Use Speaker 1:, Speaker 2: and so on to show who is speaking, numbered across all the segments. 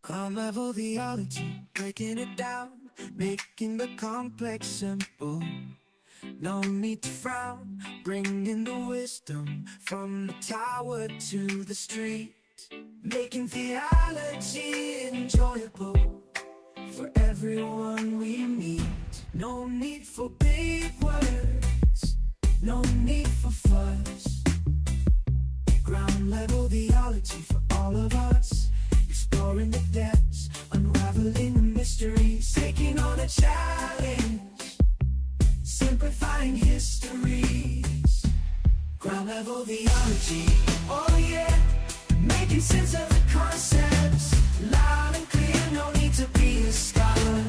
Speaker 1: Level theology, breaking it down, making the complex simple. No need to frown, bringing the wisdom from the tower to the street. Making theology enjoyable for everyone we meet. No need for big words, no need for fuss. Ground level theology for all of us. Exploring the depths, unraveling the mysteries, taking on a challenge, simplifying histories. Ground level theology, oh yeah, making sense of the concepts, loud and clear. No need to be a scholar,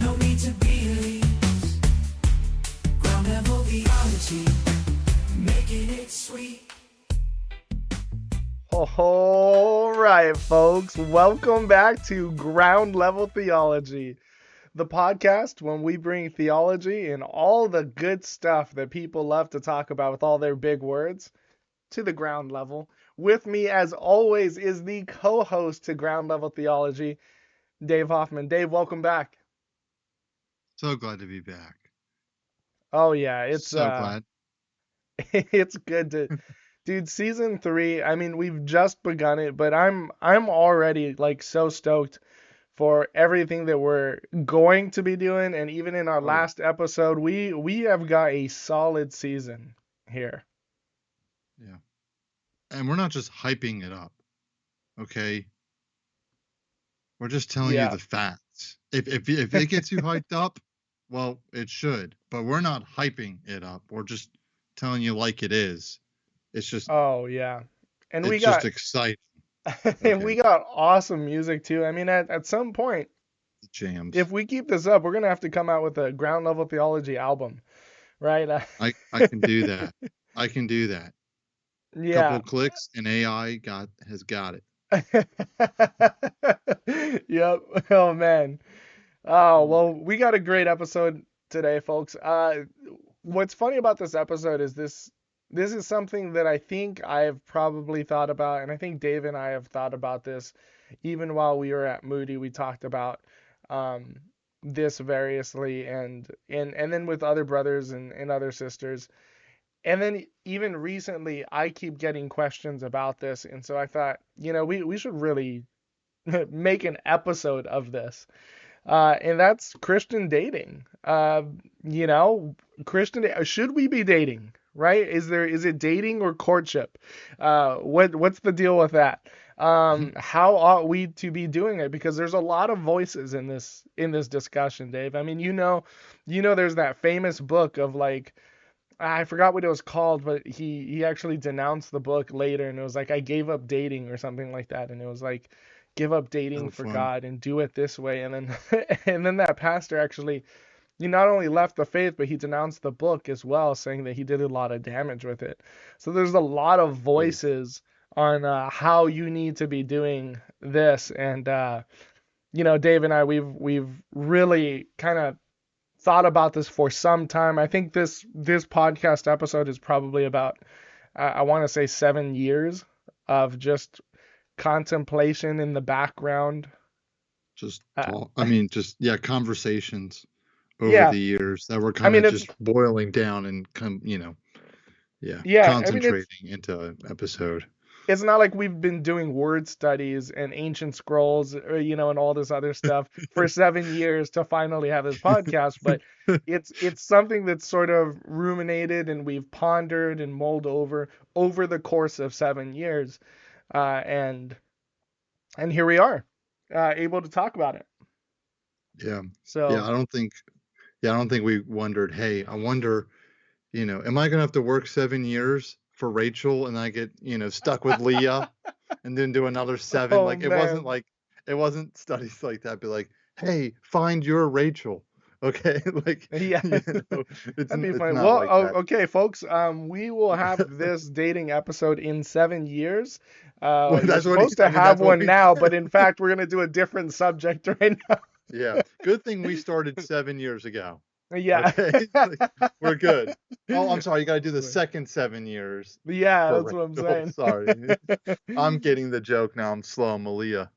Speaker 1: no need to be elite. Ground level theology, making it sweet.
Speaker 2: All right, folks, welcome back to Ground Level Theology, the podcast when we bring theology and all the good stuff that people love to talk about with all their big words to the ground level. With me, as always, is the co-host to Ground Level Theology, Dave Hoffman. Dave, welcome back.
Speaker 3: So glad to be back.
Speaker 2: Oh yeah, it's
Speaker 3: So glad.
Speaker 2: it's good to dude, season 3, I mean, we've just begun it, but I'm already like so stoked for everything that we're going to be doing, and even in our last episode, we have got a solid season here.
Speaker 3: Yeah. And we're not just hyping it up. Okay? We're just telling you
Speaker 2: Yeah.
Speaker 3: the facts. If it gets you hyped up, well, it should. But we're not hyping it up. We're just telling you like it is. It's just
Speaker 2: Oh yeah. And we
Speaker 3: it's just
Speaker 2: got
Speaker 3: exciting.
Speaker 2: and we got awesome music too. I mean, at some point,
Speaker 3: Jams.
Speaker 2: if we keep this up, we're gonna have to come out with a Ground Level Theology album, right?
Speaker 3: I can do that. I can do that.
Speaker 2: Yeah.
Speaker 3: Couple clicks and AI has got it.
Speaker 2: Yep. Oh man. Oh, well, we got a great episode today, folks. What's funny about this episode is this is something that I think I've probably thought about, and I think Dave and I have thought about this even while we were at Moody. We talked about this variously and then with other brothers and other sisters. And then even recently I keep getting questions about this, and so I thought, we should really make an episode of this. And that's Christian dating. Should we be dating? Right? Is it dating or courtship? What's the deal with that? How ought we to be doing it? Because there's a lot of voices in this discussion, Dave. I mean, there's that famous book of like, I forgot what it was called, but he actually denounced the book later, and it was like, I gave up dating or something like that, and it was like, give up dating for
Speaker 3: fun.
Speaker 2: God and do it this way. And then and then that pastor actually, he not only left the faith, but he denounced the book as well, saying that he did a lot of damage with it. So there's a lot of voices on how you need to be doing this. And Dave and I, we've really kind of thought about this for some time. I think this podcast episode is probably about I want to say 7 years of just contemplation in the background.
Speaker 3: Just talk. Conversations over
Speaker 2: Yeah.
Speaker 3: the years that were
Speaker 2: I
Speaker 3: kind
Speaker 2: mean,
Speaker 3: of just boiling down and
Speaker 2: yeah,
Speaker 3: concentrating into an episode.
Speaker 2: It's not like we've been doing word studies and ancient scrolls, or, and all this other stuff for 7 years to finally have this podcast, but it's something that's sort of ruminated and we've pondered and mulled over the course of 7 years, and here we are, able to talk about it.
Speaker 3: Yeah.
Speaker 2: So
Speaker 3: I don't think we wondered, hey, I wonder, am I gonna have to work 7 years for Rachel and I get, stuck with Leah and then do another 7?
Speaker 2: Oh,
Speaker 3: Like
Speaker 2: man.
Speaker 3: it wasn't studies like that, be like, hey, find your Rachel. Okay. Like,
Speaker 2: Yeah.
Speaker 3: it's
Speaker 2: That'd be
Speaker 3: it's
Speaker 2: funny.
Speaker 3: not
Speaker 2: Well,
Speaker 3: like that.
Speaker 2: okay, folks. We will have this dating episode in 7 years.
Speaker 3: Well,
Speaker 2: You're supposed to have
Speaker 3: that's what
Speaker 2: one
Speaker 3: we
Speaker 2: now,
Speaker 3: said.
Speaker 2: but in fact, we're gonna do a different subject right now.
Speaker 3: Yeah. Good thing we started 7 years ago.
Speaker 2: Yeah.
Speaker 3: Okay. Like, we're good. Oh, I'm sorry. You got to do the second 7 years
Speaker 2: Yeah,
Speaker 3: for
Speaker 2: that's what I'm
Speaker 3: Rachel.
Speaker 2: saying.
Speaker 3: Sorry. I'm getting the joke now. I'm slow, Malia.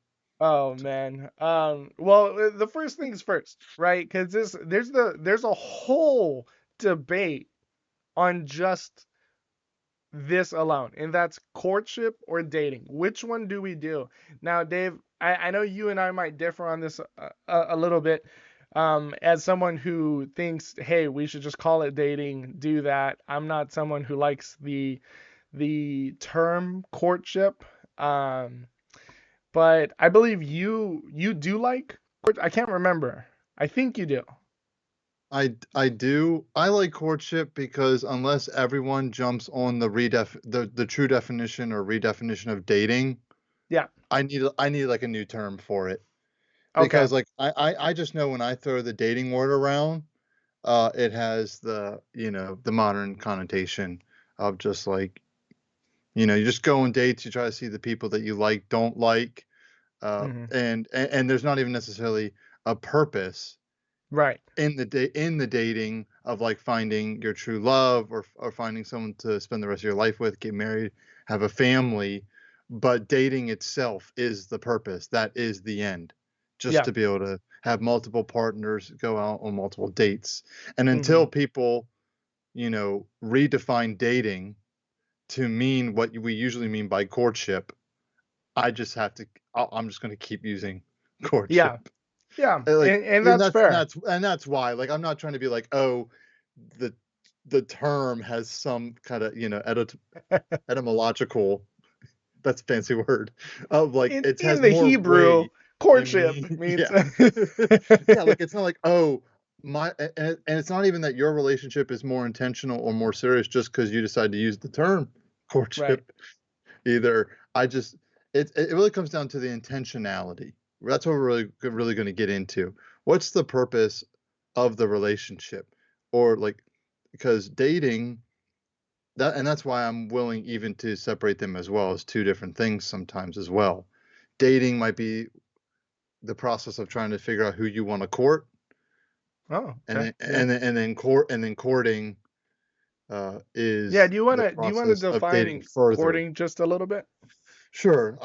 Speaker 2: Oh man. Well, the first things first, right? Because there's a whole debate on just this alone, and that's courtship or dating. Which one do we do? Now, Dave, I know you and I might differ on this a little bit. As someone who thinks, hey, we should just call it dating, do that. I'm not someone who likes the term courtship. But I believe you do like I can't remember. I think you do.
Speaker 3: I do. I like courtship because unless everyone jumps on the true definition or redefinition of dating,
Speaker 2: Yeah.
Speaker 3: I need like a new term for it.
Speaker 2: Okay.
Speaker 3: Because like I just know when I throw the dating word around, it has the modern connotation of just like, you just go on dates, you try to see the people that you like, don't like,
Speaker 2: Hmm.
Speaker 3: and there's not even necessarily a purpose
Speaker 2: Right.
Speaker 3: in the dating of like finding your true love or finding someone to spend the rest of your life with, get married, have a family, but dating itself is the purpose. That is the end. Just
Speaker 2: Yeah.
Speaker 3: to be able to have multiple partners, go out on multiple dates. And
Speaker 2: Hmm.
Speaker 3: until people, redefine dating to mean what we usually mean by courtship, I just have to I'm just going to keep using
Speaker 2: Yeah.
Speaker 3: courtship.
Speaker 2: Yeah.
Speaker 3: Like,
Speaker 2: And
Speaker 3: and
Speaker 2: that's
Speaker 3: that's and
Speaker 2: fair.
Speaker 3: that's and that's why, like, I'm not trying to be like, "Oh, the the term has some kinda, etymological" that's a fancy word, of, like,
Speaker 2: In
Speaker 3: it
Speaker 2: in
Speaker 3: has
Speaker 2: the
Speaker 3: more
Speaker 2: Hebrew,
Speaker 3: weight and
Speaker 2: courtship
Speaker 3: mean
Speaker 2: means
Speaker 3: yeah. Yeah, like, it's not like, "Oh, my" and it's not even that your relationship is more intentional or more serious just because you decide to use the term
Speaker 2: right.
Speaker 3: courtship. Either I just it really comes down to the intentionality. That's what we're really going to get into. What's the purpose of the relationship? Or like because dating that's why I'm willing even to separate them as well as two different things sometimes as well. Dating might be the process of trying to figure out who you want to court
Speaker 2: Oh,
Speaker 3: and
Speaker 2: okay.
Speaker 3: then
Speaker 2: Yeah.
Speaker 3: courting
Speaker 2: Yeah,
Speaker 3: is the
Speaker 2: do you want to
Speaker 3: process of dating
Speaker 2: define
Speaker 3: further.
Speaker 2: courting just a little bit?
Speaker 3: Sure.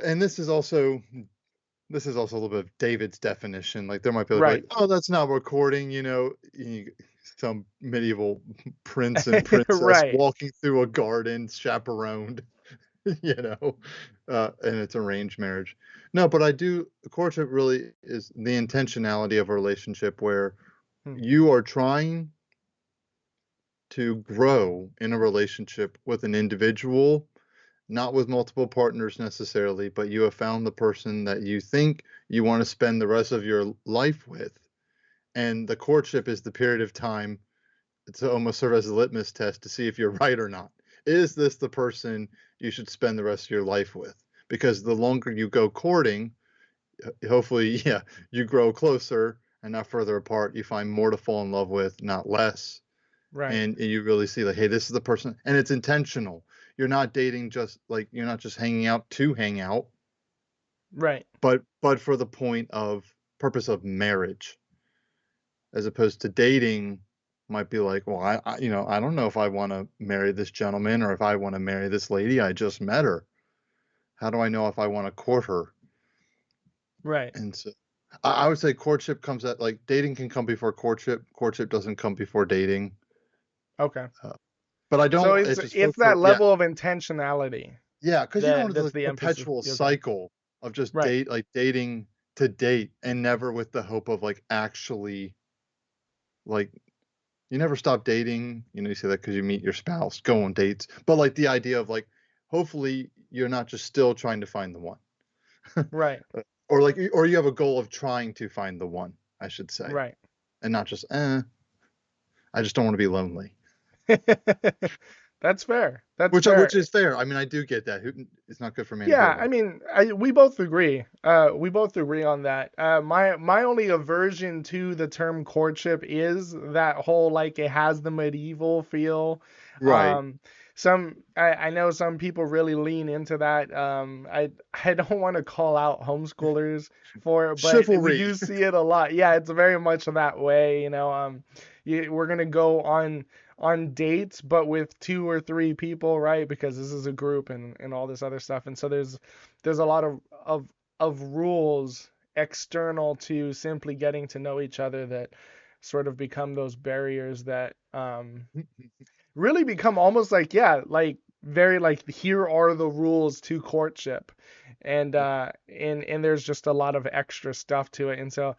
Speaker 3: And this is also a little bit of David's definition. Like there might be like,
Speaker 2: Right.
Speaker 3: oh, that's not recording, some medieval prince and princess
Speaker 2: Right.
Speaker 3: walking through a garden, chaperoned, you know, and it's arranged marriage. No, but courtship really is the intentionality of a relationship where
Speaker 2: Hmm.
Speaker 3: you are trying to grow in a relationship with an individual, not with multiple partners necessarily, but you have found the person that you think you want to spend the rest of your life with. And the courtship is the period of time to almost serve as a litmus test to see if you're right or not. Is this the person you should spend the rest of your life with? Because the longer you go courting, hopefully, yeah, you grow closer and not further apart. You find more to fall in love with, not less,
Speaker 2: Right.
Speaker 3: and you really see like, hey, this is the person, and it's intentional. You're not dating just like you're not just hanging out to hang out,
Speaker 2: Right.
Speaker 3: but for the purpose of marriage, as opposed to dating might be like, well, I don't know if I want to marry this gentleman or if I want to marry this lady. I just met her. How do I know if I want to court her?
Speaker 2: Right.
Speaker 3: And so I would say courtship comes at like dating can come before courtship. Courtship doesn't come before dating.
Speaker 2: Okay.
Speaker 3: Uh, but I
Speaker 2: So
Speaker 3: don't. If it's
Speaker 2: it's
Speaker 3: for
Speaker 2: that
Speaker 3: yeah,
Speaker 2: level of intentionality
Speaker 3: yeah, because you don't want
Speaker 2: that's
Speaker 3: the
Speaker 2: the emphasis.
Speaker 3: perpetual
Speaker 2: Okay.
Speaker 3: cycle of just
Speaker 2: Right.
Speaker 3: dating to date and never with the hope of like actually like you never stop dating. You say that because you meet your spouse, go on dates, but like the idea of like hopefully you're not just still trying to find the one,
Speaker 2: Right.
Speaker 3: or like or you have a goal of trying to find the one, I should say,
Speaker 2: Right.
Speaker 3: and not just I just don't want to be lonely.
Speaker 2: That's fair. That's
Speaker 3: Which
Speaker 2: fair.
Speaker 3: is fair. I mean, I do get that. It's not good for a man to be
Speaker 2: Yeah, I
Speaker 3: alone.
Speaker 2: mean, we both agree. We both agree on that. My only aversion to the term courtship is that whole like it has the medieval feel.
Speaker 3: Right.
Speaker 2: Um, I know some people really lean into that. I don't want to call out homeschoolers for it, but we
Speaker 3: Chivalry.
Speaker 2: do see it a lot. Yeah, it's very much that way. We're gonna go on dates, but with two or three people, right? Because this is a group and all this other stuff. And so there's a lot of of rules external to simply getting to know each other that sort of become those barriers that really become almost like, yeah, like very like here are the rules to courtship. And there's just a lot of extra stuff to it. And so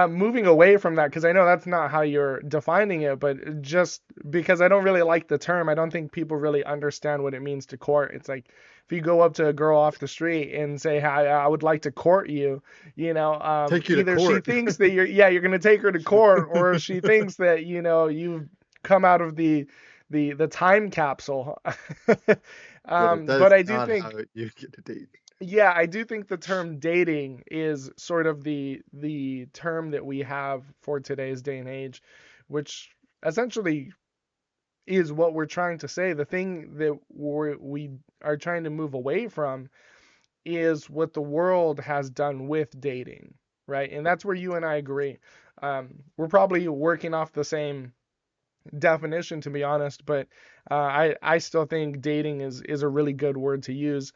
Speaker 2: moving away from that, because I know that's not how you're defining it, but just because I don't really like the term, I don't think people really understand what it means to court. It's like if you go up to a girl off the street and say, "Hi, I would like to court you,"
Speaker 3: Take you to
Speaker 2: either she
Speaker 3: court.
Speaker 2: thinks that you're gonna take her to court, or she thinks that you've come out of the time capsule.
Speaker 3: That
Speaker 2: But
Speaker 3: is
Speaker 2: I do
Speaker 3: not how
Speaker 2: think
Speaker 3: you get a date.
Speaker 2: yeah, I do think the term dating is sort of the term that we have for today's day and age, which essentially is what we're trying to say. The thing that we are trying to move away from is what the world has done with dating, right? And that's where you and I agree. We're probably working off the same definition, to be honest, but I still think dating is a really good word to use.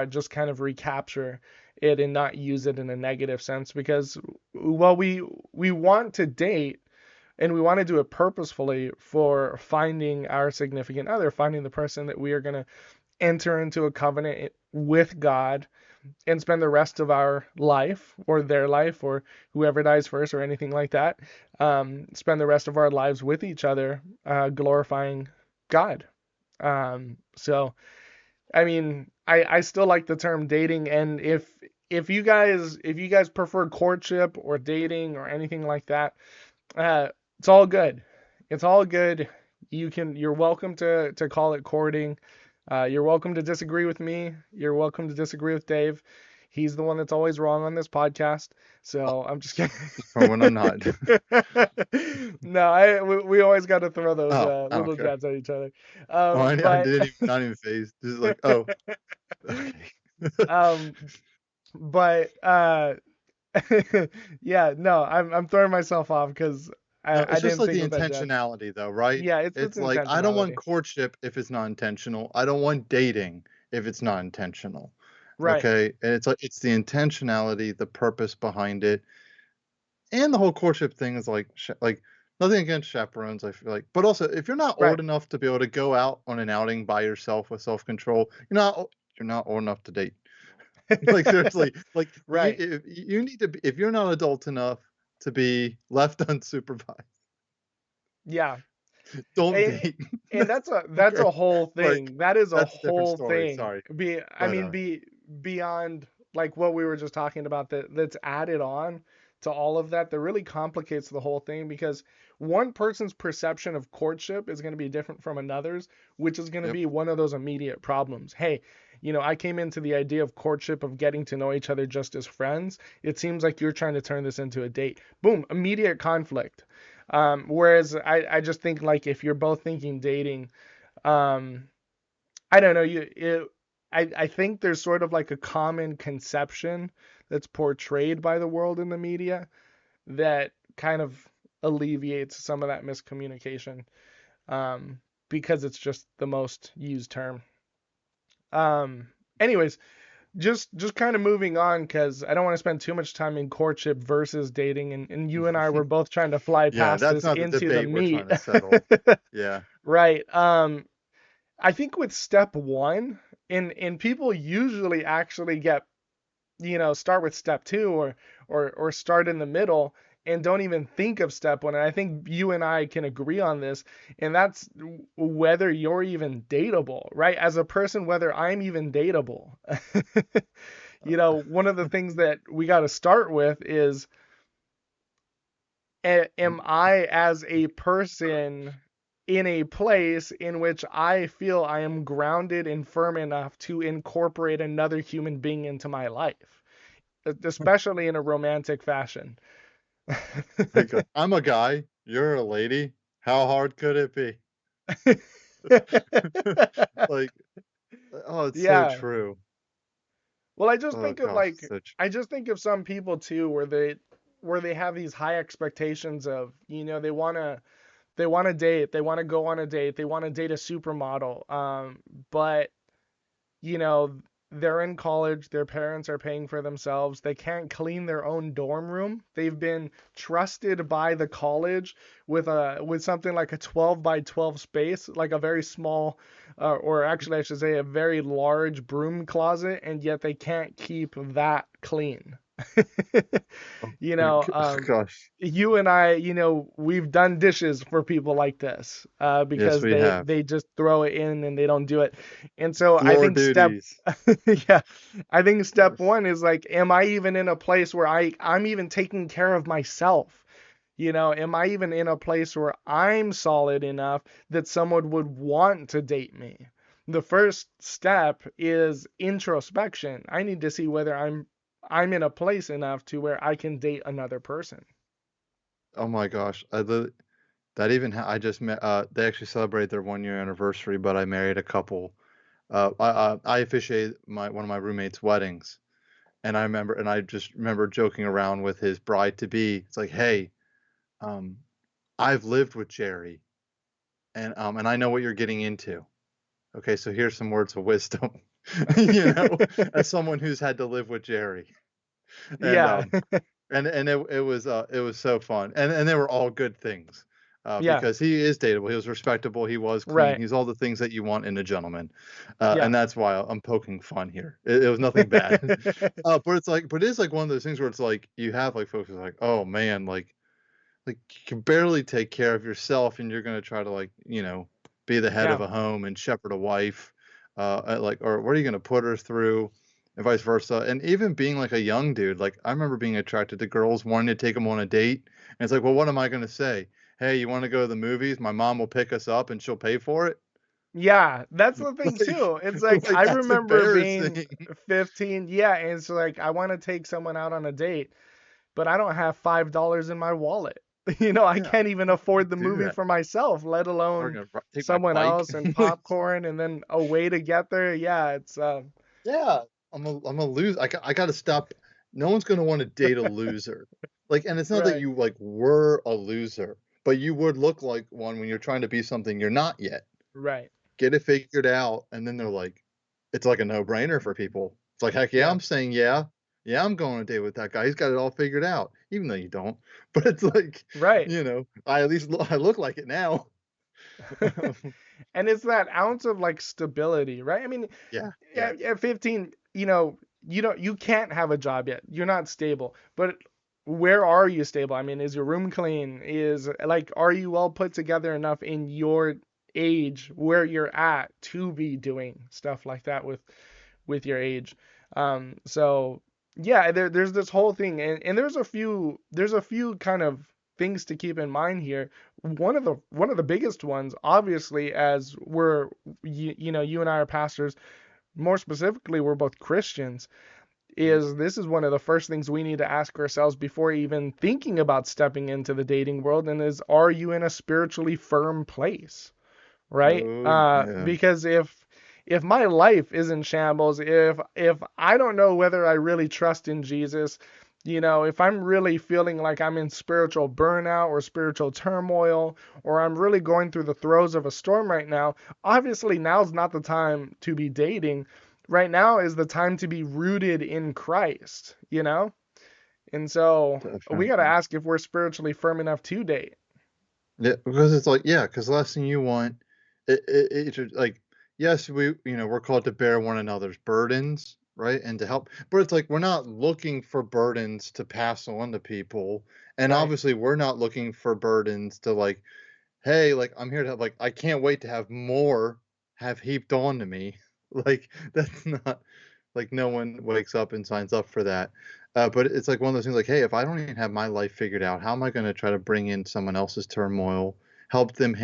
Speaker 2: Just kind of recapture it and not use it in a negative sense, because well, we want to date and we want to do it purposefully for finding our significant other, finding the person that we are going to enter into a covenant with God and spend the rest of our life or their life or whoever dies first or anything like that, spend the rest of our lives with each other, glorifying God. So I mean, I still like the term dating, and if you guys prefer courtship or dating or anything like that, uh, it's all good. It's all good. You're welcome to call it courting. You're welcome to disagree with me. You're welcome to disagree with Dave. He's the one that's always wrong on this podcast. So I'm just
Speaker 3: Or when I'm not.
Speaker 2: kidding. No, we always got to throw those
Speaker 3: Oh,
Speaker 2: little
Speaker 3: okay.
Speaker 2: jabs at each other.
Speaker 3: Oh, I
Speaker 2: But
Speaker 3: didn't even, not even phased. Just like, oh, okay.
Speaker 2: um, but yeah, no, I'm throwing myself off because
Speaker 3: No,
Speaker 2: I
Speaker 3: it's just
Speaker 2: didn't
Speaker 3: like
Speaker 2: think
Speaker 3: the
Speaker 2: of that jab.
Speaker 3: intentionality though, right?
Speaker 2: Yeah, it's
Speaker 3: It's like I don't want
Speaker 2: intentionality.
Speaker 3: courtship if it's not intentional. I don't want dating if it's not intentional.
Speaker 2: Right,
Speaker 3: Okay? And it's like it's the intentionality, the purpose behind it. And the whole courtship thing is like nothing against chaperones, I feel like. But also, if you're not
Speaker 2: right.
Speaker 3: old enough to be able to go out on an outing by yourself with self-control, you're not old enough to date. Like seriously, like
Speaker 2: Right.
Speaker 3: you need to be if you're not adult enough to be left unsupervised,
Speaker 2: Yeah.
Speaker 3: don't
Speaker 2: And,
Speaker 3: date.
Speaker 2: and that's
Speaker 3: Okay.
Speaker 2: a whole
Speaker 3: Like,
Speaker 2: thing. That is a
Speaker 3: that's a different
Speaker 2: whole
Speaker 3: story,
Speaker 2: thing.
Speaker 3: sorry.
Speaker 2: I
Speaker 3: But,
Speaker 2: mean, beyond like what we were just talking about, that's added on to all of that really complicates the whole thing, because one person's perception of courtship is going to be different from another's, which is going to
Speaker 3: yep.
Speaker 2: be one of those immediate problems. Hey, I came into the idea of courtship of getting to know each other just as friends. It seems like you're trying to turn this into a date. Boom, immediate conflict. Whereas I just think like if you're both thinking dating, um, I don't know, I think there's sort of like a common conception that's portrayed by the world in the media that kind of alleviates some of that miscommunication, um, because it's just the most used term. Um, anyways, just kind of moving on, because I don't want to spend too much time in courtship versus dating, and you and I were both trying to fly
Speaker 3: Yeah,
Speaker 2: past
Speaker 3: that's
Speaker 2: this
Speaker 3: not the
Speaker 2: into the
Speaker 3: debate we're
Speaker 2: meat.
Speaker 3: trying to settle. Yeah.
Speaker 2: Right. I think with step one, and people usually actually get, start with step two, or start in the middle and don't even think of step one. And I think you and I can agree on this, and that's whether you're even dateable, right? As a person, whether I'm even dateable. One of the things that we got to start with is, am I as a person in a place in which I feel I am grounded and firm enough to incorporate another human being into my life, especially in a romantic fashion.
Speaker 3: Like, I'm a guy, you're a lady. How hard could it be? Like, oh, it's so
Speaker 2: Yeah.
Speaker 3: true.
Speaker 2: Well, I just
Speaker 3: Oh
Speaker 2: think of
Speaker 3: gosh,
Speaker 2: like
Speaker 3: so true.
Speaker 2: I just think of some people too, where they have these high expectations of, they want to date, they want to go on a date, they want to date a supermodel. But you know, they're in college, their parents are paying for themselves, they can't clean their own dorm room. They've been trusted by the college with something like a 12 by 12 space, like a very small or actually I should say a very large broom closet, and yet they can't keep that clean.
Speaker 3: Oh
Speaker 2: You
Speaker 3: my
Speaker 2: know,
Speaker 3: gosh.
Speaker 2: you and I, we've done dishes for people like this
Speaker 3: Yes,
Speaker 2: because
Speaker 3: we
Speaker 2: they
Speaker 3: have.
Speaker 2: they just throw it in and they don't do it. And so I
Speaker 3: Floor
Speaker 2: think
Speaker 3: duties.
Speaker 2: yeah, I think step
Speaker 3: Yes.
Speaker 2: one is like, am I even in a place where I'm even taking care of myself? Am I even in a place where I'm solid enough that someone would want to date me? The first step is introspection. I need to see whether I'm in a place enough to where I can date another person.
Speaker 3: Oh my gosh. That even I just met. They actually celebrated their 1 year anniversary, but I married a couple. I officiated my one of my roommates' weddings, and I just remember joking around with his bride to be. It's like, hey, um, I've lived with Jerry, and I know what you're getting into. Okay, so here's some words of wisdom, as someone who's had to live with Jerry, and
Speaker 2: Yeah.
Speaker 3: it was so fun, and they were all good things,
Speaker 2: Yeah.
Speaker 3: because he is dateable, he was respectable, he was clean,
Speaker 2: Right.
Speaker 3: he's all the things that you want in a gentleman,
Speaker 2: Yeah.
Speaker 3: and that's why I'm poking fun here. It was nothing bad, but it is like one of those things where it's like you have like folks who are like, oh man, like you can barely take care of yourself, and you're gonna try to be the head
Speaker 2: Yeah.
Speaker 3: of a home and shepherd a wife, or what are you gonna put her through, and vice versa. And even being like a young dude, like I remember being attracted to girls, wanting to take them on a date, and it's like, well, what am I gonna say? Hey, you want to go to the movies? My mom will pick us up and she'll pay for it.
Speaker 2: Yeah, that's the thing
Speaker 3: Like,
Speaker 2: too. It's like
Speaker 3: like
Speaker 2: I
Speaker 3: that's
Speaker 2: remember being
Speaker 3: embarrassing.
Speaker 2: 15, yeah, and it's like I want to take someone out on a date, but I don't have $5 in my wallet. I
Speaker 3: Yeah,
Speaker 2: can't even
Speaker 3: I'm not gonna
Speaker 2: afford the
Speaker 3: do
Speaker 2: movie
Speaker 3: that.
Speaker 2: for myself, let
Speaker 3: I'm
Speaker 2: alone
Speaker 3: gonna take my
Speaker 2: someone
Speaker 3: bike.
Speaker 2: else and
Speaker 3: Like,
Speaker 2: popcorn and then a way to get there. Yeah, it's
Speaker 3: yeah, I'm a loser. I gotta stop. No one's gonna want to date a loser. Like, and it's not that
Speaker 2: right,
Speaker 3: you like were a loser, but you would look like one when you're trying to be something you're not yet.
Speaker 2: right.
Speaker 3: Get it figured out, and then they're like, it's like a no-brainer for people. It's like, heck yeah,
Speaker 2: Yeah,
Speaker 3: I'm saying yeah. Yeah, I'm going on a date with that guy. He's got it all figured out, even though you don't. But it's like,
Speaker 2: right.
Speaker 3: I at least I look like it now.
Speaker 2: And it's that ounce of like stability, right? I mean,
Speaker 3: Yeah, yeah,
Speaker 2: at 15, you can't have a job yet. You're not stable. But where are you stable? I mean, is your room clean? Is like are you well put together enough in your age where you're at to be doing stuff like that with your age? So yeah, there's this whole thing, and there's a few kind of things to keep in mind here. One of the biggest ones, obviously, as you and I are pastors, more specifically, we're both Christians,
Speaker 3: mhm,
Speaker 2: is this is one of the first things we need to ask ourselves before even thinking about stepping into the dating world, and is, are you in a spiritually firm place? Right?
Speaker 3: oh yeah,
Speaker 2: Because if my life is in shambles, if I don't know whether I really trust in Jesus, if I'm really feeling like I'm in spiritual burnout or spiritual turmoil, or I'm really going through the throes of a storm right now, obviously now's not the time to be dating. Right now is the time to be rooted in Christ. And so we got to
Speaker 3: definitely.
Speaker 2: ask if we're spiritually firm enough to date.
Speaker 3: Yeah, because it's like, yeah, because the last thing you want, it's just like, yes, we're called to bear one another's burdens, right, and to help, but it's like we're not looking for burdens to pass on to people, and
Speaker 2: Right.
Speaker 3: obviously we're not looking for burdens to like, hey, like I'm here to have, like I can't wait to have more have heaped on to me, like that's not like no one wakes up and signs up for that. But it's like one of those things like, hey, if I don't even have my life figured out, how am I going to try to bring in someone else's turmoil, help them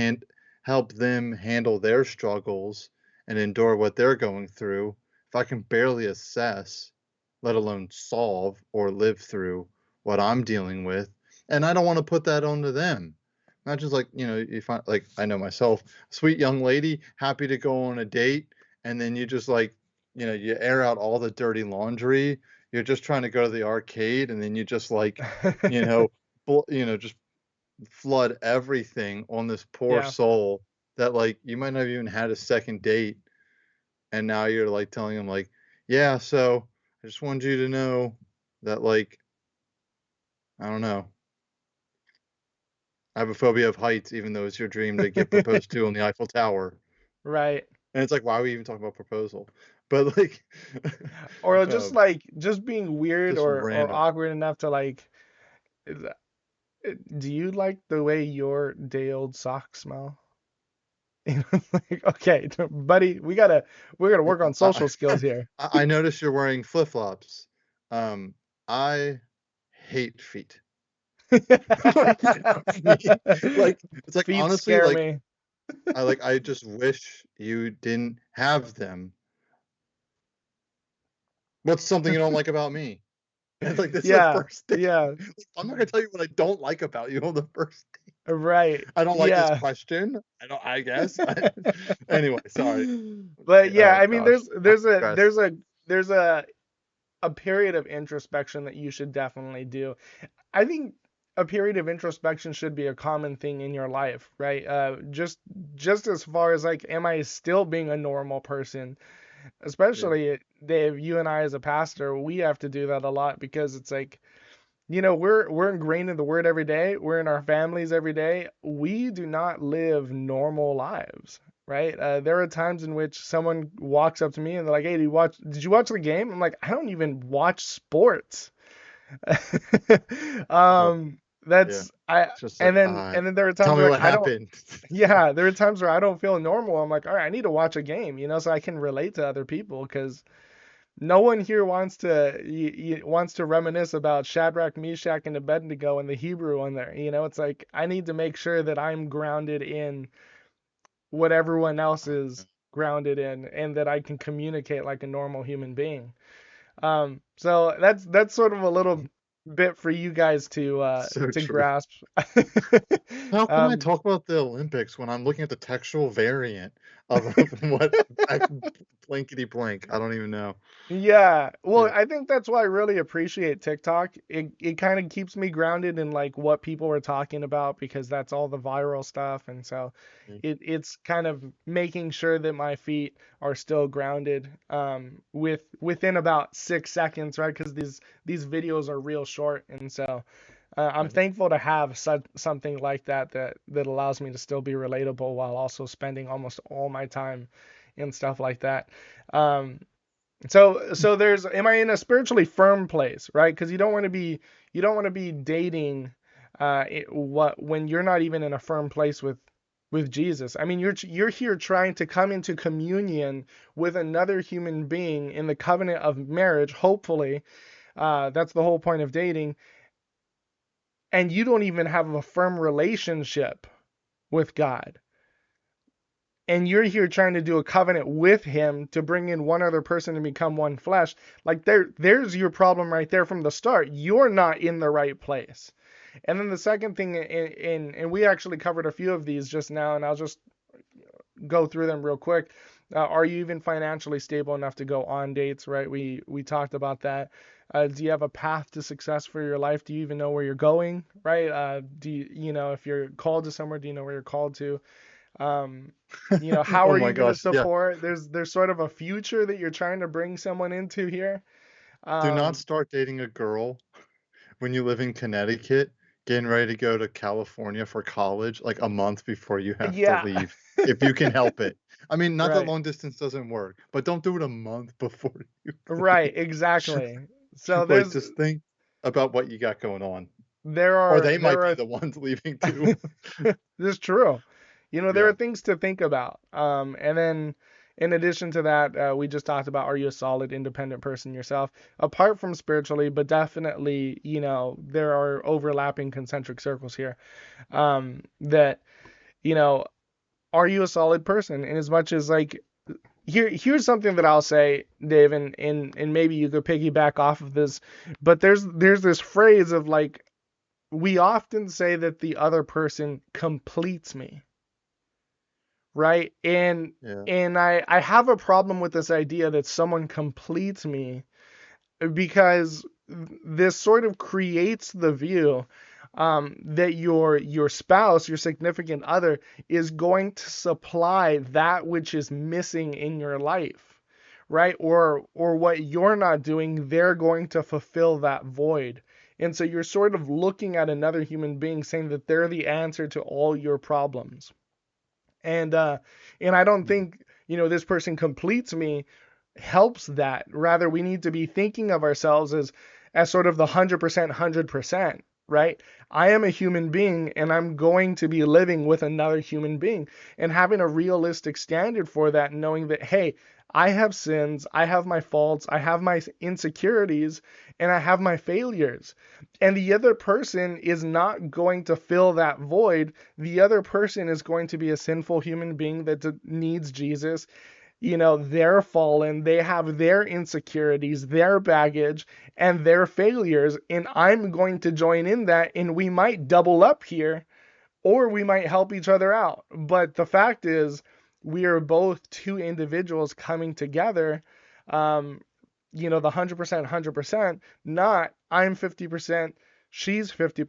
Speaker 3: help them handle their struggles and endure what they're going through if I can barely assess, let alone solve or live through what I'm dealing with, and I don't want to put that onto them. Not just like, you find like I know myself, sweet young lady, happy to go on a date, and then you just like you air out all the dirty laundry. You're just trying to go to the arcade, and then you just like, you know, just flood everything on this poor
Speaker 2: Yeah.
Speaker 3: soul that like you might not have even had a second date, and now you're like telling him like, yeah, so I just wanted you to know that, like, I don't know. I have a phobia of heights, even though it's your dream to get proposed to on the Eiffel Tower.
Speaker 2: Right.
Speaker 3: And it's like, why are we even talking about proposal? But like,
Speaker 2: Or just
Speaker 3: um,
Speaker 2: like just being weird
Speaker 3: just
Speaker 2: or
Speaker 3: random.
Speaker 2: awkward enough to like, is do you like the way your day old socks smell? You know, it's like, okay, buddy, we gotta
Speaker 3: Yeah,
Speaker 2: work on social skills here.
Speaker 3: I noticed you're wearing flip flops. I hate feet. Like, me, like it's like
Speaker 2: Feet
Speaker 3: honestly,
Speaker 2: scare
Speaker 3: like
Speaker 2: me.
Speaker 3: I just wish you didn't have them. What's something you don't like about me? And like this is the
Speaker 2: Yeah,
Speaker 3: first day.
Speaker 2: yeah,
Speaker 3: Like, I'm not gonna tell you what I don't like about you on the first day.
Speaker 2: right.
Speaker 3: I don't like this
Speaker 2: Yeah.
Speaker 3: question. I don't. I guess. Anyway, sorry.
Speaker 2: But
Speaker 3: Okay,
Speaker 2: yeah,
Speaker 3: oh
Speaker 2: I mean,
Speaker 3: gosh,
Speaker 2: there's
Speaker 3: I
Speaker 2: there's a
Speaker 3: digress.
Speaker 2: there's a there's a period of introspection that you should definitely do. I think a period of introspection should be a common thing in your life, right? Just as far as like, am I still being a normal person?
Speaker 3: Yeah,
Speaker 2: Especially Dave, you and I as a pastor, we have to do that a lot because it's like, we're ingrained in the word every day. We're in our families every day. We do not live normal lives, right? There are times in which someone walks up to me and they're like, "Hey, did you watch the game?" I'm like, "I don't even watch sports."
Speaker 3: oh,
Speaker 2: um,
Speaker 3: yeah.
Speaker 2: that's I
Speaker 3: It's just
Speaker 2: and
Speaker 3: like,
Speaker 2: then there are
Speaker 3: tell
Speaker 2: times
Speaker 3: me
Speaker 2: where like
Speaker 3: what
Speaker 2: I don't.
Speaker 3: happened.
Speaker 2: Yeah, there are times where I don't feel normal. I'm like, all right, I need to watch a game, so I can relate to other people because no one here wants to reminisce about Shadrach, Meshach, and Abednego and the Hebrew on there. It's like I need to make sure that I'm grounded in what everyone else is grounded in, and that I can communicate like a normal human being. So that's sort of a little bit for you guys
Speaker 3: So
Speaker 2: to
Speaker 3: true.
Speaker 2: grasp.
Speaker 3: How can I
Speaker 2: um,
Speaker 3: talk about the Olympics when I'm looking at the textual variant of what I blankety blank? I don't even know.
Speaker 2: Yeah. Well,
Speaker 3: Yeah.
Speaker 2: I think that's why I really appreciate TikTok. It kind of keeps me grounded in like what people are talking about because that's all the viral stuff. And so
Speaker 3: Yeah.
Speaker 2: it's kind of making sure that my feet are still grounded within about 6 seconds, right? Because these videos are real short. And so I'm
Speaker 3: Right.
Speaker 2: thankful to have something like that allows me to still be relatable while also spending almost all my time in stuff like that. Um, so am I in a spiritually firm place, right? Because you don't want to be dating when you're not even in a firm place with Jesus. I mean, you're here trying to come into communion with another human being in the covenant of marriage, hopefully. That's the whole point of dating, and you don't even have a firm relationship with God. And you're here trying to do a covenant with him to bring in one other person to become one flesh. Like there's your problem right there from the start. You're not in the right place. And then the second thing, and we actually covered a few of these just now, and I'll just go through them real quick. Are you even financially stable enough to go on dates, right? We talked about that. Do you have a path to success for your life? Do you even know where you're going, right? If you're called to somewhere, do you know where you're called to? um how
Speaker 3: Oh
Speaker 2: are
Speaker 3: my
Speaker 2: you going to
Speaker 3: gosh. Yeah.
Speaker 2: support? There's sort of a future that you're trying to bring someone into here.
Speaker 3: Do not
Speaker 2: um
Speaker 3: start dating a girl when you live in Connecticut, getting ready to go to California for college like a month before you have to
Speaker 2: yeah.
Speaker 3: leave, if you can help it. I mean, not that
Speaker 2: Right,
Speaker 3: long distance doesn't work, but don't do it a month before you
Speaker 2: right,
Speaker 3: leave.
Speaker 2: exactly. So
Speaker 3: Like, just think about what you got going on.
Speaker 2: there
Speaker 3: Or
Speaker 2: are
Speaker 3: they might
Speaker 2: there
Speaker 3: be
Speaker 2: are
Speaker 3: the ones leaving too.
Speaker 2: this is true. There
Speaker 3: Yeah.
Speaker 2: are things to think about. And then in addition to that, we just talked about, are you a solid independent person yourself apart from spiritually, but definitely, there are overlapping concentric circles here. That you know are you a solid person? And as much as like, here's something that I'll say, Dave, and maybe you could piggyback off of this, but there's this phrase of like, we often say that the other person completes me, right? And
Speaker 3: Yeah.
Speaker 2: and I have a problem with this idea that someone completes me, because this sort of creates the view that your spouse, your significant other, is going to supply that which is missing in your life, right? Or what you're not doing, they're going to fulfill that void. And so you're sort of looking at another human being saying that they're the answer to all your problems. And I don't think, this person completes me helps that. Rather, we need to be thinking of ourselves as sort of the 100%, 100%, right? I am a human being and I'm going to be living with another human being, and having a realistic standard for that, knowing that, hey, I have sins, I have my faults, I have my insecurities, and I have my failures. And the other person is not going to fill that void. The other person is going to be a sinful human being that needs Jesus. They're fallen, they have their insecurities, their baggage, and their failures, and I'm going to join in that, and we might double up here, or we might help each other out. But the fact is, we are both two individuals coming together. Um, the 100%, 100%, not I'm 50%, she's 50.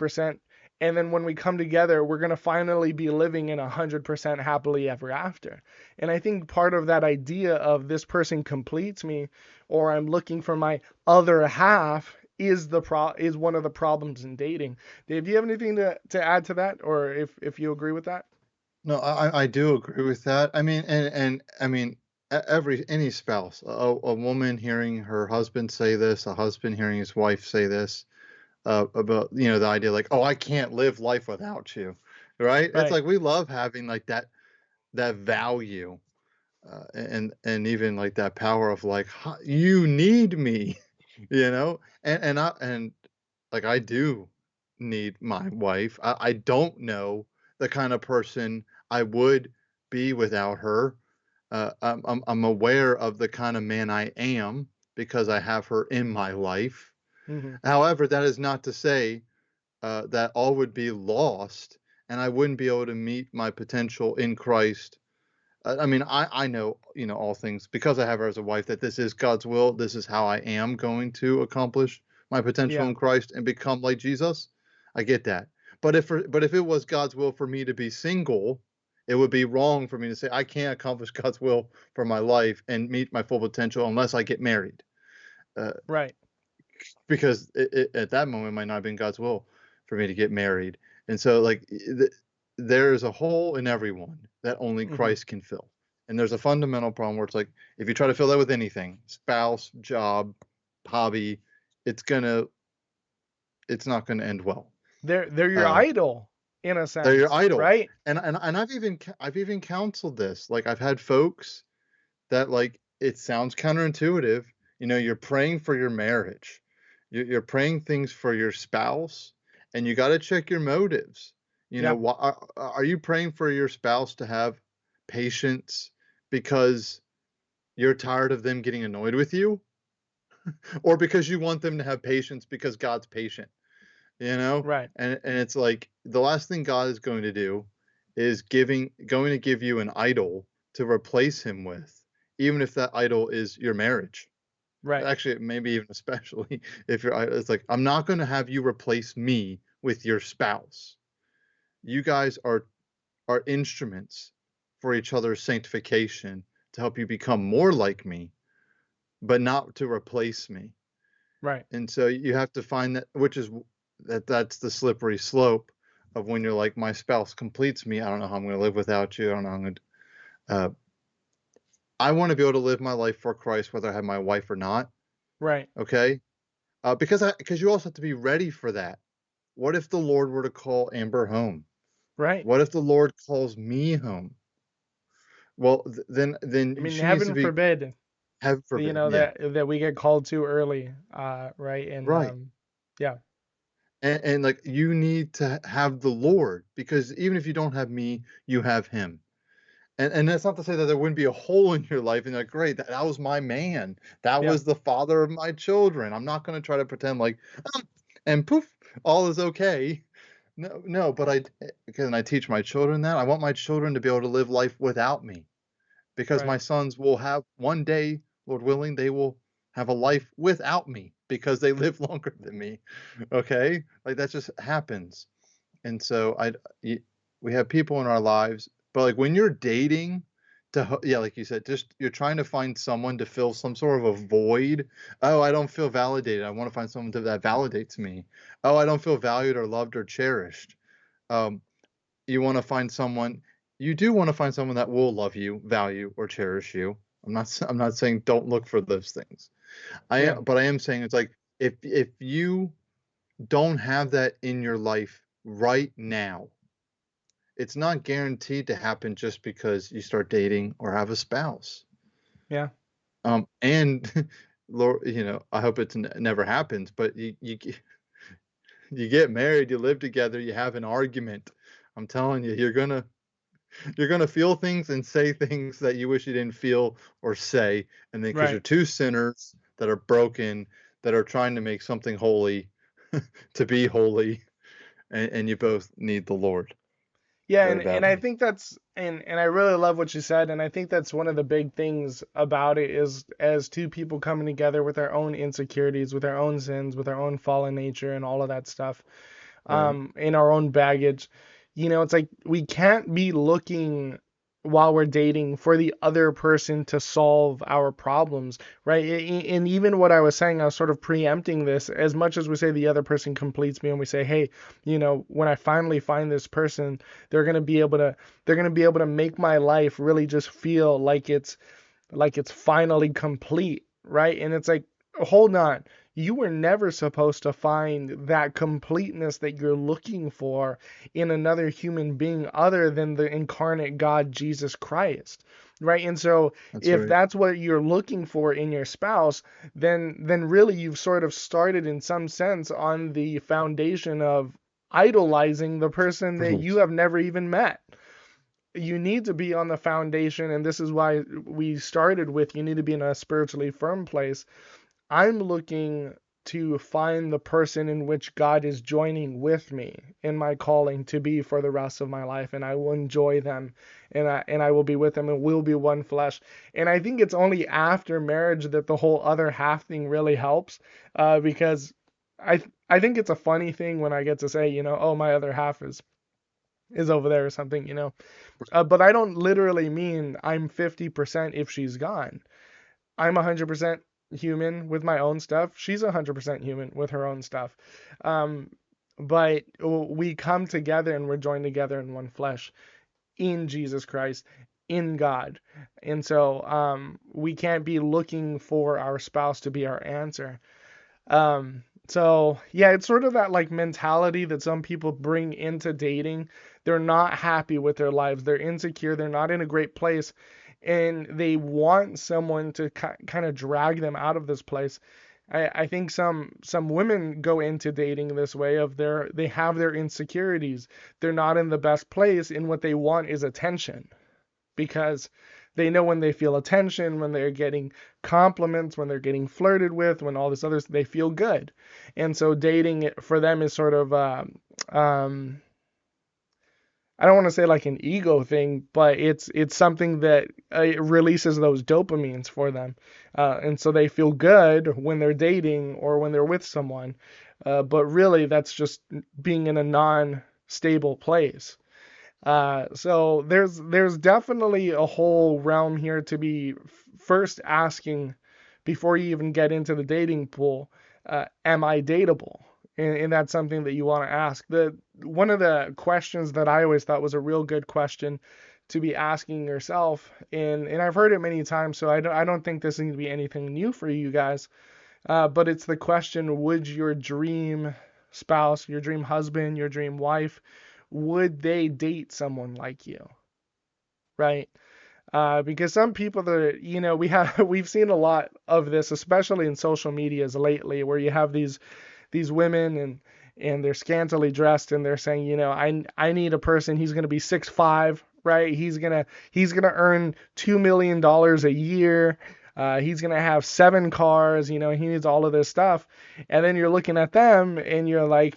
Speaker 2: And then when we come together, we're going to finally be living in 100% happily ever after. And I think part of that idea of this person completes me, or I'm looking for my other half, is one of the problems in dating. Dave, do you have anything to add to that, or if you agree with that?
Speaker 3: No, I do agree with that. I mean, and I mean, every any spouse, a woman hearing her husband say this, a husband hearing his wife say this, about the idea like, oh, I can't live life without you, right? It's
Speaker 2: Right.
Speaker 3: like we love having like that value, and even like that power of like, You need me," and like I do need my wife. I don't know the kind of person I would be without her. I'm aware of the kind of man I am because I have her in my life.
Speaker 2: Hmm.
Speaker 3: However, that is not to say that all would be lost and I wouldn't be able to meet my potential in Christ. I mean, I know, all things because I have her as a wife that this is God's will. This is how I am going to accomplish my potential
Speaker 2: Yeah.
Speaker 3: in Christ and become like Jesus. I get that. But if it was God's will for me to be single, it would be wrong for me to say I can't accomplish God's will for my life and meet my full potential unless I get married. Uh,
Speaker 2: Right.
Speaker 3: because at that moment it might not have been God's will for me to get married. And so like there's a hole in everyone that only
Speaker 2: Hmm.
Speaker 3: Christ can fill. And there's a fundamental problem where it's like if you try to fill that with anything, spouse, job, hobby, it's gonna it's not gonna end well.
Speaker 2: They're your
Speaker 3: Uh,
Speaker 2: idol in a
Speaker 3: they're your
Speaker 2: sense,
Speaker 3: idol.
Speaker 2: right?
Speaker 3: And I've even counseled this. Like I've had folks that like it sounds counterintuitive. You're praying for your marriage, you're praying things for your spouse, and you got to check your motives.
Speaker 2: Yeah.
Speaker 3: Why are you praying for your spouse to have patience because you're tired of them getting annoyed with you, or because you want them to have patience because God's patient?
Speaker 2: Right.
Speaker 3: And it's like the last thing God is going to do is going to give you an idol to replace him with, even if that idol is your marriage.
Speaker 2: Right.
Speaker 3: Actually, maybe even especially if it's like, I'm not going to have you replace me with your spouse. You guys are instruments for each other's sanctification to help you become more like me, but not to replace me.
Speaker 2: Right.
Speaker 3: And so you have to find that, which is that's the slippery slope of when you're like, my spouse completes me. I don't know how I'm going to live without you. I don't know how I'm going to. Uh, I want to be able to live my life for Christ, whether I have my wife or not.
Speaker 2: Right.
Speaker 3: Okay, because you also have to be ready for that. What if the Lord were to call Amber home?
Speaker 2: Right.
Speaker 3: What if the Lord calls me home? Well,
Speaker 2: I
Speaker 3: then
Speaker 2: mean,
Speaker 3: she needs to
Speaker 2: heaven
Speaker 3: be,
Speaker 2: forbid,
Speaker 3: heaven forbid, yeah,
Speaker 2: that we get called too early, right? And
Speaker 3: right.
Speaker 2: yeah.
Speaker 3: And like you need to have the Lord because even if you don't have me, you have Him. And that's not to say that there wouldn't be a hole in your life and like, great, that was my man. That
Speaker 2: Yeah.
Speaker 3: was the father of my children. I'm not going to try to pretend like, and poof, all is okay. No, no, but because I teach my children that I want my children to be able to live life without me because my
Speaker 2: Right.
Speaker 3: sons will have one day, Lord willing, they will have a life without me because they live longer than me. Okay, like that just happens. And so we have people in our lives, but like when you're dating, yeah, like you said, just you're trying to find someone to fill some sort of a void. Oh, I don't feel validated. I want to find someone that validates me. Oh, I don't feel valued or loved or cherished. Um, you want to find someone. You do want to find someone that will love you, value, or cherish you. I'm not saying don't look for those things.
Speaker 2: Yeah.
Speaker 3: But I am saying it's like if you don't have that in your life right now, it's not guaranteed to happen just because you start dating or have a spouse.
Speaker 2: Yeah.
Speaker 3: And Lord, I hope it never happens, but you get married, you live together, you have an argument. I'm telling you, you're gonna feel things and say things that you wish you didn't feel or say, and then because you're
Speaker 2: Right.
Speaker 3: two sinners that are broken, that are trying to make something holy to be holy, and you both need the Lord
Speaker 2: Yeah,
Speaker 3: very
Speaker 2: and I
Speaker 3: badly.
Speaker 2: think that's and I really love what you said, and I think that's one of the big things about it is as two people coming together with their own insecurities, with their own sins, with their own fallen nature and all of that stuff,
Speaker 3: Right.
Speaker 2: in our own baggage. It's like we can't be looking while we're dating for the other person to solve our problems, right? And even what I was saying, I was sort of preempting this. As much as we say the other person completes me, and we say, hey, when I finally find this person, they're gonna be able to they're gonna be able to make my life really just feel like it's finally complete, right? And it's like, hold on. You were never supposed to find that completeness that you're looking for in another human being other than the incarnate God, Jesus Christ, right? And so
Speaker 3: That's
Speaker 2: if
Speaker 3: right.
Speaker 2: that's what you're looking for in your spouse, then really you've sort of started in some sense on the foundation of idolizing the person that you
Speaker 3: Right.
Speaker 2: have never even met. You need to be on the foundation, and this is why we started with you need to be in a spiritually firm place. I'm looking to find the person in which God is joining with me in my calling to be for the rest of my life, and I will enjoy them, and I will be with them, and we'll be one flesh. And I think it's only after marriage that the whole other half thing really helps, because I think it's a funny thing when I get to say, oh, my other half is over there or something, but I don't literally mean I'm 50% if she's gone. I'm 100% human with my own stuff. She's 100% human with her own stuff. Um, but we come together and we're joined together in one flesh in Jesus Christ, in God. And so we can't be looking for our spouse to be our answer. So yeah, it's sort of that like mentality that some people bring into dating. They're not happy with their lives. They're insecure. They're not in a great place, and they want someone to kind of drag them out of this place. I think some women go into dating this way of they have their insecurities. They're not in the best place, and what they want is attention because they know when they feel attention, when they're getting compliments, when they're getting flirted with, when all this other, they feel good. And so dating for them is sort of, um, I don't want to say like an ego thing, but it's something that it releases those dopamines for them, and so they feel good when they're dating or when they're with someone, but really that's just being in a non-stable place. So there's definitely a whole realm here to be first asking before you even get into the dating pool. Am I dateable? And that's something that you want to ask. The one of the questions that I always thought was a real good question to be asking yourself, and I've heard it many times, so I don't think this is going to be anything new for you guys. But it's the question: would your dream spouse, your dream husband, your dream wife, would they date someone like you, right? Because some people that we've seen a lot of this, especially in social medias lately, where you have these women and they're scantily dressed and they're saying, I need a person. He's gonna be 6'5", right? He's gonna earn $2 million a year. He's gonna have 7 cars. He needs all of this stuff. And then you're looking at them and you're like,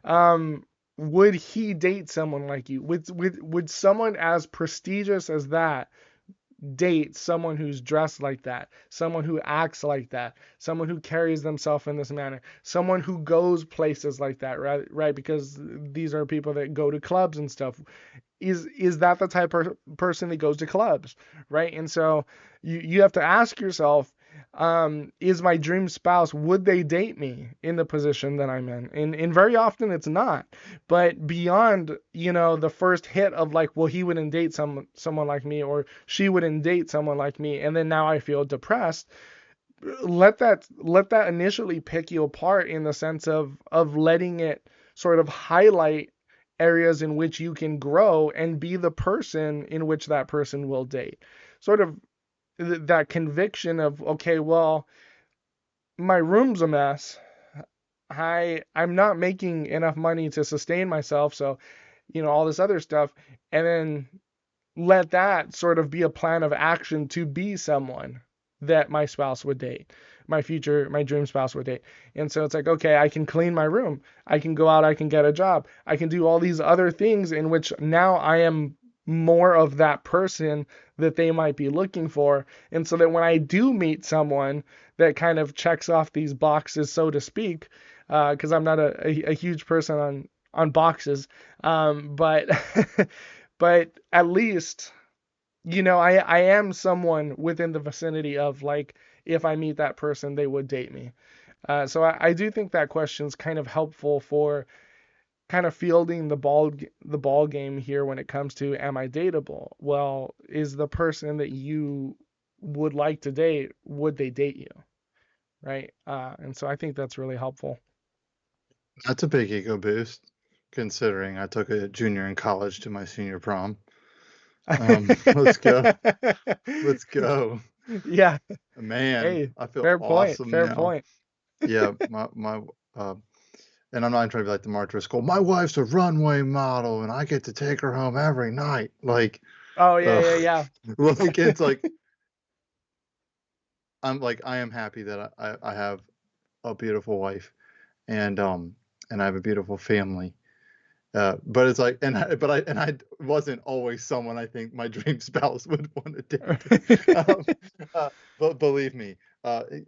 Speaker 2: um, would he date someone like you? Would someone as prestigious as that date someone who's dressed like that, someone who acts like that, someone who carries themselves in this manner, someone who goes places like that, right? Right, because these are people that go to clubs and stuff. Is that the type of person that goes to clubs, right? And so you have to ask yourself, is my dream spouse, would they date me in the position that I'm in? And very often it's not. But beyond, the first hit of like, well, he wouldn't date someone like me, or she wouldn't date someone like me, and then now I feel depressed. Let that initially pick you apart, in the sense of letting it sort of highlight areas in which you can grow and be the person in which that person will date. Sort of that conviction of, okay, well, my room's a mess. I'm not making enough money to sustain myself, so all this other stuff, and then let that sort of be a plan of action to be someone that my spouse would date, my dream spouse would date. And so it's like, okay, I can clean my room, I can go out, I can get a job, I can do all these other things in which now I am more of that person that they might be looking for. And so that when I do meet someone that kind of checks off these boxes, so to speak, because I'm not a huge person on boxes, but but at least I am someone within the vicinity of, like, if I meet that person, they would date me. So I do think that question's kind of helpful for kind of fielding the ball game here when it comes to, am I dateable? Well, is the person that you would like to date, would they date you? Right? And so I think that's really helpful.
Speaker 3: That's a big ego boost, considering I took a junior in college to my senior prom. Let's go. Let's go.
Speaker 2: Yeah.
Speaker 3: Man,
Speaker 2: Hey,
Speaker 3: I feel
Speaker 2: fair point.
Speaker 3: awesome
Speaker 2: Fair
Speaker 3: now.
Speaker 2: point.
Speaker 3: Yeah, uh, and I'm not trying to be like the Mark Driscoll. My wife's a runway model, and I get to take her home every night. Like,
Speaker 2: Oh, yeah,
Speaker 3: uh,
Speaker 2: yeah, yeah.
Speaker 3: like it's like I am happy that I have a beautiful wife, and I have a beautiful family. But it's like, and I wasn't always someone I think my dream spouse would want to date. Um, but believe me,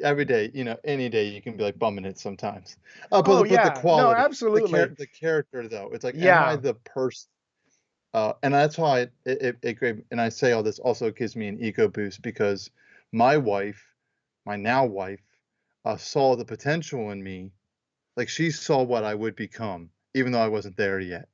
Speaker 3: every day, any day you can be like bumming it sometimes.
Speaker 2: Oh,
Speaker 3: But the
Speaker 2: yeah. No,
Speaker 3: quality,
Speaker 2: absolutely.
Speaker 3: the character though, it's like, am I
Speaker 2: Yeah.
Speaker 3: the person? And that's why and I say all this also gives me an ego boost, because my wife, my now wife, saw the potential in me. Like, she saw what I would become, even though I wasn't there yet.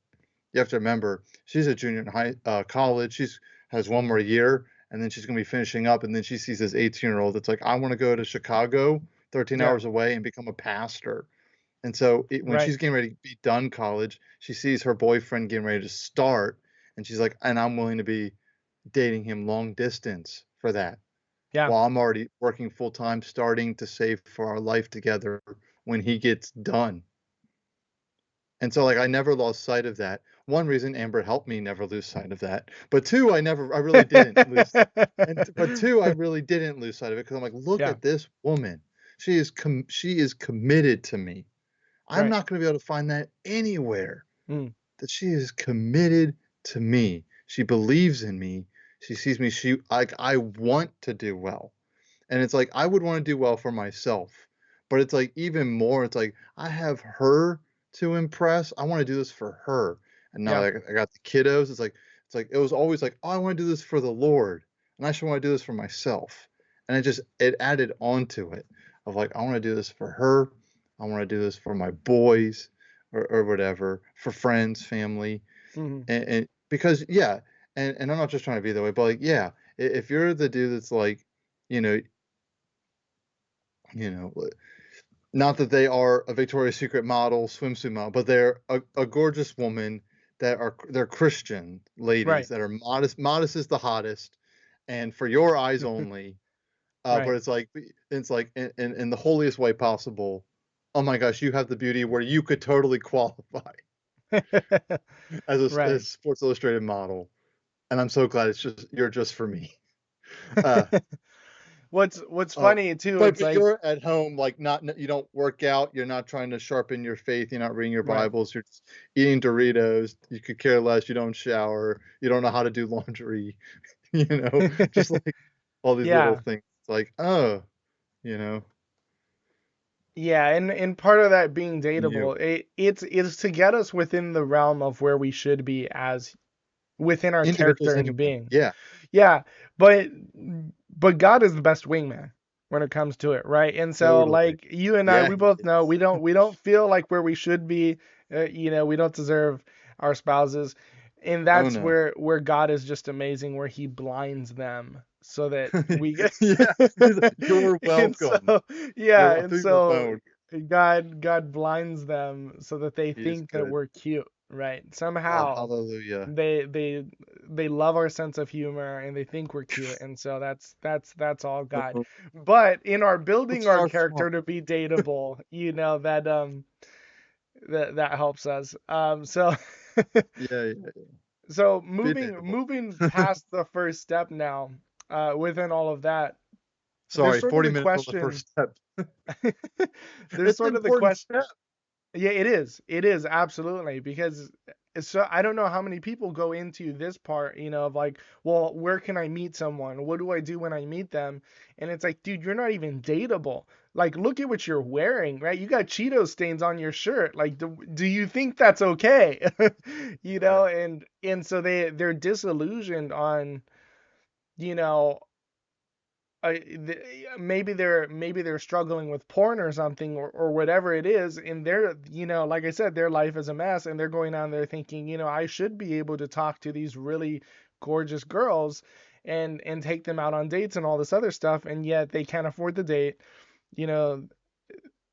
Speaker 3: You have to remember, she's a junior in college. She's has one more year, and then she's gonna be finishing up. And then she sees this 18-year-old that's like, I want to go to Chicago, 13
Speaker 2: Yeah.
Speaker 3: hours away, and become a pastor. And so when
Speaker 2: Right.
Speaker 3: she's getting ready to be done college, she sees her boyfriend getting ready to start, and she's like, and I'm willing to be dating him long distance for that,
Speaker 2: Yeah.
Speaker 3: while I'm already working full time, starting to save for our life together when he gets done. And so, like, I never lost sight of that. One reason Amber helped me never lose sight of that. But two, I really didn't lose. But two, I really didn't lose sight of it, because I'm like, look
Speaker 2: Yeah.
Speaker 3: at this woman. She is committed to me. I'm
Speaker 2: Right.
Speaker 3: not going to be able to find that anywhere.
Speaker 2: Mm.
Speaker 3: That she is committed to me. She believes in me. She sees me. I want to do well. And it's like, I would wanna do well for myself, but it's like even more, it's like, I have her to impress, I wanna do this for her. And now
Speaker 2: Yeah.
Speaker 3: that I got the kiddos, it's like it was always like, "Oh, I wanna do this for the Lord, and I should wanna do this for myself." And it added on to it, of like, I wanna do this for her, I wanna do this for my boys, or whatever, for friends, family,
Speaker 2: Mhm.
Speaker 3: and because yeah, and I'm not just trying to be that way, but, like, yeah, if you're the dude that's like, you know you know, not that they are a Victoria's Secret model, swimsuit model, but they're a gorgeous woman, they're Christian ladies
Speaker 2: Right.
Speaker 3: that are modest. Modest is the hottest, and for your eyes only. But
Speaker 2: Right.
Speaker 3: it's like in the holiest way possible. Oh my gosh, you have the beauty where you could totally qualify as
Speaker 2: Right.
Speaker 3: Sports Illustrated model, and I'm so glad you're just for me. Uh,
Speaker 2: What's
Speaker 3: Oh,
Speaker 2: funny too,
Speaker 3: but
Speaker 2: it's
Speaker 3: but
Speaker 2: like,
Speaker 3: you're at home, like, not you don't work out, you're not trying to sharpen your faith, you're not reading your
Speaker 2: right.
Speaker 3: Bibles, you're just eating Doritos, you could care less, you don't shower, you don't know how to do laundry. you know, just like all these little
Speaker 2: Yeah.
Speaker 3: things. It's like, oh, you know,
Speaker 2: Yeah, and part of that being
Speaker 3: you
Speaker 2: dateable, it's to get us within the realm of where we should be as within our
Speaker 3: individuals
Speaker 2: character and
Speaker 3: anyway.
Speaker 2: being.
Speaker 3: Yeah,
Speaker 2: Yeah, but but God is the best wingman when it comes to it, right? And so
Speaker 3: totally.
Speaker 2: like you and I,
Speaker 3: Yeah,
Speaker 2: we
Speaker 3: he
Speaker 2: both know
Speaker 3: is.
Speaker 2: we don't feel like where we should be. We don't deserve our spouses, and
Speaker 3: Oh
Speaker 2: that's
Speaker 3: no.
Speaker 2: where God is just amazing, where He blinds them so that we get.
Speaker 3: Yeah, he's like, you're
Speaker 2: And
Speaker 3: welcome.
Speaker 2: so yeah,
Speaker 3: You're
Speaker 2: and
Speaker 3: through your
Speaker 2: so
Speaker 3: phone.
Speaker 2: God blinds them so that they
Speaker 3: He is
Speaker 2: think that
Speaker 3: good.
Speaker 2: we're cute, right?
Speaker 3: Oh,
Speaker 2: Somehow
Speaker 3: hallelujah.
Speaker 2: they they they love our sense of humor and they think we're cute, and so that's all God.
Speaker 3: Oh,
Speaker 2: But in our building our
Speaker 3: start
Speaker 2: character
Speaker 3: small.
Speaker 2: to be dateable, that helps us. So
Speaker 3: Yeah, yeah, yeah.
Speaker 2: so
Speaker 3: Be
Speaker 2: moving
Speaker 3: dateable.
Speaker 2: past the first step now, within all of that, there's
Speaker 3: Sorry,
Speaker 2: sort of
Speaker 3: 40
Speaker 2: the
Speaker 3: minutes on the
Speaker 2: question.
Speaker 3: first step.
Speaker 2: There's
Speaker 3: It's an
Speaker 2: sort of the
Speaker 3: important
Speaker 2: question.
Speaker 3: step.
Speaker 2: Yeah, it is. It is absolutely because so I don't know how many people go into this part, of like, well, where can I meet someone? What do I do when I meet them? And it's like, dude, you're not even dateable. Like, look at what you're wearing, right? You got Cheeto stains on your shirt. Like, do you think that's okay?
Speaker 3: Yeah.
Speaker 2: And so they're disillusioned on, you know, maybe they're struggling with porn or something or whatever it is, and they're like I said, their life is a mess, and they're going on there thinking, I should be able to talk to these really gorgeous girls and take them out on dates and all this other stuff, and yet they can't afford the date. you know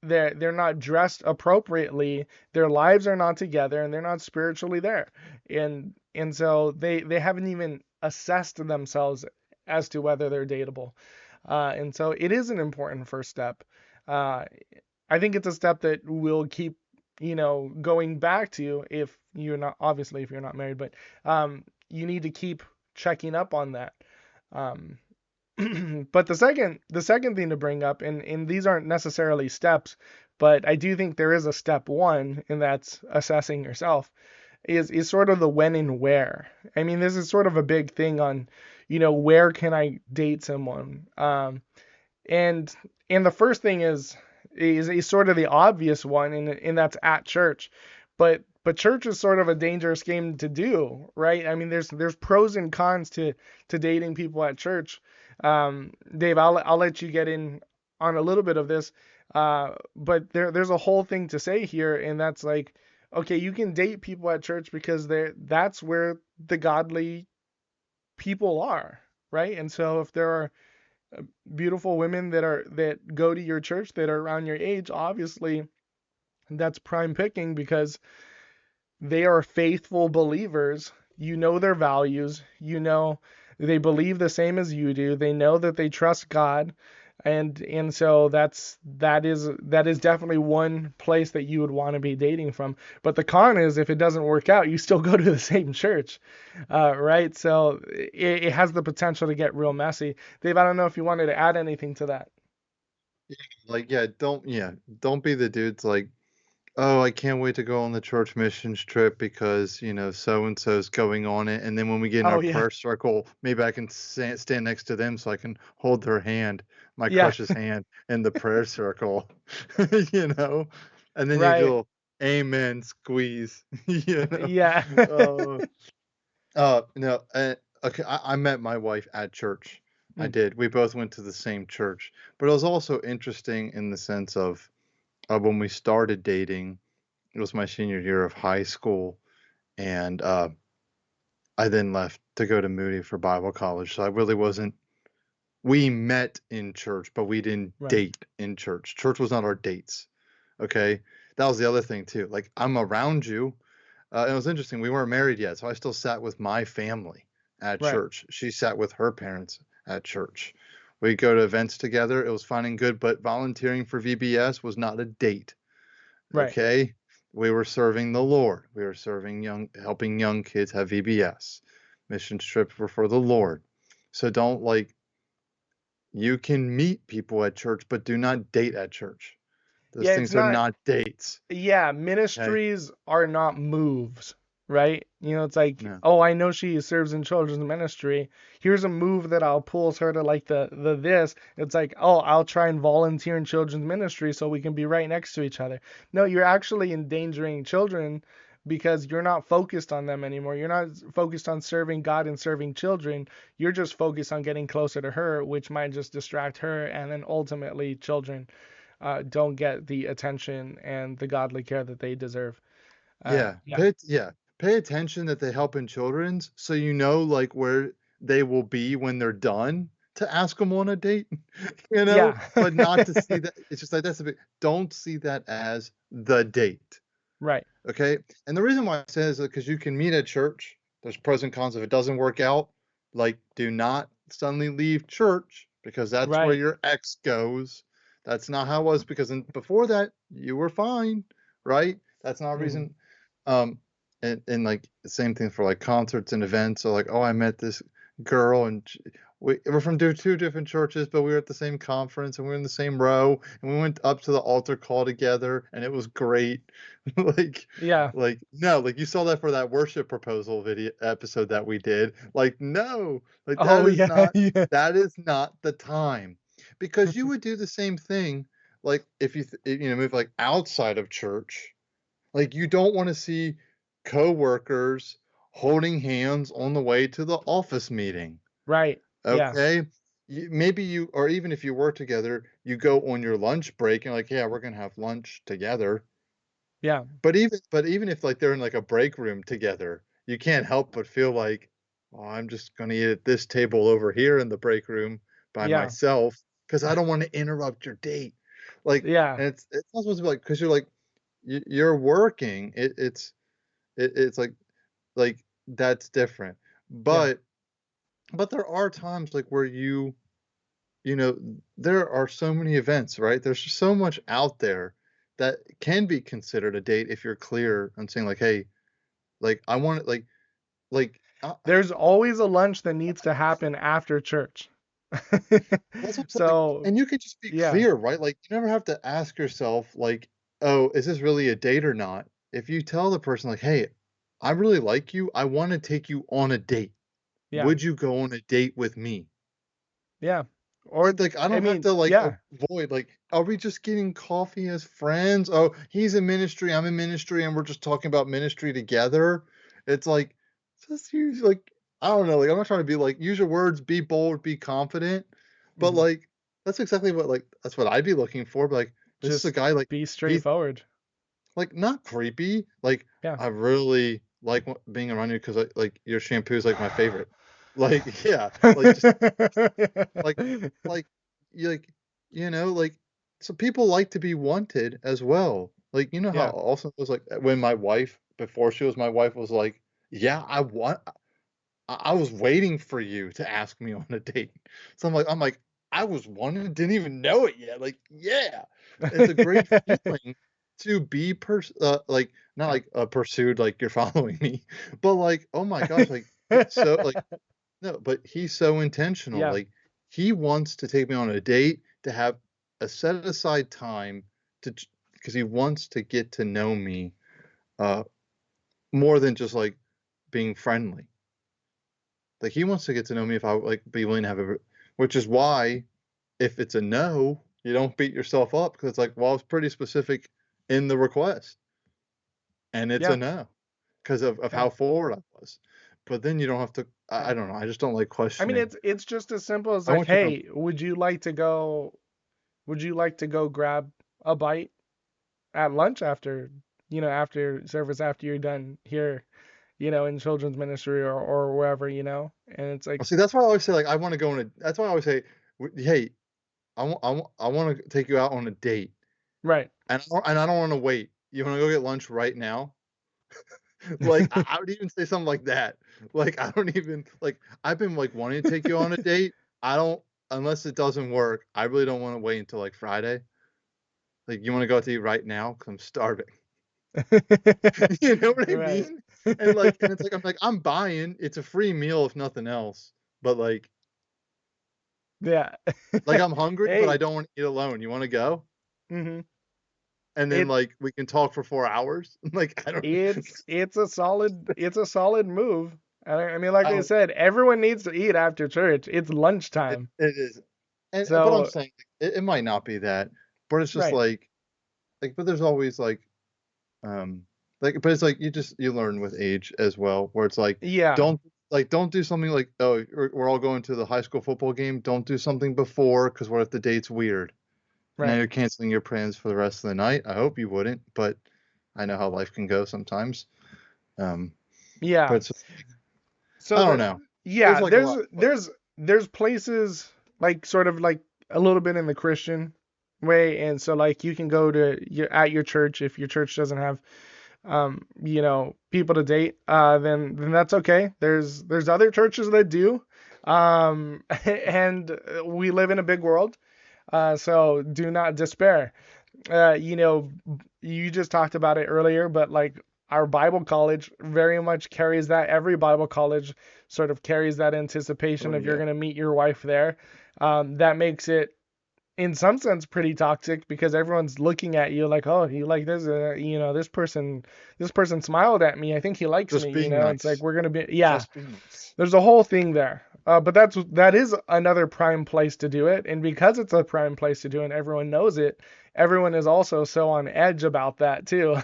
Speaker 2: they're not dressed appropriately, their lives are not together, and they're not spiritually there, and so they haven't even assessed themselves as to whether they're dateable. And so it is an important first step. uh, I think it's a step that we'll keep going back to if you're not, obviously if you're not married, but you need to keep checking up on that. um, but the second thing to bring up, and these aren't necessarily steps, but I do think there is a step one, and that's assessing yourself, is sort of the when and where. I mean, this is sort of a big thing on, where can I date someone? And and the first thing is sort of the obvious one, and that's at church. But church is sort of a dangerous game to do, right? I mean, there's pros and cons to dating people at church. Dave, I'll let you get in on a little bit of this, but there's a whole thing to say here, and that's like, okay, you can date people at church because that's where the godly people are, right? And so if there are beautiful women that go to your church that are around your age, obviously that's prime picking because they are faithful believers. You know their values. They believe the same as you do. They know that they trust God. And so that is definitely one place that you would want to be dating from. But the con is if it doesn't work out, you still go to the same church, right? So it has the potential to get real messy. Dave, I don't know if you wanted to add anything to that.
Speaker 3: Like, don't be the dudes like, oh, I can't wait to go on the church missions trip because, so and so's going on it. And then when we get in
Speaker 2: Oh
Speaker 3: our
Speaker 2: yeah,
Speaker 3: prayer circle, maybe I can stand next to them so I can hold their hand, my
Speaker 2: yeah,
Speaker 3: crush's hand in the prayer circle, you know? And then you
Speaker 2: right,
Speaker 3: go, amen, squeeze, you know?
Speaker 2: yeah,
Speaker 3: Uh, no, okay, I met my wife at church. I
Speaker 2: Mm,
Speaker 3: did. We both went to the same church, but it was also interesting in the sense of when we started dating, it was my senior year of high school, and I then left to go to Moody for Bible college. So I really wasn't. We met in church, but we didn't
Speaker 2: right,
Speaker 3: date in church. Church was not our dates. Okay, that was the other thing too. Like I'm around you. It was interesting. We weren't married yet, so I still sat with my family at
Speaker 2: right,
Speaker 3: church. She sat with her parents at church. We go to events together. It was fun and good, but volunteering for VBS was not a date.
Speaker 2: right.
Speaker 3: Okay? We were serving the Lord. We were serving helping young kids have VBS. Mission trips were for the Lord. So don't like, you can meet people at church, but do not date at church. Those
Speaker 2: Yeah, it's
Speaker 3: things are
Speaker 2: not.
Speaker 3: not dates.
Speaker 2: Yeah,
Speaker 3: Okay?
Speaker 2: ministries are not moves. right? It's like,
Speaker 3: No.
Speaker 2: oh, I know she serves in children's ministry. Here's a move that I'll pull sort of like the this. It's like, oh, I'll try and volunteer in children's ministry so we can be right next to each other. No, you're actually endangering children because you're not focused on them anymore. You're not focused on serving God and serving children. You're just focused on getting closer to her, which might just distract her, and then ultimately children don't get the attention and the godly care that they deserve. Yeah,
Speaker 3: Yeah. Pay attention that they help in children's so you know like where they will be when they're done to ask them on a date,
Speaker 2: yeah,
Speaker 3: but not to see that it's just like that's a big don't see that as the date.
Speaker 2: right,
Speaker 3: Okay. And the reason why I say is because you can meet at church. There's pros and cons. If it doesn't work out, like do not suddenly leave church because that's where
Speaker 2: right.
Speaker 3: your ex goes. That's not how it was because before that you were fine, right? That's not a
Speaker 2: Hmm.
Speaker 3: reason. Um, and like the same thing for like concerts and events. So like, oh, I met this girl and we're from two different churches, but we were at the same conference and we were in the same row and we went up to the altar call together and it was great. like
Speaker 2: Yeah.
Speaker 3: no, like you saw that for that worship proposal video episode that we did. Like no, like
Speaker 2: Oh yeah, yeah.
Speaker 3: that is not the time. Because you would do the same thing like if move like outside of church. Like you don't want to see coworkers holding hands on the way to the office meeting.
Speaker 2: Right. Yeah.
Speaker 3: Okay? Maybe you or even if you work together, you go on your lunch break and like, yeah, we're gonna have lunch together.
Speaker 2: Yeah.
Speaker 3: But even if, like, they're in, like, a break room together, you can't help but feel like, "Oh, I'm just gonna eat at this table over here in the break room by
Speaker 2: Yeah.
Speaker 3: myself because I don't wanna interrupt your date." Like,
Speaker 2: Yeah.
Speaker 3: and it's not supposed to be like because 'cause you're, like, you're working, it's like, that's different.
Speaker 2: Yeah.
Speaker 3: But there are times, like, where you know, there are so many events, right? There's just so much out there that can be considered a date if you're clear on saying like, "Hey, like I want it like
Speaker 2: There's always a lunch that needs to happen after church.
Speaker 3: that's what I'm saying.
Speaker 2: So,
Speaker 3: And you can just be
Speaker 2: yeah.
Speaker 3: clear, right? Like you never have to ask yourself like, "Oh, is this really a date or not?" If you tell the person like, "Hey, I really like you. I want to take you on a date.
Speaker 2: Yeah.
Speaker 3: Would you go on a date with me?"
Speaker 2: Yeah. Or
Speaker 3: Like, I
Speaker 2: I
Speaker 3: don't have
Speaker 2: mean,
Speaker 3: to, like,
Speaker 2: yeah.
Speaker 3: avoid, like, are we just getting coffee as friends? Oh, he's in ministry, I'm in ministry, and we're just talking about ministry together? It's like, just use, like I don't know, like, I'm not trying to be like, use your words, be bold, be confident, but,
Speaker 2: Hmm.
Speaker 3: like, that's exactly what, like that's what I'd be looking for, but, like, this is a
Speaker 2: Just
Speaker 3: guy, like,
Speaker 2: be
Speaker 3: he's
Speaker 2: straightforward.
Speaker 3: like, not creepy, like,
Speaker 2: Yeah.
Speaker 3: "I really like being around you because like, your shampoo is, like, my favorite." Like, yeah, like, just like like you like, like so people like to be wanted as well. Like, you know how
Speaker 2: Yeah.
Speaker 3: awesome it was, like, when my wife before she was my wife was like, "Yeah, I was waiting for you to ask me on a date." So I'm like, "I was wanted, didn't even know it yet." Like, yeah. It's a great feeling to be like, not
Speaker 2: Yeah.
Speaker 3: like, pursued like you're following me, but like, oh my gosh, like, it's so like no, but he's so intentional,
Speaker 2: Yeah.
Speaker 3: like, he wants to take me on a date to have a set aside time to because he wants to get to know me, uh, more than just, like, being friendly. Like, he wants to get to know me if I would, like, be willing to have a which is why, if it's a no, you don't beat yourself up because it's like, "Well, it's pretty specific in the request, and it's a
Speaker 2: Yeah.
Speaker 3: no because of
Speaker 2: Yeah.
Speaker 3: how forward I was." But then you don't have to
Speaker 2: Yeah.
Speaker 3: I don't know, I just don't like
Speaker 2: I mean,
Speaker 3: questioning.
Speaker 2: it's just as simple as
Speaker 3: I
Speaker 2: like,
Speaker 3: want you to
Speaker 2: hey, would you like to go grab a bite at lunch after, after service, after you're done here, in children's ministry or wherever, and it's like,
Speaker 3: Well, see, that's why I always say, like, I wanna go on a that's why I always say, "Hey, I wanna take you out on a date,
Speaker 2: right.
Speaker 3: and I don't wanna wait. You wanna go get lunch right now?" Like, I would even say something like that. Like, I don't even like, I've been, like, wanting to take you on a date. I don't unless it doesn't work, I really don't wanna wait until, like, Friday. Like, "You wanna go out to eat right now? Because 'Cause I'm starving." You know what I
Speaker 2: Right.
Speaker 3: mean? And it's like, I'm like, "I'm buying. It's a free meal if nothing else." But,
Speaker 2: Yeah.
Speaker 3: like, I'm hungry, but I
Speaker 2: Hey.
Speaker 3: don't wanna eat alone. You wanna go?
Speaker 2: Hmm.
Speaker 3: and then
Speaker 2: It
Speaker 3: like we can talk for 4 hours. Like I don't,
Speaker 2: it's a solid move. I mean, like
Speaker 3: I
Speaker 2: I
Speaker 3: don't.
Speaker 2: said, everyone needs to eat after church. It's
Speaker 3: It,
Speaker 2: lunchtime.
Speaker 3: it is, and but I'm
Speaker 2: So,
Speaker 3: saying it might not be that, but it's just
Speaker 2: right.
Speaker 3: but there's always um but it's like you learn with age as well, where it's like
Speaker 2: Yeah,
Speaker 3: don't don't do something like, oh, we're all going to the high school football game. Don't do something before, because what if the date's weird? And now
Speaker 2: right.
Speaker 3: you're canceling your plans for the rest of the night. I hope you wouldn't, but I know how life can go sometimes. Um, but
Speaker 2: Yeah.
Speaker 3: it's just,
Speaker 2: So
Speaker 3: I don't
Speaker 2: the
Speaker 3: know. There's
Speaker 2: yeah,
Speaker 3: like a
Speaker 2: there's
Speaker 3: lot.
Speaker 2: there's there's places like sort of like a little bit in the Christian way, and so like you can go to your church if your church doesn't have people to date, then that's okay. There's other churches that do, and we live in a big world, so do not despair. uh, you know, you just talked about it earlier, but like our Bible college very much carries that. Every Bible college sort of carries that
Speaker 3: Oh
Speaker 2: anticipation of you're
Speaker 3: yeah,
Speaker 2: going to meet your wife there. That makes it, in some sense, pretty toxic because everyone's looking at you like, oh, you like this, this person smiled at me. I think he likes
Speaker 3: just
Speaker 2: me.
Speaker 3: being
Speaker 2: It's like
Speaker 3: nice.
Speaker 2: we're gonna be, yeah.
Speaker 3: Just be nice.
Speaker 2: There's a whole thing there. But that is another prime place to do it, and because it's a prime place to do it, and everyone knows it, everyone is also so on edge about that too.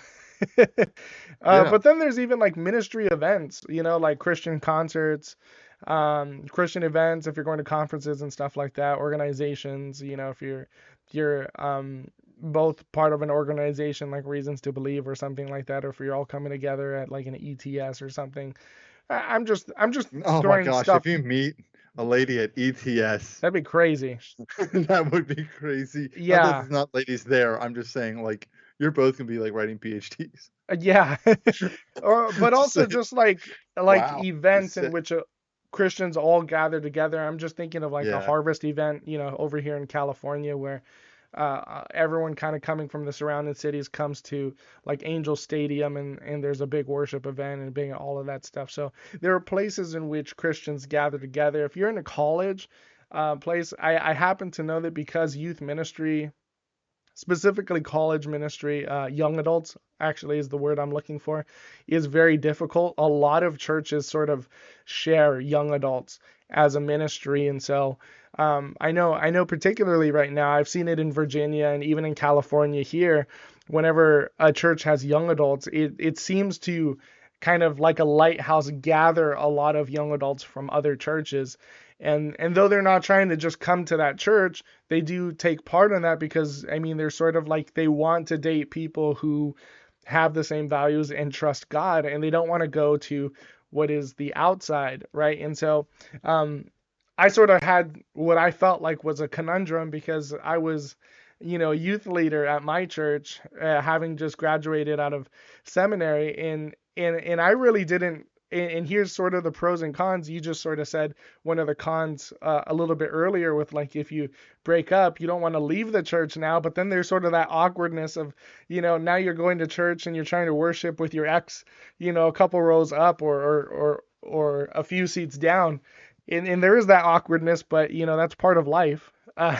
Speaker 3: Yeah.
Speaker 2: But then there's even like ministry events, like Christian concerts, Christian events. If you're going to conferences and stuff like that, organizations, if you're both part of an organization like Reasons to Believe or something like that, or if you're all coming together at like an ETS or something. I'm just
Speaker 3: Oh my
Speaker 2: throwing
Speaker 3: gosh,
Speaker 2: stuff.
Speaker 3: if you meet a lady at ETS,
Speaker 2: That'd be crazy.
Speaker 3: that would be crazy. Not that
Speaker 2: Yeah,
Speaker 3: there's not ladies there. I'm just saying, like, you're both gonna be like writing PhDs.
Speaker 2: yeah. But
Speaker 3: Just
Speaker 2: also
Speaker 3: saying.
Speaker 2: just like
Speaker 3: Wow.
Speaker 2: events
Speaker 3: Just
Speaker 2: in
Speaker 3: say,
Speaker 2: which Christians all gather together. I'm just thinking of like a
Speaker 3: yeah.
Speaker 2: harvest event, over here in California where everyone kind of coming from the surrounding cities comes to like Angel Stadium, and there's a big worship event and big all of that stuff. So there are places in which Christians gather together. If you're in a college place, I happen to know that because youth ministry, specifically college ministry, young adults actually is the word I'm looking for, is very difficult. A lot of churches sort of share young adults as a ministry, and so I know particularly right now, I've seen it in Virginia and even in California here. Whenever a church has young adults, it seems to kind of like a lighthouse gather a lot of young adults from other churches. And though they're not trying to just come to that church, they do take part in that because I mean they're sort of like they want to date people who have the same values and trust God, and they don't want to go to what is the outside, right? And so um, I sort of had what I felt like was a conundrum because I was, youth leader at my church, having just graduated out of seminary, and I really didn't. And here's sort of the pros and cons. You just sort of said one of the cons a little bit earlier with like if you break up, you don't want to leave the church now, but then there's sort of that awkwardness of, now you're going to church and you're trying to worship with your ex, a couple rows up or a few seats down. And there is that awkwardness, but that's part of life. Uh,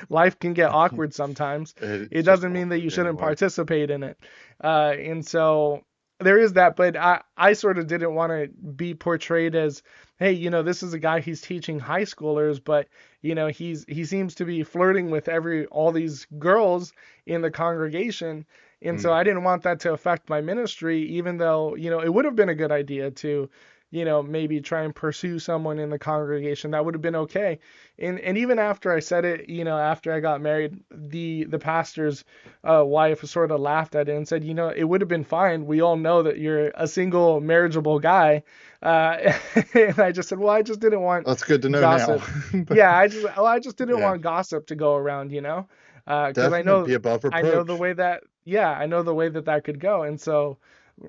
Speaker 2: Life can get awkward sometimes. It
Speaker 3: It's just
Speaker 2: doesn't mean that you
Speaker 3: awkward
Speaker 2: shouldn't
Speaker 3: anyway.
Speaker 2: participate in it. And so there is that, but I sort of didn't want to be portrayed as, hey, this is a guy, he's teaching high schoolers, but he seems to be flirting with all these girls in the congregation. And so
Speaker 3: Mm.
Speaker 2: I didn't want that to affect my ministry, even though, it would have been a good idea to, maybe try and pursue someone in the congregation. That would have been okay. And even after I said it, after I got married, the pastor's wife sort of laughed at it and said, it would have been fine. We all know that you're a single marriageable guy. And I just said, well, I just didn't want
Speaker 3: That's good to know now.
Speaker 2: gossip.
Speaker 3: But
Speaker 2: Yeah, I just didn't
Speaker 3: yeah,
Speaker 2: want gossip to go around, because I
Speaker 3: definitely
Speaker 2: know
Speaker 3: be above
Speaker 2: I know the
Speaker 3: reproach.
Speaker 2: way that yeah, I know the way that that could go. And so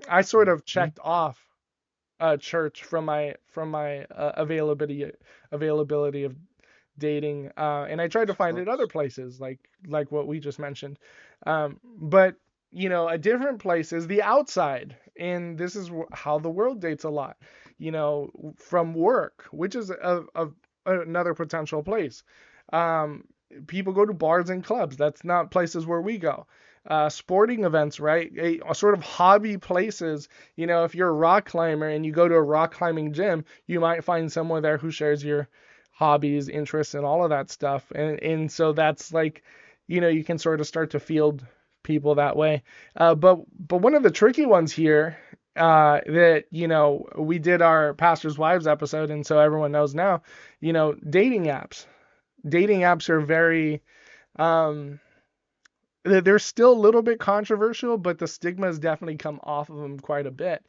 Speaker 2: I sort of
Speaker 3: Mhm.
Speaker 2: checked off church from my availability of dating, and I tried to find it other
Speaker 3: Sucks.
Speaker 2: places like what we just mentioned, but a different place is the outside, and this is how the world dates a lot, from work, which is another potential place. um, People go to bars and clubs. That's not places where we go. sporting events, right? A sort of hobby places. If you're a rock climber and you go to a rock climbing gym, you might find someone there who shares your hobbies, interests, and all of that stuff. And so that's like, you can sort of start to field people that way. But one of the tricky ones here, that we did our pastors' wives episode, and so everyone knows now, dating apps. Dating apps are very, um, they're still a little bit controversial, but the stigma has definitely come off of them quite a bit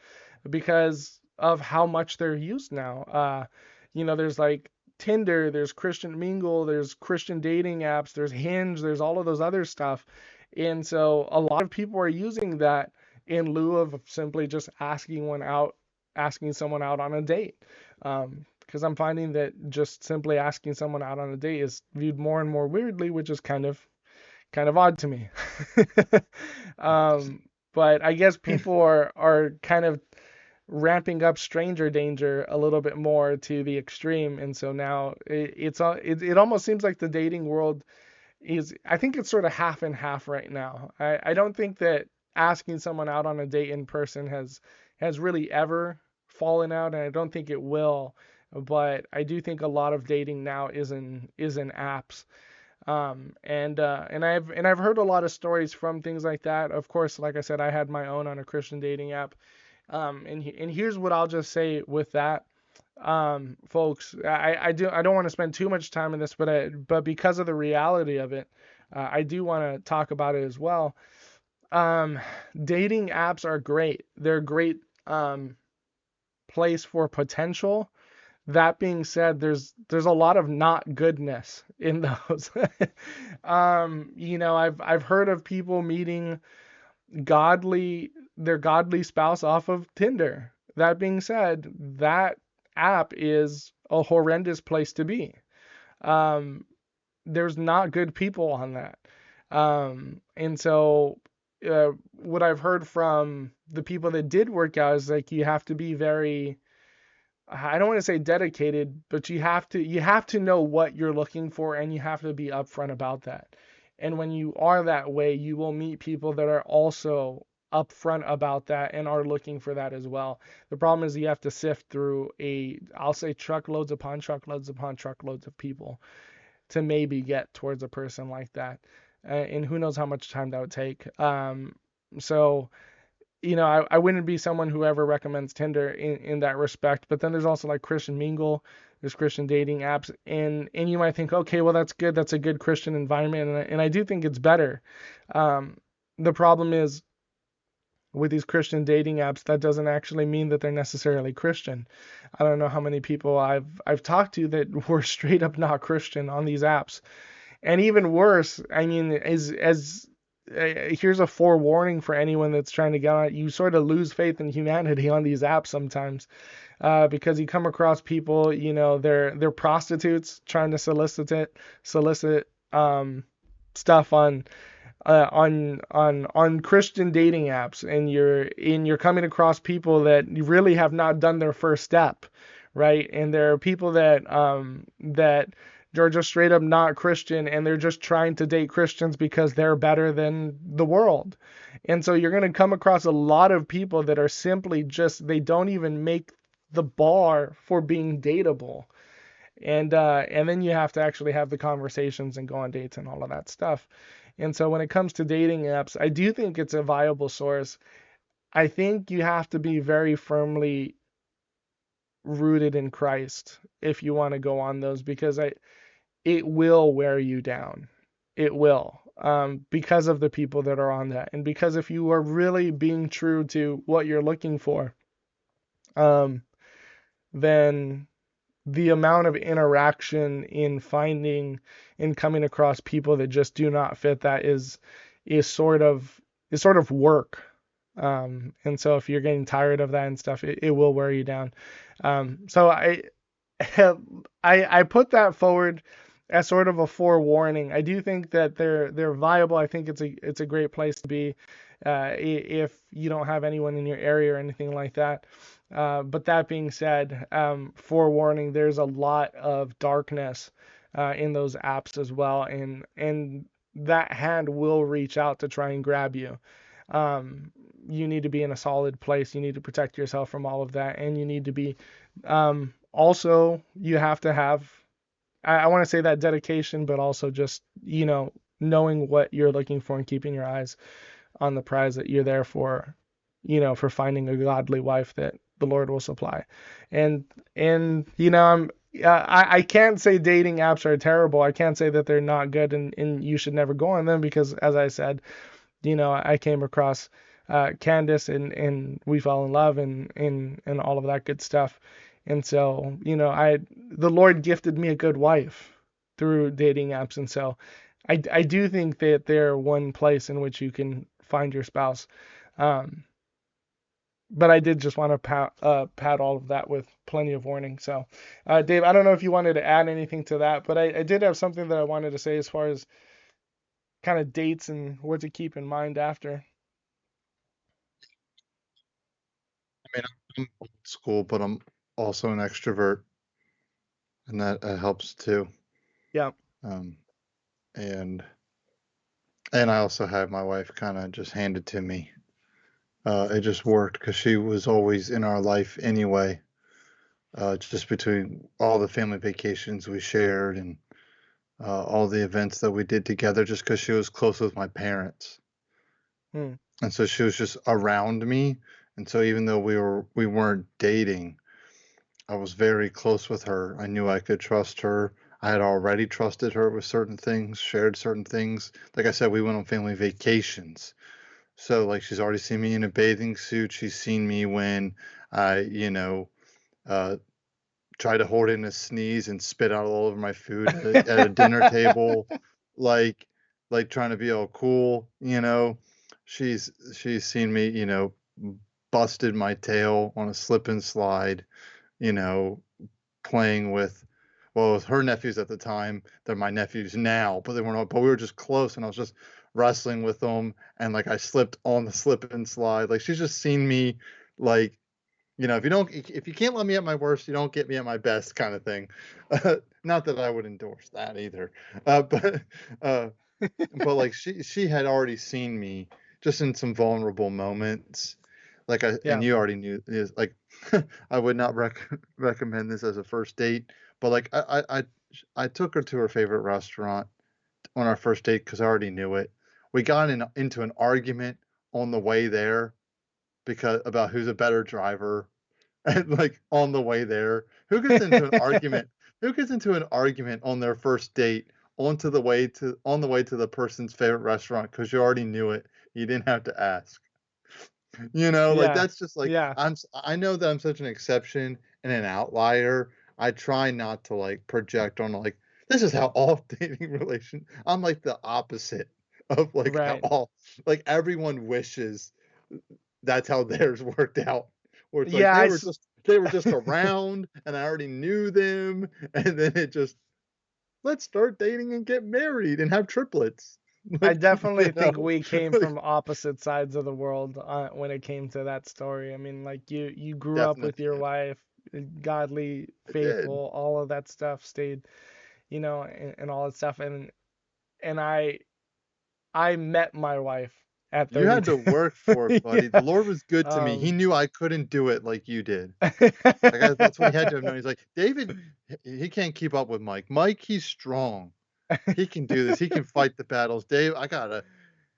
Speaker 2: because of how much they're used now. There's like Tinder, there's Christian Mingle, there's Christian dating apps, there's Hinge, there's all of those other stuff. And so a lot of people are using that in lieu of simply just asking someone out on a date. Because I'm finding that just simply asking someone out on a date is viewed more and more weirdly, which is kind of odd to me. um, but I guess people are kind of ramping up stranger danger a little bit more to the extreme, and so now it almost seems like the dating world is, I think it's sort of half and half right now. I don't think that asking someone out on a date in person has really ever fallen out, and I don't think it will. But I do think a lot of dating now is in apps. And I've heard a lot of stories from things like that. Of course, like I said, I had my own on a Christian dating app. And here's what I'll just say with that, folks. I don't want to spend too much time on this, but because of the reality of it, I do want to talk about it as well. Um, Dating apps are great. They're a great place for potential. That being said, there's a lot of not goodness in those. I've heard of people meeting their godly spouse off of Tinder. That being said, that app is a horrendous place to be. Um, there's not good people on that. And so what I've heard from the people that did work out is like you have to be very, I don't want to say dedicated, but you have to know what you're looking for, and you have to be upfront about that. And when you are that way, you will meet people that are also upfront about that and are looking for that as well. The problem is you have to sift through I'll say truckloads upon truckloads upon truckloads of people to maybe get towards a person like that. And who knows how much time that would take. So I wouldn't be someone who ever recommends Tinder in that respect. But then there's also like Christian Mingle, there's Christian dating apps, and you might think, okay, well that's good, that's a good Christian environment, and I do think it's better. Um, the problem is with these Christian dating apps, that doesn't actually mean that they're necessarily Christian. I don't know how many people I've talked to that were straight up not Christian on these apps. And even worse, I mean, here's a forewarning for anyone that's trying to get on it. You sort of lose faith in humanity on these apps sometimes, because you come across people, they're prostitutes trying to solicit stuff on Christian dating apps, and you're coming across people that really have not done their first step, right? And there are people that they're just straight up not Christian, and they're just trying to date Christians because they're better than the world. And so you're going to come across a lot of people that are simply just, they don't even make the bar for being dateable. And then you have to actually have the conversations and go on dates and all of that stuff. And so when it comes to dating apps, I do think it's a viable source. I think you have to be very firmly rooted in Christ if you want to go on those, because it will wear you down. It will, because of the people that are on that, and because if you are really being true to what you're looking for, um, then the amount of interaction in coming across people that just do not fit that is sort of work. And so if you're getting tired of that and stuff, it will wear you down. So I put that forward as sort of a forewarning. I do think that they're viable. I think it's a great place to be, if you don't have anyone in your area or anything like that. But that being said, forewarning, there's a lot of darkness in those apps as well, and that hand will reach out to try and grab you. Um, you need to be in a solid place. You need to protect yourself from all of that, and you need to be also you have to have I want to say that dedication, but also just knowing what you're looking for and keeping your eyes on the prize that you're there for, for finding a godly wife that the Lord will supply. And I can't say dating apps are terrible. I can't say that they're not good and you should never go on them because as I said, I came across Candace and we fell in love and all of that good stuff. And so, the Lord gifted me a good wife through dating apps. And so I do think that they're one place in which you can find your spouse. Um, but I did just want to pat all of that with plenty of warning. So, Dave, I don't know if you wanted to add anything to that, but I did have something that I wanted to say as far as kind of dates and what to keep in mind after.
Speaker 3: I mean, I'm old school, but I'm also an extrovert, and that helps too.
Speaker 2: Yeah.
Speaker 3: Um, and and I also had my wife kind of just handed to me. It just worked because she was always in our life anyway. Just between all the family vacations we shared and all the events that we did together, just because she was close with my parents,
Speaker 2: Hmm.
Speaker 3: and so she was just around me. And so even though we weren't dating, I was very close with her. I knew I could trust her. I had already trusted her with certain things, shared certain things. Like I said, we went on family vacations. So like she's already seen me in a bathing suit. She's seen me when I, uh, try to hold in a sneeze and spit out all over my food at a dinner table, like trying to be all cool, you know. She's seen me, busted my tail on a slip and slide, you know, playing with well, with her nephews at the time. They're my nephews now, but they weren't. But we were just close, and I was just wrestling with them, and like I slipped on the slip and slide. Like she's just seen me, like if you can't let me at my worst, you don't get me at my best, kind of thing. Not that I would endorse that either, but uh, like she had already seen me just in some vulnerable moments. Like and
Speaker 2: Yeah.
Speaker 3: you already knew is like I would not recommend this as a first date, but like I took her to her favorite restaurant on our first date because I already knew it. We got into an argument on the way there because about who's a better driver. And like on the way there, who gets into an argument? Who gets into an argument on their first date on the way to the person's favorite restaurant because you already knew it. You didn't have to ask. Like
Speaker 2: Yeah.
Speaker 3: that's just like
Speaker 2: Yeah.
Speaker 3: I know that I'm such an exception and an outlier. I try not to like project on like this is how all dating relation. I'm like the opposite of like how
Speaker 2: Right.
Speaker 3: all like everyone wishes that's how theirs worked out. Where it's like
Speaker 2: Yeah.
Speaker 3: they were just around and I already knew them, and then it just let's start dating and get married and have triplets.
Speaker 2: I
Speaker 3: Like,
Speaker 2: definitely think we came
Speaker 3: like
Speaker 2: from opposite sides of the world when it came to that story. I mean, like you grew up with
Speaker 3: definitely
Speaker 2: your
Speaker 3: did.
Speaker 2: wife, godly,
Speaker 3: I did.
Speaker 2: faithful, all of that stuff stayed, and all that stuff. And I met my wife at
Speaker 3: You had
Speaker 2: 32.
Speaker 3: to work for it, buddy. The
Speaker 2: Yeah.
Speaker 3: Lord was good to me. He
Speaker 2: Um.
Speaker 3: knew I couldn't do it like you did. Like that's what he had to have known. He's like, David, he can't keep up with Mike. Mike, he's strong. He can do this. He can fight the battles. Dave, I gotta.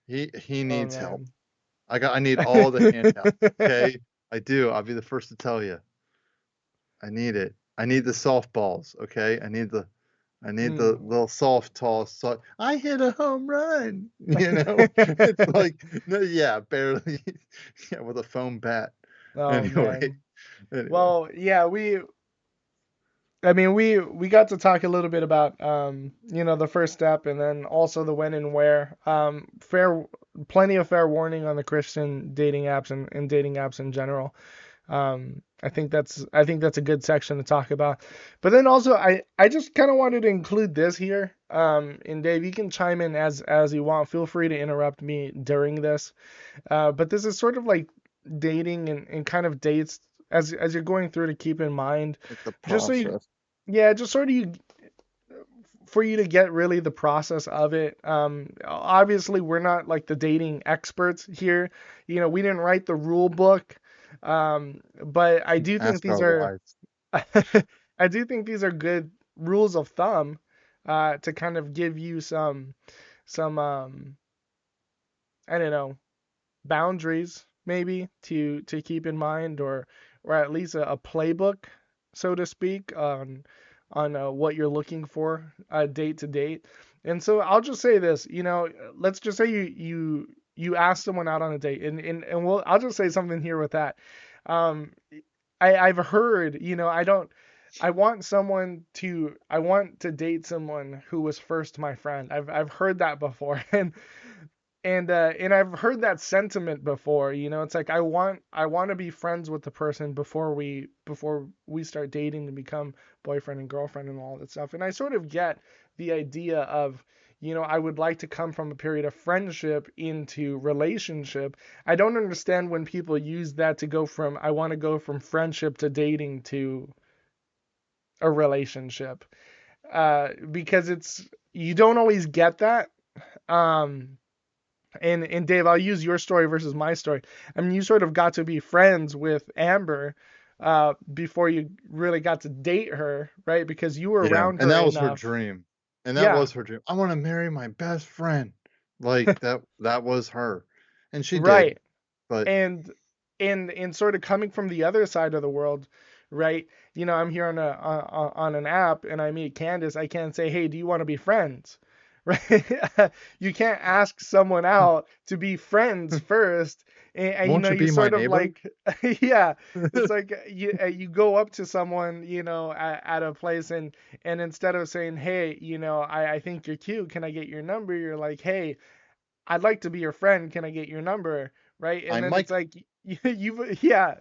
Speaker 3: He
Speaker 2: Oh
Speaker 3: needs help.
Speaker 2: man.
Speaker 3: I need all the handouts, okay? I do. I'll be the first to tell you. I need it. I need the softballs, okay? I need the
Speaker 2: Mm.
Speaker 3: little soft toss. So I hit a home run, It's like no, yeah, barely, yeah, with a foam bat.
Speaker 2: Oh
Speaker 3: Anyway,
Speaker 2: man.
Speaker 3: anyway,
Speaker 2: Well, yeah, I mean, we got to talk a little bit about the first step and then also the when and where. Plenty of fair warning on the Christian dating apps and dating apps in general. I think that's a good section to talk about. But then also I just kind of wanted to include this here. And Dave, you can chime in as you want. Feel free to interrupt me during this. But this is sort of like dating and kind of dates as you're going through to keep in mind
Speaker 3: like the
Speaker 2: just so you
Speaker 3: process.
Speaker 2: yeah, just sort of you for you to get really the process of it. Obviously, we're not like the dating experts here. We didn't write the rule book, but I do think
Speaker 3: Ask
Speaker 2: these
Speaker 3: our
Speaker 2: are
Speaker 3: wives.
Speaker 2: I do think these are good rules of thumb to kind of give you some I don't know, boundaries maybe to keep in mind, or at least a playbook, so to speak, on what you're looking for date to date. And so I'll just say this, let's just say you ask someone out on a date, and I'll just say something here with that. Um, I've heard, I want to date someone who was first my friend. I've heard that before, and I've heard that sentiment before. It's like I want to be friends with the person before we start dating and become boyfriend and girlfriend and all that stuff. And I sort of get the idea of, I would like to come from a period of friendship into relationship. I don't understand when people use that to go from I want to go from friendship to dating to a relationship. Because you don't always get that. Um, and Dave, I'll use your story versus my story. I mean, you sort of got to be friends with Amber before you really got to date her, right? Because you were
Speaker 3: Yeah,
Speaker 2: around
Speaker 3: and
Speaker 2: her
Speaker 3: that was her
Speaker 2: enough.
Speaker 3: dream. And that
Speaker 2: Yeah,
Speaker 3: was her dream. I want to marry my best friend. Like that was her. And she did.
Speaker 2: right.
Speaker 3: But
Speaker 2: And and sort of coming from the other side of the world, right? I'm here on an app and I meet Candace. I can't say, "Hey, do you want to be friends?" Right? You can't ask someone out to be friends first, and
Speaker 3: won't you
Speaker 2: you
Speaker 3: be my
Speaker 2: sort of
Speaker 3: neighbor?
Speaker 2: like, yeah, it's like you go up to someone, at a place, and instead of saying, "Hey, I think you're cute. Can I get your number?" You're like, "Hey, I'd like to be your friend. Can I get your number?" Right? And
Speaker 3: I'm
Speaker 2: then it's
Speaker 3: Michael.
Speaker 2: like yeah,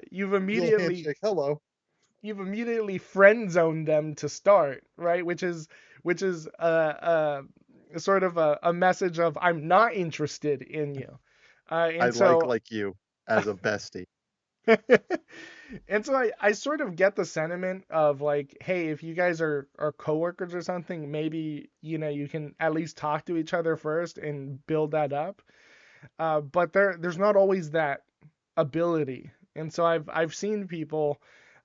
Speaker 3: Little handshake. Hello.
Speaker 2: you've immediately friend zoned them to start, right? Which is sort of a message of I'm not interested in you.
Speaker 3: I
Speaker 2: And so
Speaker 3: like you as a bestie.
Speaker 2: and so I sort of get the sentiment of like, hey, if you guys are coworkers or something, maybe you can at least talk to each other first and build that up. But there's not always that ability. And so I've seen people,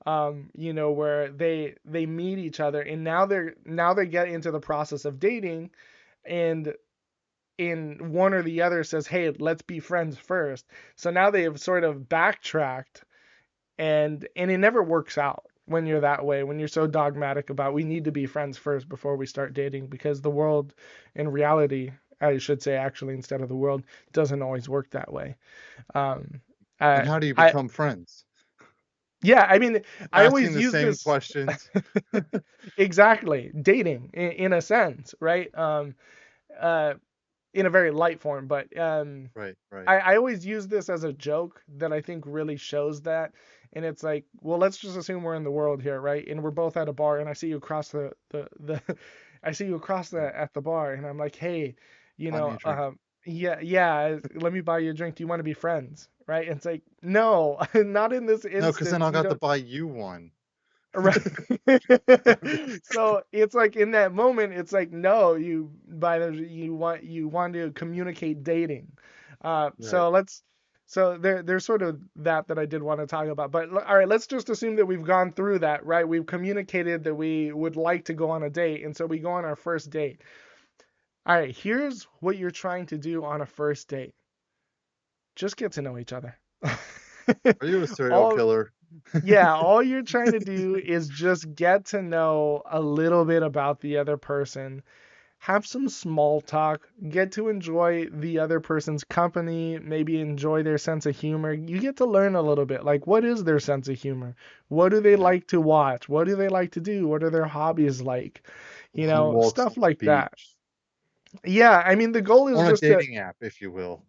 Speaker 2: where they meet each other and now they get into the process of dating, and in one or the other says, hey, let's be friends first. So now they have sort of backtracked, and it never works out when you're that way, when you're so dogmatic about we need to be friends first before we start dating, because the world, in reality, I should say actually instead of the world, doesn't always work that way. Um,
Speaker 3: And
Speaker 2: I,
Speaker 3: how do you
Speaker 2: I,
Speaker 3: become friends?
Speaker 2: yeah, I mean, I
Speaker 3: Asking
Speaker 2: always
Speaker 3: the
Speaker 2: use
Speaker 3: same
Speaker 2: this
Speaker 3: questions.
Speaker 2: exactly dating in a sense, right? Uh, in a very light form, but
Speaker 3: Right, right.
Speaker 2: I always use this as a joke that I think really shows that. And it's like, well, let's just assume we're in the world here, right? And we're both at a bar, and I see you across the I see you across
Speaker 3: Yeah.
Speaker 2: at the bar, and I'm like, hey, you
Speaker 3: Buy me
Speaker 2: know,
Speaker 3: a drink.
Speaker 2: yeah, yeah, let me buy you a drink. Do you want to be friends, right? And it's like, no, not in this
Speaker 3: No, because then
Speaker 2: instance.
Speaker 3: I'll
Speaker 2: You
Speaker 3: got to
Speaker 2: don't.
Speaker 3: buy you one.
Speaker 2: Right. So it's like in that moment, it's like no, you want to communicate dating.
Speaker 3: Right.
Speaker 2: So there's sort of that I did want to talk about. But all right, let's just assume that we've gone through that, right? We've communicated that we would like to go on a date, and so we go on our first date. All right, here's what you're trying to do on a first date. Just get to know each other.
Speaker 3: Are you a serial
Speaker 2: all
Speaker 3: killer?
Speaker 2: Yeah, all you're trying to do is just get to know a little bit about the other person. Have some small talk, get to enjoy the other person's company, maybe enjoy their sense of humor. You get to learn a little bit. Like, what is their sense of humor? What do they
Speaker 3: Yeah.
Speaker 2: like to watch? What do they like to do? What are their hobbies like?
Speaker 3: Long walks
Speaker 2: Stuff
Speaker 3: on the
Speaker 2: like that.
Speaker 3: beach.
Speaker 2: Yeah, I mean, the goal is
Speaker 3: On a
Speaker 2: just to
Speaker 3: dating app, if you will.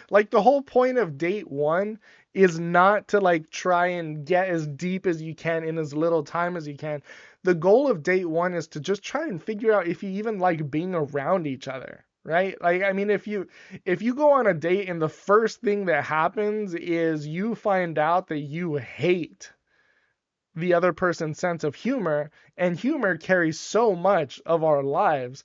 Speaker 2: like the whole point of date one is not to like try and get as deep as you can in as little time as you can. The goal of date one is to just try and figure out if you even like being around each other, right? Like I mean if you go on a date and the first thing that happens is you find out that you hate the other person's sense of humor, and humor carries so much of our lives,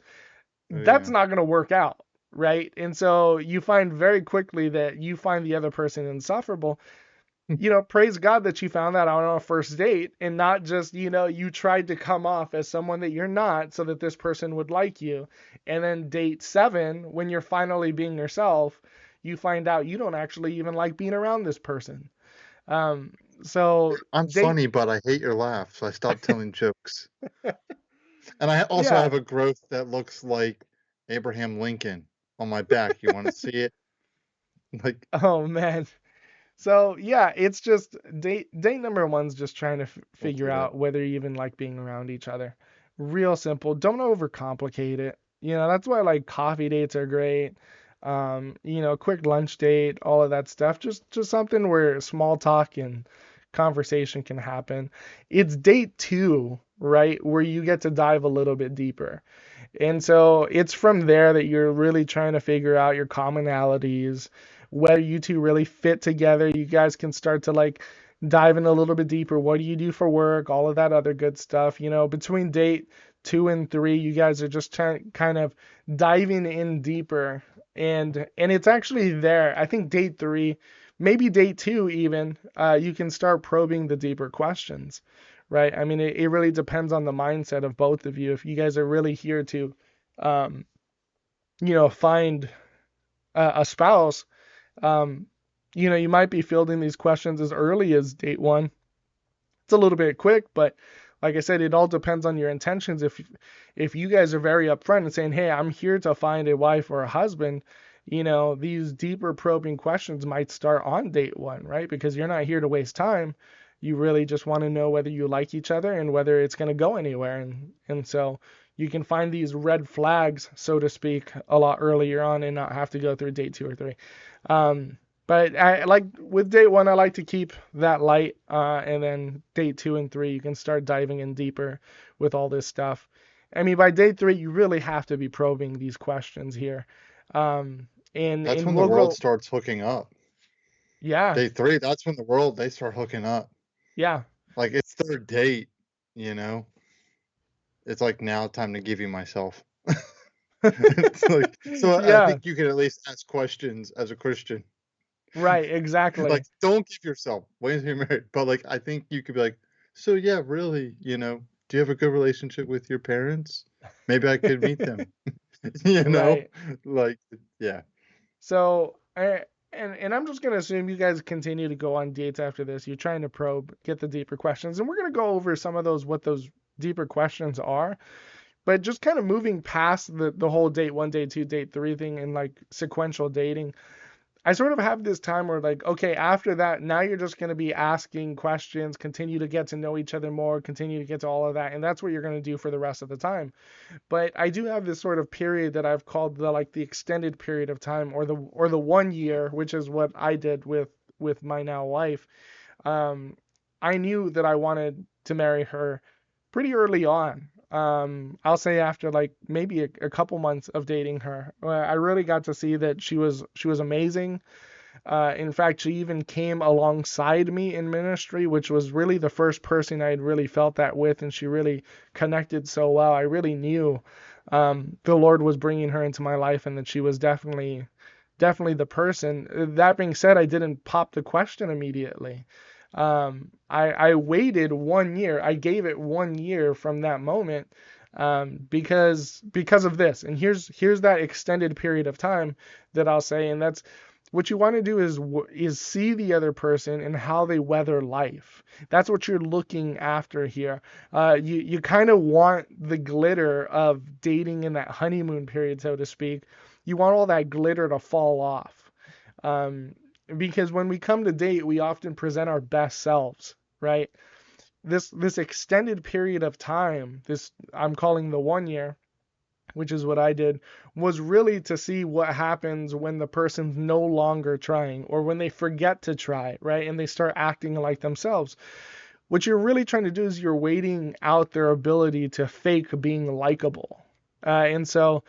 Speaker 3: Oh
Speaker 2: that's
Speaker 3: yeah.
Speaker 2: not going to work out, right? And so you find very quickly that you find the other person insufferable. Praise God that you found that out on a first date and not just, you tried to come off as someone that you're not so that this person would like you. And then date 7, when you're finally being yourself, you find out you don't actually even like being around this person. Um, so
Speaker 3: I'm
Speaker 2: date,
Speaker 3: funny, but I hate your laugh, so I stopped telling jokes. And I also
Speaker 2: yeah.
Speaker 3: have a growth that looks like Abraham Lincoln on my back. You want to see it? Like,
Speaker 2: Oh man. So yeah, it's just date number one's just trying to figure
Speaker 3: cultivate.
Speaker 2: out whether you even like being around each other. Real simple. Don't overcomplicate it. That's why like coffee dates are great. Quick lunch date, all of that stuff. Just something where small talk and conversation can happen. It's date 2, right, where you get to dive a little bit deeper. And so it's from there that you're really trying to figure out your commonalities, whether you two really fit together. You guys can start to like dive in a little bit deeper. What do you do for work? All of that other good stuff. Between date 2 and 3, you guys are just trying kind of diving in deeper. And it's actually there. I think date 3, maybe date 2 even, you can start probing the deeper questions, right? I mean, it really depends on the mindset of both of you. If you guys are really here to, um, find a spouse, um, you might be fielding these questions as early as date 1. It's a little bit quick, but like I said, it all depends on your intentions. If you guys are very upfront and saying, "Hey, I'm here to find a wife or a husband," these deeper probing questions might start on date 1, right? Because you're not here to waste time. You really just want to know whether you like each other and whether it's going to go anywhere. And so you can find these red flags, so to speak, a lot earlier on and not have to go through date 2 or 3. Um, but I like with date 1, I like to keep that light, and then date 2 and 3, you can start diving in deeper with all this stuff. I mean, by date 3, you really have to be probing these questions here, and
Speaker 3: That's
Speaker 2: and
Speaker 3: when the
Speaker 2: we'll
Speaker 3: world
Speaker 2: go,
Speaker 3: starts hooking up.
Speaker 2: yeah,
Speaker 3: Day 3, that's when the world they start hooking up.
Speaker 2: yeah,
Speaker 3: Like it's their date, you know. It's like now time to give you myself. It's like so I
Speaker 2: yeah,
Speaker 3: think you can at least ask questions as a Christian.
Speaker 2: right,
Speaker 3: Like,
Speaker 2: exactly.
Speaker 3: don't give yourself wait until you're married. But like I think you could be like, so yeah, really, do you have a good relationship with your parents? Maybe I could meet them. you know?
Speaker 2: Right.
Speaker 3: Like yeah.
Speaker 2: So, and I'm just gonna assume you guys continue to go on dates after this. You're trying to probe, get the deeper questions, and we're gonna go over some of those, what those deeper questions are. But just kind of moving past the whole date 1, date 2, date 3 thing and like sequential dating, I sort of have this time where like, okay, after that, now you're just going to be asking questions, continue to get to know each other more, continue to get to all of that, and that's what you're going to do for the rest of the time. But I do have this sort of period that I've called the extended period of time, or the 1 year, which is what I did with my now wife. um, I knew that I wanted to marry her pretty early on. I'll say after like maybe a couple months of dating her, I really got to see that she was amazing. In fact, she even came alongside me in ministry, which was really the first person I had really felt that with, and she really connected so well. I really knew the Lord was bringing her into my life, and that she was definitely the person. That being said, I didn't pop the question immediately. I waited 1 year. I gave it 1 year from that moment, because of this. And here's that extended period of time that I'll say, and that's what you want to do is see the other person and how they weather life. That's what you're looking after here. You kind of want the glitter of dating in that honeymoon period, so to speak. You want all that glitter to fall off. Um, because when we come to date, we often present our best selves, right? This extended period of time, this I'm calling the 1 year, which is what I did, was really to see what happens when the person's no longer trying, or when they forget to try, right? And they start acting like themselves. What you're really trying to do is you're waiting out their ability to fake being likable. And so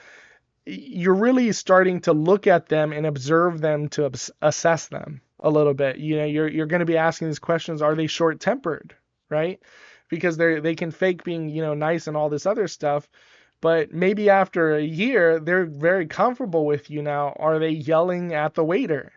Speaker 2: you're really starting to look at them and observe them to assess them a little bit. You're going to be asking these questions. Are they short tempered? right? Because they can fake being, nice and all this other stuff, but maybe after a year they're very comfortable with you now. Are they yelling at the waiter?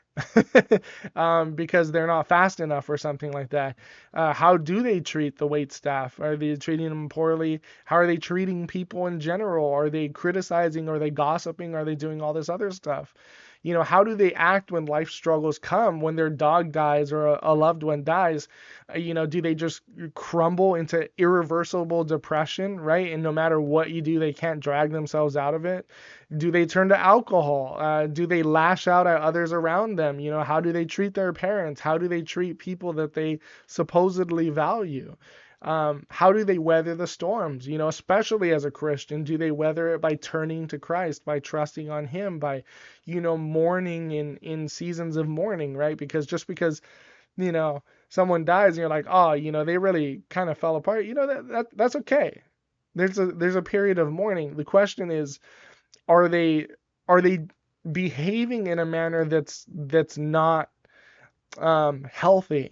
Speaker 2: Because they're not fast enough or something like that. How do they treat the wait staff? Are they treating them poorly? How are they treating people in general? Are they criticizing? Are they gossiping? Are they doing all this other stuff? How do they act when life struggles come, when their dog dies or a loved one dies? Do they just crumble into irreversible depression, right? And no matter what you do, they can't drag themselves out of it. Do they turn to alcohol? Do they lash out at others around them? How do they treat their parents? How do they treat people that they supposedly value? How do they weather the storms? Especially as a Christian, do they weather it by turning to Christ, by trusting on Him, by, mourning in seasons of mourning, right? Because just because, someone dies and you're like, oh, they really kind of fell apart, that's okay. There's a period of mourning. The question is, are they behaving in a manner that's not healthy?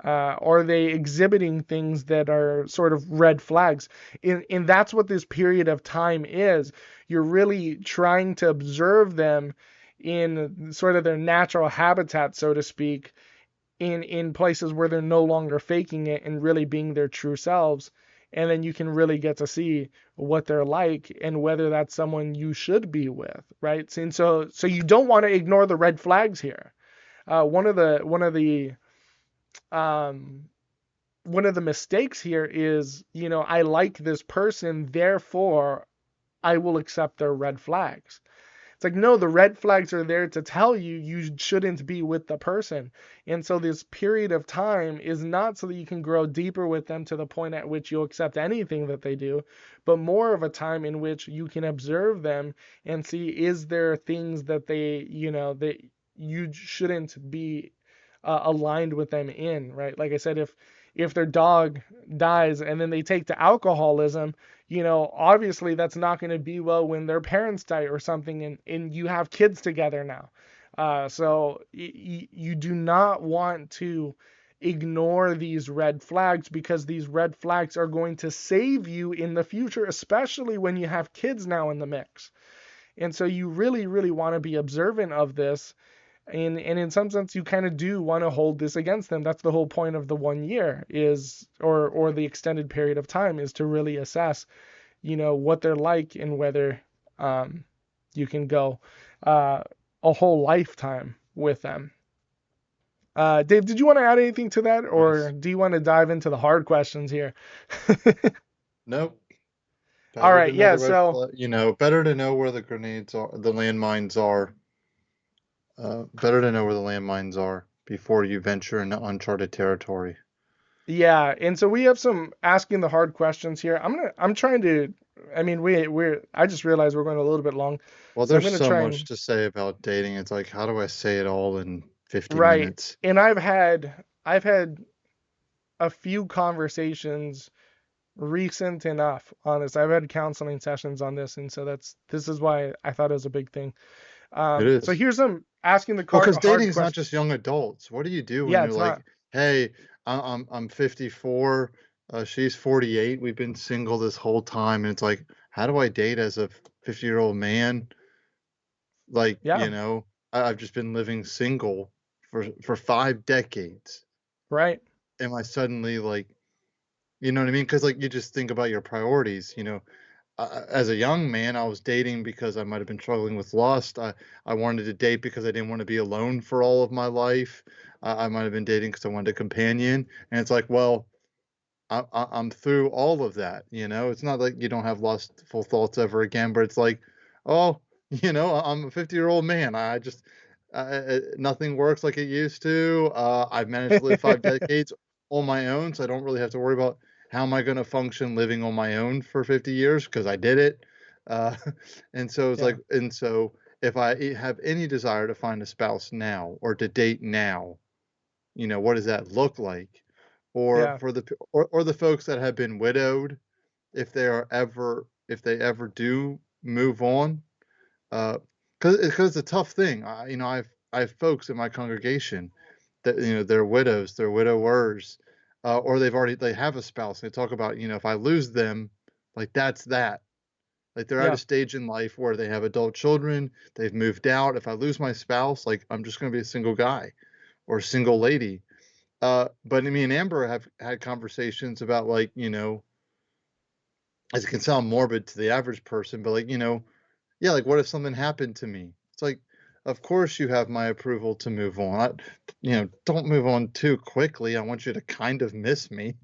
Speaker 2: Are they exhibiting things that are sort of red flags? And that's what this period of time is. You're really trying to observe them in sort of their natural habitat, so to speak, in places where they're no longer faking it and really being their true selves. And then you can really get to see what they're like and whether that's someone you should be with, right? And so you don't want to ignore the red flags here. Um, one of the mistakes here is, I like this person, therefore I will accept their red flags. It's like, no, the red flags are there to tell you you shouldn't be with the person. And so this period of time is not so that you can grow deeper with them to the point at which you'll accept anything that they do, but more of a time in which you can observe them and see, is there things that that you shouldn't be aligned with them in, right? Like I said, if their dog dies and then they take to alcoholism, obviously that's not going to be well when their parents die or something, and you have kids together now. So you do not want to ignore these red flags, because these red flags are going to save you in the future, especially when you have kids now in the mix. And so you really, really want to be observant of this. And in some sense, you kind of do want to hold this against them. That's the whole point of the 1 year is, or the extended period of time, is to really assess, what they're like and whether you can go uh, a whole lifetime with them. Dave, did you want to add anything to that, or
Speaker 3: Nice.
Speaker 2: do you want to dive into the hard questions here?
Speaker 3: Nope.
Speaker 2: All
Speaker 3: Better to
Speaker 2: right,
Speaker 3: know
Speaker 2: yeah.
Speaker 3: the red
Speaker 2: So
Speaker 3: flag, better to know where the grenades are, the landmines are. Better to know where the landmines are before you venture into uncharted territory.
Speaker 2: yeah, and so we have some asking the hard questions here. I'm trying to. I mean, I just realized we're going a little bit long,
Speaker 3: Well,
Speaker 2: so I'm
Speaker 3: there's
Speaker 2: going to
Speaker 3: so
Speaker 2: try
Speaker 3: much
Speaker 2: and
Speaker 3: to say about dating. It's like, how do I say it all in 50
Speaker 2: right.
Speaker 3: minutes?
Speaker 2: And I've had a few conversations recent enough on this. I've had counseling sessions on this, and so this is why I thought it was a big thing.
Speaker 3: It
Speaker 2: So
Speaker 3: is.
Speaker 2: here's some asking the
Speaker 3: Well, because
Speaker 2: hard
Speaker 3: dating is not
Speaker 2: questions.
Speaker 3: just young adults. What do you do when
Speaker 2: Yeah,
Speaker 3: you're
Speaker 2: it's not
Speaker 3: like, hey, I'm 54, she's 48, we've been single this whole time, and it's like, how do I date as a 50-year-old man? Like,
Speaker 2: yeah,
Speaker 3: I've just been living single for 5 decades.
Speaker 2: right.
Speaker 3: Am I suddenly like, you know what I mean? Because like you just think about your priorities. As a young man, I was dating because I might have been struggling with lust. I wanted to date because I didn't want to be alone for all of my life. I might have been dating because I wanted a companion. And it's like, well, I'm through all of that. It's not like you don't have lustful thoughts ever again, but it's like, oh, I'm a 50-year-old man. I just nothing works like it used to. I've managed to live 5 decades on my own, so I don't really have to worry about how am I going to function living on my own for 50 years because I did it. Uh, and so it's
Speaker 2: Yeah,
Speaker 3: like, and so if I have any desire to find a spouse now or to date now, what does that look like? Or
Speaker 2: yeah,
Speaker 3: for or the folks that have been widowed, if they ever do move on, because it's a tough thing. I have folks in my congregation that they're widows, they're widowers, or they have a spouse. They talk about, if I lose them, like that's that. Like they're at a
Speaker 2: Yeah.
Speaker 3: stage in life where they have adult children, they've moved out. If I lose my spouse, like I'm just going to be a single guy or a single lady. But me and Amber have had conversations about like, as it can sound morbid to the average person, but like, yeah, like what if something happened to me? It's like, of course you have my approval to move on. Don't move on too quickly. I want you to kind of miss me,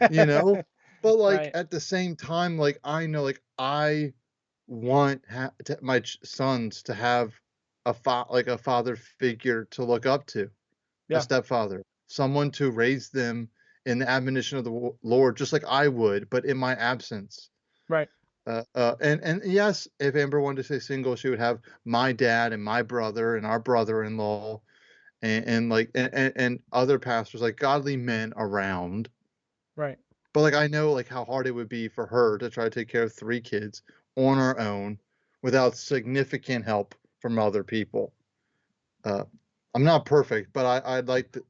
Speaker 3: you know? But like
Speaker 2: Right.
Speaker 3: at the same time, like I know, like I want my sons to have like a father figure to look up to, a
Speaker 2: Yeah.
Speaker 3: stepfather, someone to raise them in the admonition of the Lord, just like I would, but in my absence.
Speaker 2: Right.
Speaker 3: And yes, if Amber wanted to stay single, she would have my dad and my brother and our brother-in-law and like and other pastors, like godly men around.
Speaker 2: Right.
Speaker 3: But like I know like how hard it would be for her to try to take care of 3 kids on her own without significant help from other people. Uh, I'm not perfect, but I'd like to,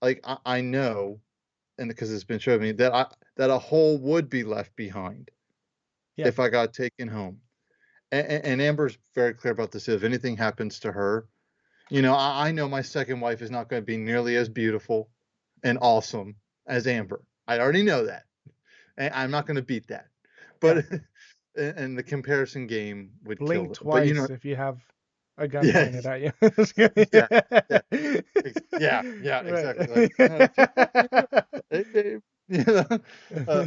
Speaker 3: like I know, and because it's been shown me that a hole would be left behind
Speaker 2: Yeah.
Speaker 3: if I got taken home. And Amber's very clear about this. If anything happens to her, I know my second wife is not going to be nearly as beautiful and awesome as Amber. I already know that. And I'm not going to beat that.
Speaker 2: Yeah.
Speaker 3: But and the comparison game would
Speaker 2: Blink
Speaker 3: kill it. But
Speaker 2: twice if you have a gun
Speaker 3: yeah,
Speaker 2: pointed at you.
Speaker 3: yeah, yeah, yeah,
Speaker 2: Right.
Speaker 3: exactly. Like, she would, hey, babe, you know, uh,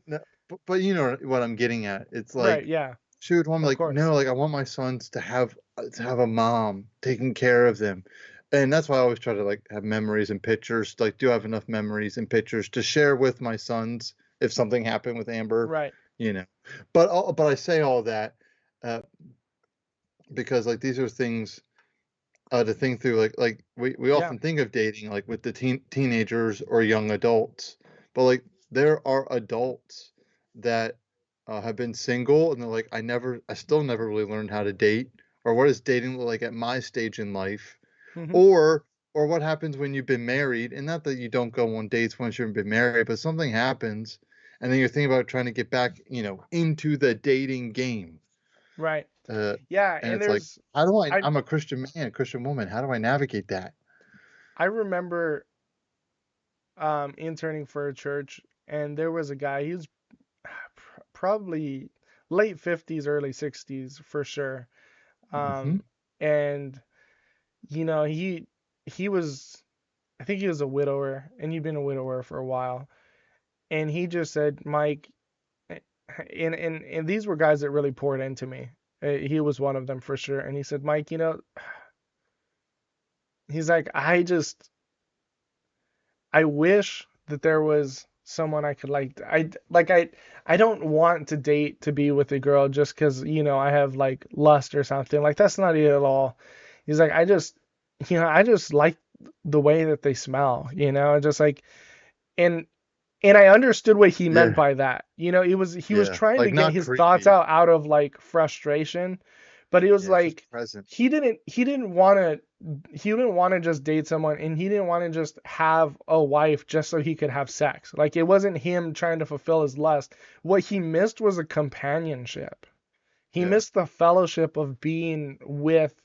Speaker 3: no, but you know what I'm getting at. It's
Speaker 2: Right.
Speaker 3: like
Speaker 2: Yeah.
Speaker 3: she would want me
Speaker 2: Of
Speaker 3: like,
Speaker 2: course.
Speaker 3: no, like I want my sons to have a mom taking care of them. And that's why I always try to like have memories and pictures. Like, do I have enough memories and pictures to share with my sons if something happened with Amber,
Speaker 2: Right.
Speaker 3: you know. But I say all that uh, because like these are things to think through. Like we
Speaker 2: Yeah.
Speaker 3: often think of dating like with the teenagers or young adults, but like there are adults that have been single and they're like, I still never really learned how to date, or what does dating look like at my stage in life,
Speaker 2: Hmm.
Speaker 3: or what happens when you've been married, and not that you don't go on dates once you've been married, but something happens, and then you're thinking about trying to get back, into the dating game.
Speaker 2: Right.
Speaker 3: Uh,
Speaker 2: Yeah.
Speaker 3: and
Speaker 2: And
Speaker 3: it's like, how do
Speaker 2: I,
Speaker 3: I'm a Christian man, Christian woman. How do I navigate that?
Speaker 2: I remember interning for a church, and there was a guy. He was probably late 50s, early 60s for sure.
Speaker 3: Hmm.
Speaker 2: Um, and he was, I think he was a widower, and he'd been a widower for a while. And he just said, Mike, and these were guys that really poured into me. He was one of them for sure. And he said, Mike, he's like, I wish that there was someone I could I don't want to date to be with a girl just because I have like lust or something. Like that's not it at all. He's like, I just like the way that they smell, just like and and I understood what he meant
Speaker 3: Yeah,
Speaker 2: by that. He was
Speaker 3: yeah.
Speaker 2: trying to
Speaker 3: Like
Speaker 2: get
Speaker 3: not
Speaker 2: his thoughts
Speaker 3: creepy.
Speaker 2: out of like frustration, but it was
Speaker 3: Yeah, just
Speaker 2: like
Speaker 3: present.
Speaker 2: he didn't want to just date someone, and he didn't want to just have a wife just so he could have sex. Like it wasn't him trying to fulfill his lust. What he missed was a companionship. He
Speaker 3: Yeah,
Speaker 2: missed the fellowship of being with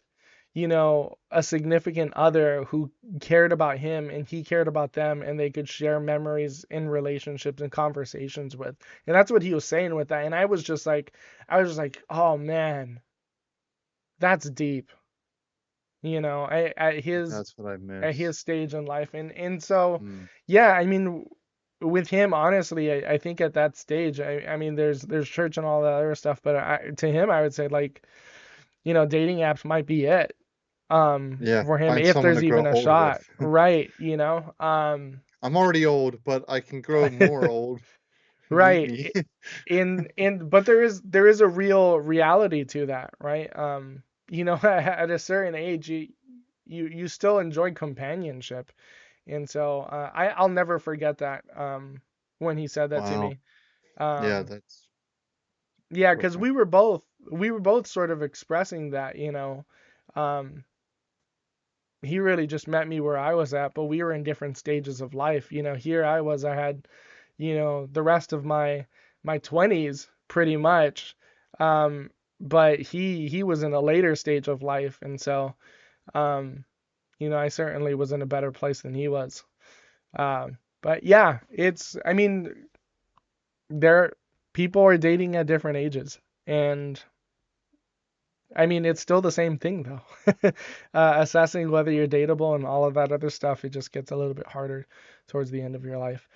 Speaker 2: a significant other who cared about him and he cared about them, and they could share memories in relationships and conversations with. And that's what he was saying with that. And I was just like, oh man, that's deep. At his
Speaker 3: that's what I miss.
Speaker 2: stage in life. And so,
Speaker 3: Mm.
Speaker 2: yeah, I mean, with him, honestly, I think at that stage, I mean, there's church and all that other stuff, but to him, I would say like, dating apps might be it
Speaker 3: Yeah,
Speaker 2: for him
Speaker 3: find
Speaker 2: if
Speaker 3: someone
Speaker 2: there's
Speaker 3: to
Speaker 2: even
Speaker 3: grow
Speaker 2: a
Speaker 3: old with.
Speaker 2: shot, right?
Speaker 3: I'm already old, but I can grow more old. Meet
Speaker 2: Right.
Speaker 3: me.
Speaker 2: But there is a real reality to that, right? At a certain age, you still enjoy companionship, and so I'll never forget that when he said that to
Speaker 3: Wow.
Speaker 2: me.
Speaker 3: Yeah,
Speaker 2: Um,
Speaker 3: that's
Speaker 2: yeah, because
Speaker 3: profound.
Speaker 2: we were both sort of expressing that, um, he really just met me where I was at, but we were in different stages of life. Here I had, the rest of my 20s pretty much. Um, but he was in a later stage of life, and so um, I certainly was in a better place than he was. But yeah, I mean, there people are dating at different ages, and I mean, it's still the same thing though. Assessing whether you're dateable and all of that other stuff, it just gets a little bit harder towards the end of your life.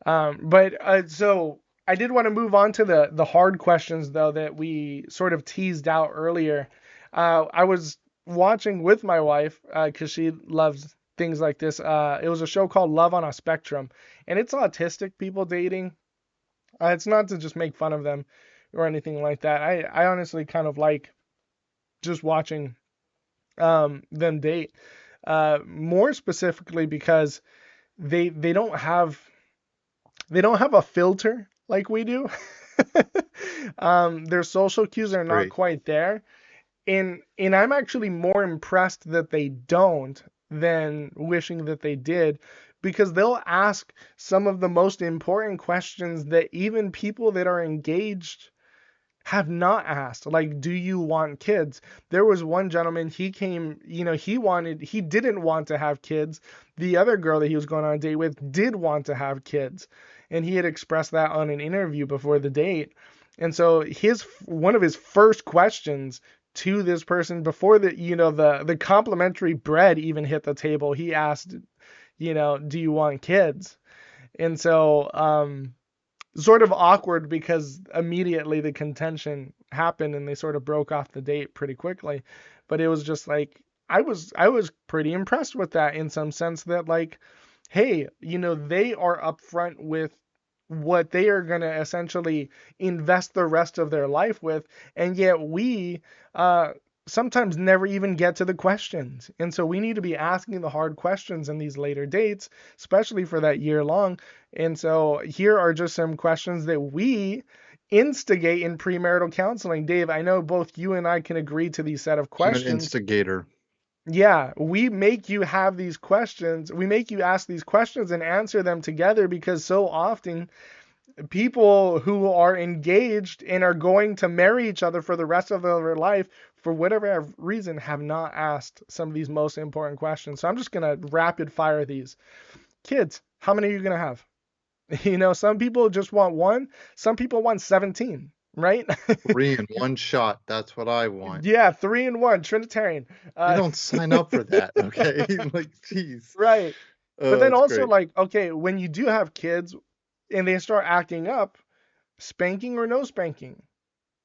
Speaker 2: So I did want to move on to the hard questions though that we sort of teased out earlier. I was watching with my wife because she loves things like this. It was a show called Love on a Spectrum, and it's autistic people dating. It's not to just make fun of them or anything like that. I honestly kind of like just watching them date. More specifically because they don't have a filter like we do. Their social cues are not
Speaker 3: Great.
Speaker 2: quite there, and I'm actually more impressed that they don't than wishing that they did, because they'll ask some of the most important questions that even people that are engaged have not asked. Like, do you want kids? There was one gentleman, he came, he didn't want to have kids. The other girl that he was going on a date with did want to have kids. And he had expressed that on an interview before the date. And so one of his first questions to this person before the complimentary bread even hit the table, he asked, do you want kids? And so sort of awkward because immediately the contention happened and they sort of broke off the date pretty quickly. But it was just like I was pretty impressed with that, in some sense, that like, hey, they are upfront with what they are going to essentially invest the rest of their life with, and yet we sometimes never even get to the questions. And so we need to be asking the hard questions in these later dates, especially for that year long. And so here are just some questions that we instigate in premarital counseling. Dave, I know both you and I can agree to these set of
Speaker 3: I'm an
Speaker 2: questions.
Speaker 3: instigator.
Speaker 2: Yeah, we make you have these questions. We make you ask these questions and answer them together, because so often people who are engaged and are going to marry each other for the rest of their life, for whatever reason, have not asked some of these most important questions. So I'm just going to rapid fire these. Kids, how many are you going to have? Some people just want one, some people want 17, right?
Speaker 3: 3 in 1 shot. That's what I want.
Speaker 2: Yeah, 3-in-1, Trinitarian.
Speaker 3: You
Speaker 2: Uh,
Speaker 3: don't sign up for that, okay? Like, jeez.
Speaker 2: right. But
Speaker 3: Oh,
Speaker 2: then
Speaker 3: it's
Speaker 2: also,
Speaker 3: great.
Speaker 2: like, okay, when you do have kids and they start acting up, spanking or no spanking?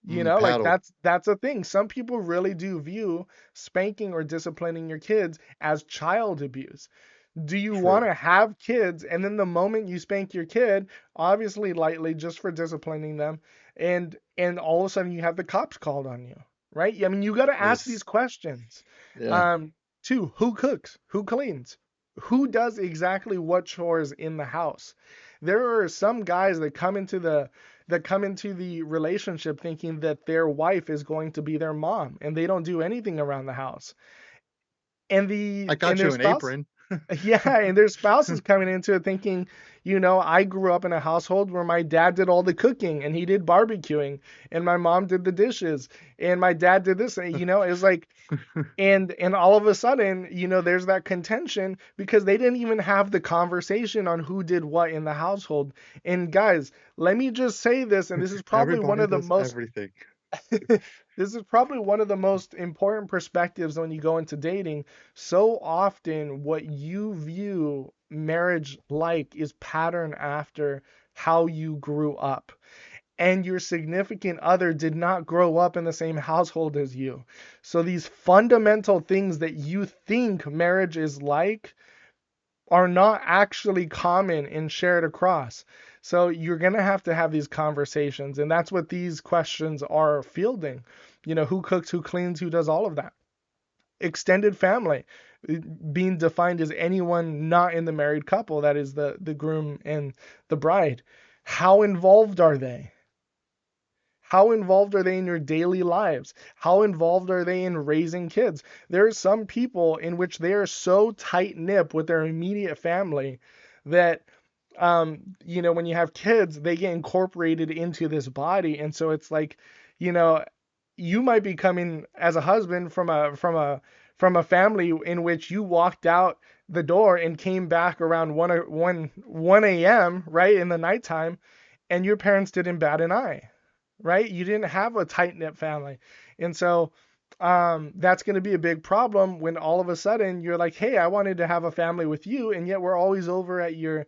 Speaker 2: Like
Speaker 3: Paddle.
Speaker 2: that's a thing. Some people really do view spanking or disciplining your kids as child abuse. Do you want
Speaker 3: True.
Speaker 2: to have kids and then the moment you spank your kid, obviously lightly just for disciplining them, and all of a sudden you have the cops called on you, right? I mean, you got to ask these
Speaker 3: Yes.
Speaker 2: questions.
Speaker 3: Yeah.
Speaker 2: Um, Two, who cooks? Who cleans? Who does exactly what chores in the house? There are some guys that come into the relationship thinking that their wife is going to be their mom, and they don't do anything around the house. And
Speaker 3: I
Speaker 2: the and
Speaker 3: got
Speaker 2: their
Speaker 3: you an
Speaker 2: spouse,
Speaker 3: apron.
Speaker 2: yeah, and their spouse is coming into it thinking, I grew up in a household where my dad did all the cooking and he did barbecuing, and my mom did the dishes, and my dad did this. It was like, and all of a sudden, there's that contention because they didn't even have the conversation on who did what in the household. And guys, let me just say this, and this is probably one
Speaker 3: Everybody
Speaker 2: of the
Speaker 3: does
Speaker 2: most
Speaker 3: everything.
Speaker 2: this is probably one of the most important perspectives when you go into dating. So often, what you view marriage like is patterned after how you grew up. And your significant other did not grow up in the same household as you. So these fundamental things that you think marriage is like are not actually common and shared across. So you're going to have these conversations, and that's what these questions are fielding. Who cooks, who cleans, who does all of that? Extended family, being defined as anyone not in the married couple, that is the groom and the bride. How involved are they? How involved are they in your daily lives? How involved are they in raising kids? There are some people in which they are so tight-knit with their immediate family that when you have kids, they get incorporated into this body. And so it's like, you know, you might be coming as a husband from a family in which you walked out the door and came back around 1 a.m., right, in the nighttime, and your parents didn't bat an eye, right? You didn't have a tight knit family. And so that's going to be a big problem when all of a sudden you're like, hey, I wanted to have a family with you, and yet we're always over at your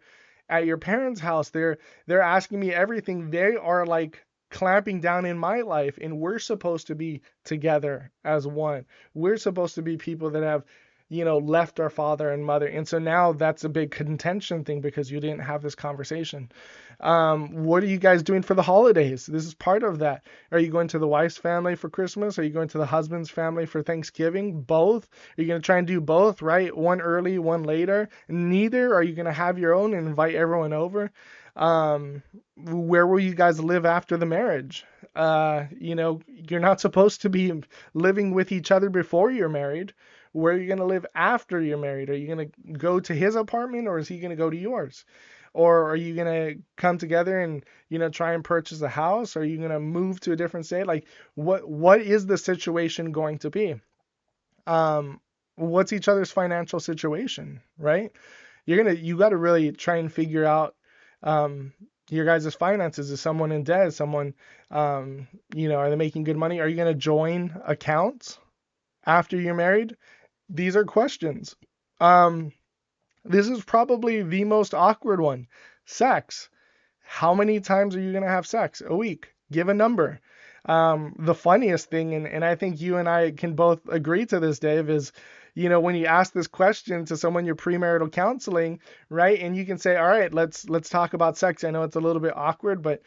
Speaker 2: parents' house. They're asking me everything. They are like clamping down in my life, and we're supposed to be together as one. We're supposed to be people that have left our father and mother. And so now that's a big contention thing because you didn't have this conversation. What are you guys doing for the holidays? This is part of that. Are you going to the wife's family for Christmas? Are you going to the husband's family for Thanksgiving? Both? Are you going to try and do both, right? One early, one later? Neither? Are you going to have your own and invite everyone over? Where will you guys live after the marriage? You're not supposed to be living with each other before you're married. Where are you going to live after you're married? Are you going to go to his apartment or is he going to go to yours? Or are you going to come together and, try and purchase a house? Are you going to move to a different state? Like what is the situation going to be? Um, what's each other's financial situation, right? You got to really try and figure out your guys' finances. Is someone in debt? Is someone, are they making good money? Are you going to join accounts after you're married? These are questions. Um, this is probably the most awkward one. Sex. How many times are you going to have sex a week? Give a number. The funniest thing, and I think you and I can both agree to this, Dave, is, when you ask this question to someone you're premarital counseling, right? And you can say, all right, let's talk about sex. I know it's a little bit awkward, but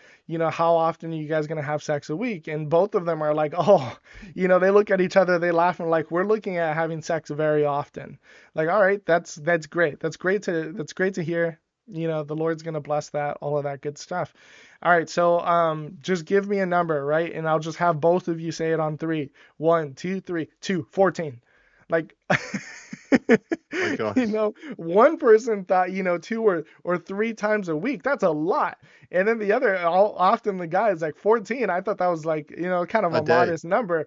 Speaker 2: how often are you guys going to have sex a week? And both of them are like, oh, they look at each other, they laugh and like, we're looking at having sex very often. Like, all right, that's great. That's great to hear. The Lord's going to bless that, all of that good stuff. All right, so just give me a number, right? And I'll just have both of you say it on three. 1, 2, 3, 2, 14. Like,
Speaker 3: My gosh.
Speaker 2: one person thought, two or three times a week. That's a lot. And then the other, often the guy is like 14. I thought that was like, kind of
Speaker 3: A
Speaker 2: a
Speaker 3: day.
Speaker 2: modest number.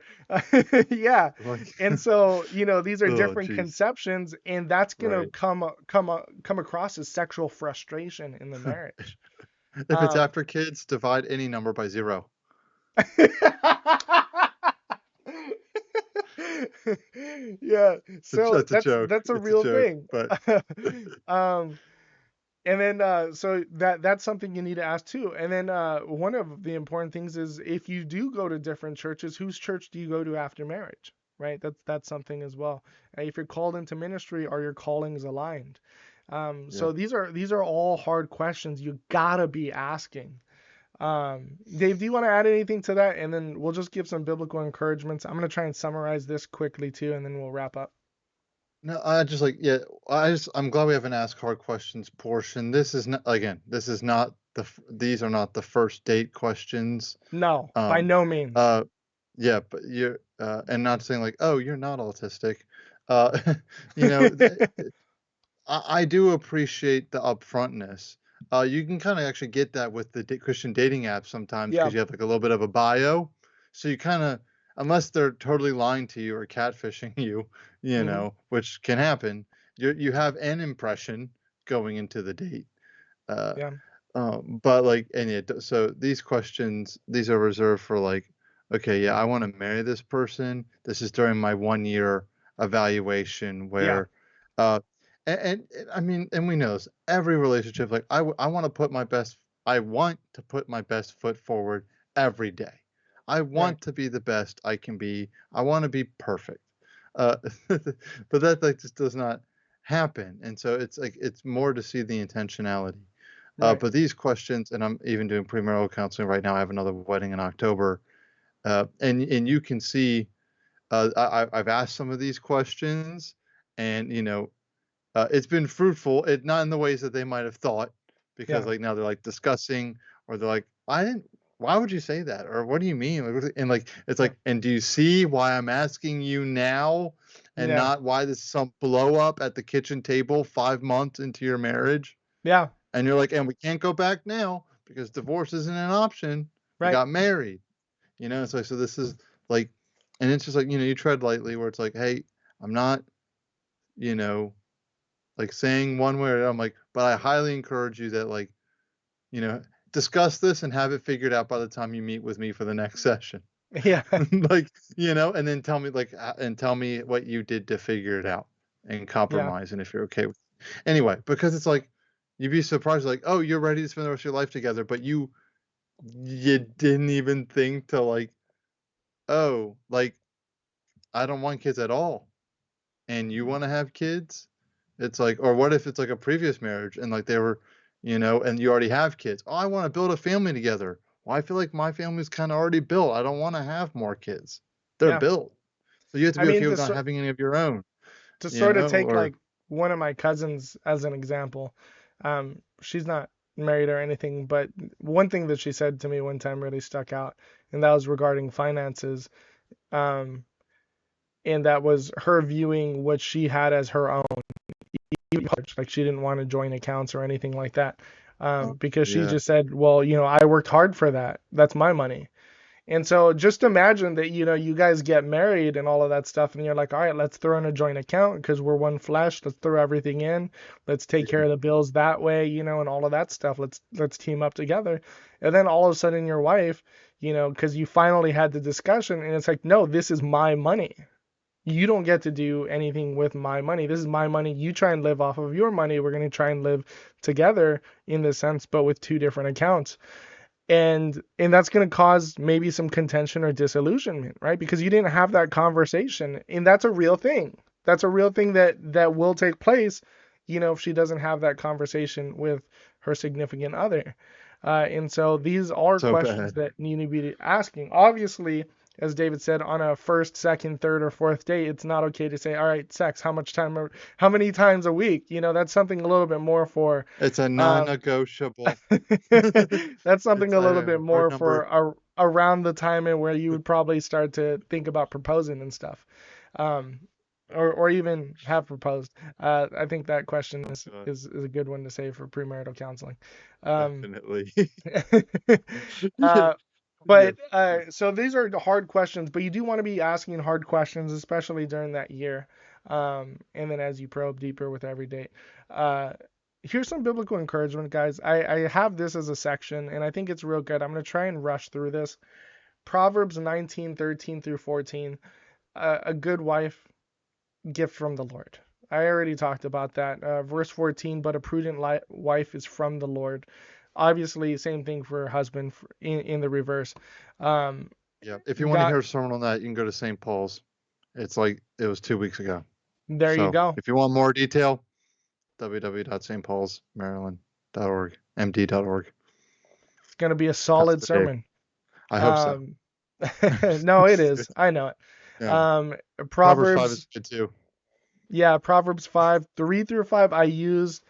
Speaker 2: Yeah.
Speaker 3: Like,
Speaker 2: And so, these are
Speaker 3: oh,
Speaker 2: different
Speaker 3: jeez.
Speaker 2: conceptions, and that's gonna
Speaker 3: Right.
Speaker 2: come across as sexual frustration in the marriage.
Speaker 3: If it's
Speaker 2: Um,
Speaker 3: after kids, divide any number by 0.
Speaker 2: yeah, so
Speaker 3: That's a
Speaker 2: that's
Speaker 3: joke.
Speaker 2: that's a
Speaker 3: It's a
Speaker 2: real
Speaker 3: joke,
Speaker 2: thing.
Speaker 3: but
Speaker 2: um, and then so that's something you need to ask too. And then one of the important things is if you do go to different churches, whose church do you go to after marriage? Right? That's something as well. If you're called into ministry, are your callings aligned? So
Speaker 3: yep.
Speaker 2: these are all hard questions you gotta be asking. Dave, do you want to add anything to that? And then we'll just give some biblical encouragements. I'm going to try and summarize this quickly too, and then we'll wrap up.
Speaker 3: No, I just like, yeah, I'm glad we have an ask hard questions portion. This is not, again, this is not these are not the first date questions.
Speaker 2: No, by
Speaker 3: Um,
Speaker 2: no means.
Speaker 3: uh, yeah, but and not saying like, oh, you're not autistic. Uh, you know, I do appreciate the upfrontness. You can kind of actually get that with the Christian dating apps sometimes
Speaker 2: Yeah.
Speaker 3: because you have like a little bit of a bio. So you kind of, unless they're totally lying to you or catfishing you,
Speaker 2: Hmm.
Speaker 3: which can happen, you have an impression going into the date. Uh,
Speaker 2: Yeah.
Speaker 3: but like, and yeah, so these questions, these are reserved for like, okay, yeah, I want to marry this person. This is during my 1 year evaluation
Speaker 2: Yeah.
Speaker 3: where, uh, I mean, and we know this, every relationship, like I want to put my best, I want to put my best foot forward every day. I
Speaker 2: Right.
Speaker 3: want to be the best I can be. I want to be perfect. Uh, but that like just does not happen. And so it's like, it's more to see the intentionality.
Speaker 2: Right.
Speaker 3: But these questions, and I'm even doing premarital counseling right now. I have another wedding in October, and you can see I've asked some of these questions, and it's been fruitful. Not in the ways that they might have thought, because
Speaker 2: Yeah.
Speaker 3: like now they're like discussing, or they're like, I didn't. why would you say that? Or what do you mean? And like, it's
Speaker 2: Yeah.
Speaker 3: like, and do you see why I'm asking you now and
Speaker 2: Yeah.
Speaker 3: not why this is some blow up at the kitchen table 5 months into your marriage?
Speaker 2: Yeah.
Speaker 3: And you're like, and we can't go back now because divorce isn't an option. We
Speaker 2: Right.
Speaker 3: got married, so this is like, and it's just like, you tread lightly where it's like, hey, I'm not, you know, like saying one way or the other. I'm like, but I highly encourage you that like, you know, discuss this and have it figured out by the time you meet with me for the next session.
Speaker 2: Yeah.
Speaker 3: Like, and then tell me like, and tell me what you did to figure it out and
Speaker 2: Yeah.
Speaker 3: compromise. And if you're okay with, anyway, because it's like, you'd be surprised, like, oh, you're ready to spend the rest of your life together, but you didn't even think to like, oh, like, I don't want kids at all. And you want to have kids? It's like, or what if it's like a previous marriage and like they were, and you already have kids. Oh, I want to build a family together. Well, I feel like my family's kind of already built. I don't want to have more kids. They're
Speaker 2: Yeah.
Speaker 3: built. So you have to
Speaker 2: I
Speaker 3: be
Speaker 2: mean,
Speaker 3: okay with not having any of your own,
Speaker 2: to sort of take
Speaker 3: or
Speaker 2: like one of my cousins as an example. She's not married or anything, but one thing that she said to me one time really stuck out, and that was regarding finances. Um, and that was her viewing what she had as her own. Like she didn't want to join accounts or anything like that, because she
Speaker 3: yeah,
Speaker 2: just said, well, I worked hard for that. That's my money. And so just imagine that, you guys get married and all of that stuff, and you're like, all right, let's throw in a joint account because we're one flesh. Let's throw everything in. Let's take care
Speaker 3: yeah.
Speaker 2: of the bills that way, and all of that stuff. Let's team up together. And then all of a sudden your wife, because you finally had the discussion, and it's like, no, this is my money. You don't get to do anything with my money. This is my money. You try and live off of your money. We're going to try and live together in this sense, but with two different accounts, and that's going to cause maybe some contention or disillusionment, right? Because you didn't have that conversation, and that's a real thing. That's a real thing that will take place, if she doesn't have that conversation with her significant other. And so these are
Speaker 3: So
Speaker 2: questions
Speaker 3: bad.
Speaker 2: that need to be asking. Obviously, as David said, on a first, second, third, or fourth date, it's not okay to say, all right, sex, how many times a week? That's something a little bit more for
Speaker 3: It's a
Speaker 2: um,
Speaker 3: non-negotiable.
Speaker 2: that's something
Speaker 3: It's
Speaker 2: a little
Speaker 3: a
Speaker 2: bit
Speaker 3: hard
Speaker 2: more
Speaker 3: number.
Speaker 2: for around the time and where you would probably start to think about proposing and stuff, um, or even have proposed. I think that question
Speaker 3: Oh,
Speaker 2: is,
Speaker 3: God,
Speaker 2: is is a good one to say for premarital counseling. Um,
Speaker 3: definitely.
Speaker 2: uh,
Speaker 3: Yeah.
Speaker 2: but so these are the hard questions, but you do want to be asking hard questions, especially during that year. And then as you probe deeper with every date. Uh, Here's some biblical encouragement, guys. I have this as a section, and I think it's real good. I'm going to try and rush through this. Proverbs 19:13 through 14. A good wife, gift from the Lord. I already talked about that. Verse 14, but a prudent wife is from the Lord. Obviously, same thing for husband in the reverse. Um,
Speaker 3: Yeah. If you want to
Speaker 2: God,
Speaker 3: hear a sermon on that, you can go to St. Paul's. It's like it was 2 weeks ago.
Speaker 2: there you
Speaker 3: So
Speaker 2: go.
Speaker 3: if you want more detail, www.stpaulsmaryland.org, md.org.
Speaker 2: It's going to be a solid
Speaker 3: Pastor Dave.
Speaker 2: sermon.
Speaker 3: I hope so.
Speaker 2: Um, no, it is. I know it.
Speaker 3: Yeah.
Speaker 2: Um,
Speaker 3: Proverbs 5
Speaker 2: Proverbs,
Speaker 3: is good too.
Speaker 2: yeah, Proverbs 5, 3 through 5, I used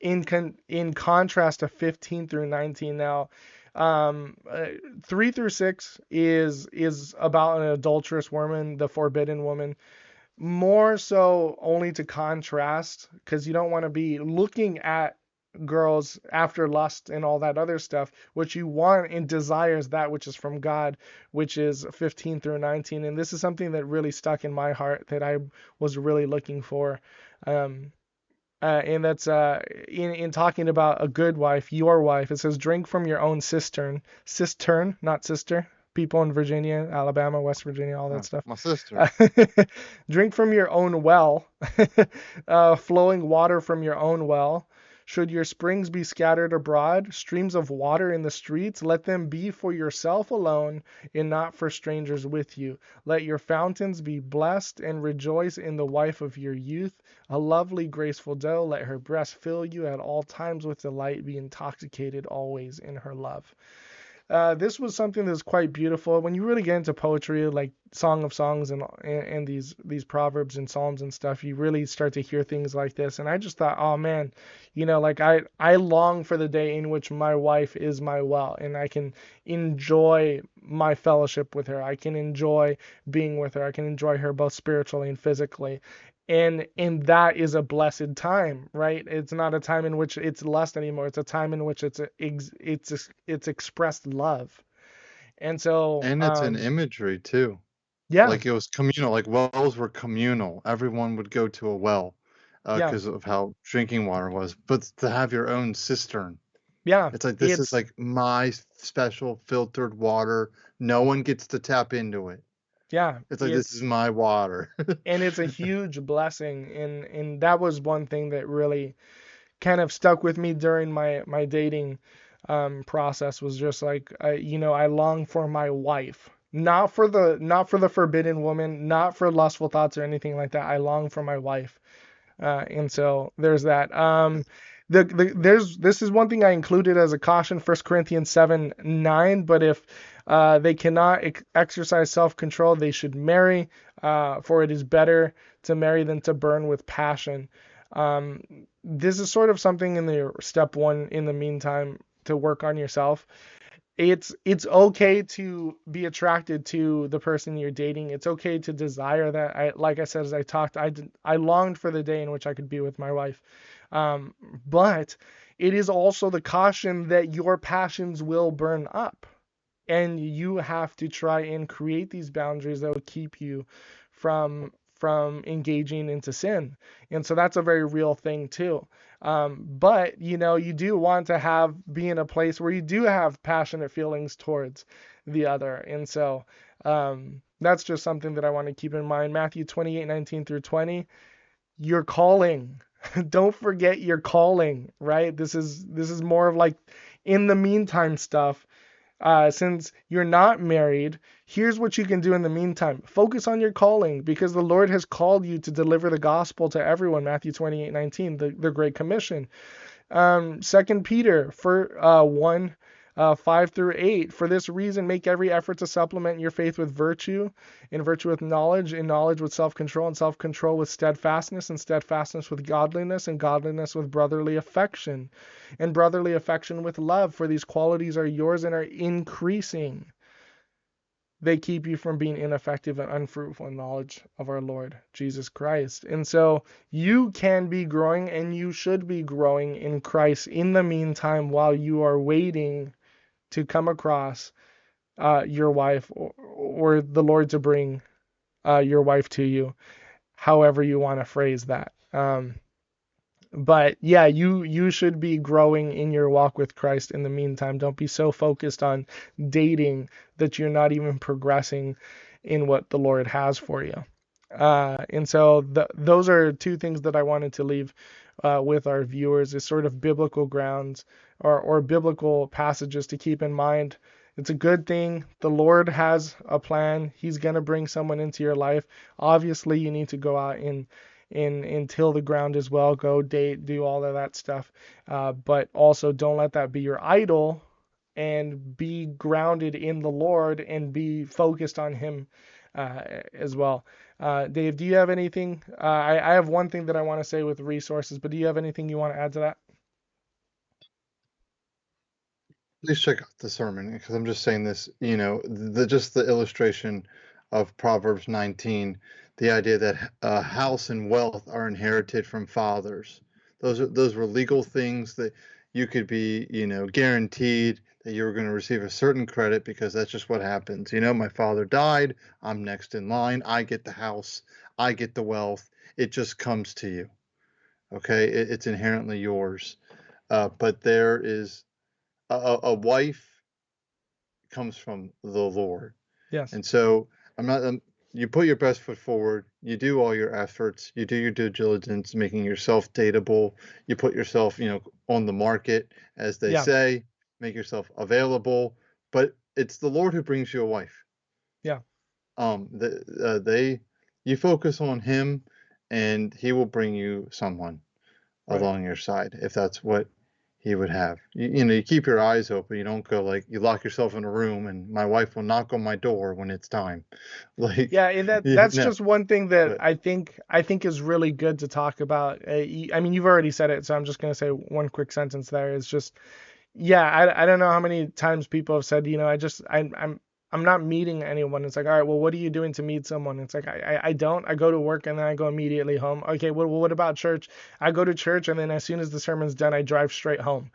Speaker 2: in contrast to 15 through 19. Now, 3 through 6 is about an adulterous woman, the forbidden woman. More so only to contrast, because you don't want to be looking at girls after lust and all that other stuff. What you want and desires that which is from God, which is 15 through 19. And this is something that really stuck in my heart that I was really looking for. Um, and that's in talking about a good wife, your wife. It says, drink from your own cistern, not sister. People in Virginia, Alabama, West Virginia, all that stuff.
Speaker 3: My sister.
Speaker 2: Drink from your own well, flowing water from your own well. Should your springs be scattered abroad, streams of water in the streets, let them be for yourself alone and not for strangers with you. Let your fountains be blessed and rejoice in the wife of your youth. A lovely, graceful doe, let her breast fill you at all times with delight, be intoxicated always in her love. This was something that's quite beautiful. When you really get into poetry, like Song of Songs and these proverbs and psalms and stuff, you really start to hear things like this. And I just thought, oh man, like I long for the day in which my wife is my well, and I can enjoy my fellowship with her. I can enjoy being with her. I can enjoy her both spiritually and physically. And that is a blessed time, right? It's not a time in which it's lust anymore. It's a time in which it's expressed love. And so
Speaker 3: And it's an imagery too.
Speaker 2: yeah,
Speaker 3: Like it was communal, like wells were communal. Everyone would go to a well
Speaker 2: yeah,
Speaker 3: because of how drinking water was. But to have your own cistern,
Speaker 2: yeah,
Speaker 3: it's like this is
Speaker 2: it's
Speaker 3: like my special filtered water. No one gets to tap into it.
Speaker 2: yeah,
Speaker 3: It's like this is
Speaker 2: it's
Speaker 3: my water.
Speaker 2: and it's a huge blessing, and that was one thing that really kind of stuck with me during my dating process, was just like I long for my wife, not for the forbidden woman, not for lustful thoughts or anything like that. I long for my wife. And so there's that. This is one thing I included as a caution, 1 Corinthians 7:9. But if they cannot exercise self-control, they should marry, for it is better to marry than to burn with passion. Um, this is sort of something in the step one in the meantime to work on yourself. It's okay to be attracted to the person you're dating. It's okay to desire that. Like I said, as I talked, I longed for the day in which I could be with my wife. Um, but it is also the caution that your passions will burn up, and you have to try and create these boundaries that will keep you from engaging into sin. And so that's a very real thing too. But you do want to be in a place where you do have passionate feelings towards the other. And so that's just something that I want to keep in mind. Matthew 28:19 through 20, your calling. Don't forget your calling, right? This is more of like in the meantime stuff. Since you're not married, here's what you can do in the meantime. Focus on your calling, because the Lord has called you to deliver the gospel to everyone. Matthew 28:19, the Great Commission. 2 Peter 1, 5 through 8. For this reason, make every effort to supplement your faith with virtue, and virtue with knowledge, and knowledge with self-control, and self-control with steadfastness, and steadfastness with godliness, and godliness with brotherly affection, and brotherly affection with love. For these qualities are yours and are increasing. They keep you from being ineffective and unfruitful in knowledge of our Lord Jesus Christ. And so you can be growing, and you should be growing in Christ in the meantime, while you are waiting to come across your wife, or the Lord to bring your wife to you, however you want to phrase that. But yeah, you should be growing in your walk with Christ in the meantime. Don't be so focused on dating that you're not even progressing in what the Lord has for you. And so those are two things that I wanted to leave with our viewers, is sort of biblical grounds, or biblical passages to keep in mind. It's a good thing. The Lord has a plan. He's going to bring someone into your life. Obviously, you need to go out and till the ground as well. Go date, do all of that stuff. But also don't let that be your idol, and be grounded in the Lord and be focused on Him as well. Dave, do you have anything? I have one thing that I want to say with resources, but do you have anything you want to add to that?
Speaker 3: Please check out the sermon because I'm just saying this, just the illustration of Proverbs 19, the idea that house and wealth are inherited from fathers. Those were legal things that you could be, guaranteed that you were going to receive a certain credit because that's just what happens. My father died, I'm next in line, I get the house, I get the wealth. It just comes to you. Okay, it's inherently yours. But there is a wife comes from the Lord.
Speaker 2: Yes.
Speaker 3: And so I'm not, you put your best foot forward, you do all your efforts, you do your due diligence, making yourself dateable, you put yourself, on the market, as they
Speaker 2: Yeah.
Speaker 3: say, make yourself available, but it's the Lord who brings you a wife.
Speaker 2: Yeah.
Speaker 3: You focus on him and he will bring you someone
Speaker 2: Right.
Speaker 3: along your side if that's what he would have. You keep your eyes open. You don't go like you lock yourself in a room and my wife will knock on my door when it's time. Like,
Speaker 2: Yeah, and
Speaker 3: yeah,
Speaker 2: that's
Speaker 3: no,
Speaker 2: just one thing that
Speaker 3: but
Speaker 2: I think is really good to talk about. I mean, you've already said it, so I'm just gonna say one quick sentence there. It's just, yeah, I don't know how many times people have said, I'm not meeting anyone. It's like, all right, well, what are you doing to meet someone? It's like, I don't. I go to work and then I go immediately home. Okay, well, what about church? I go to church and then as soon as the sermon's done, I drive straight home.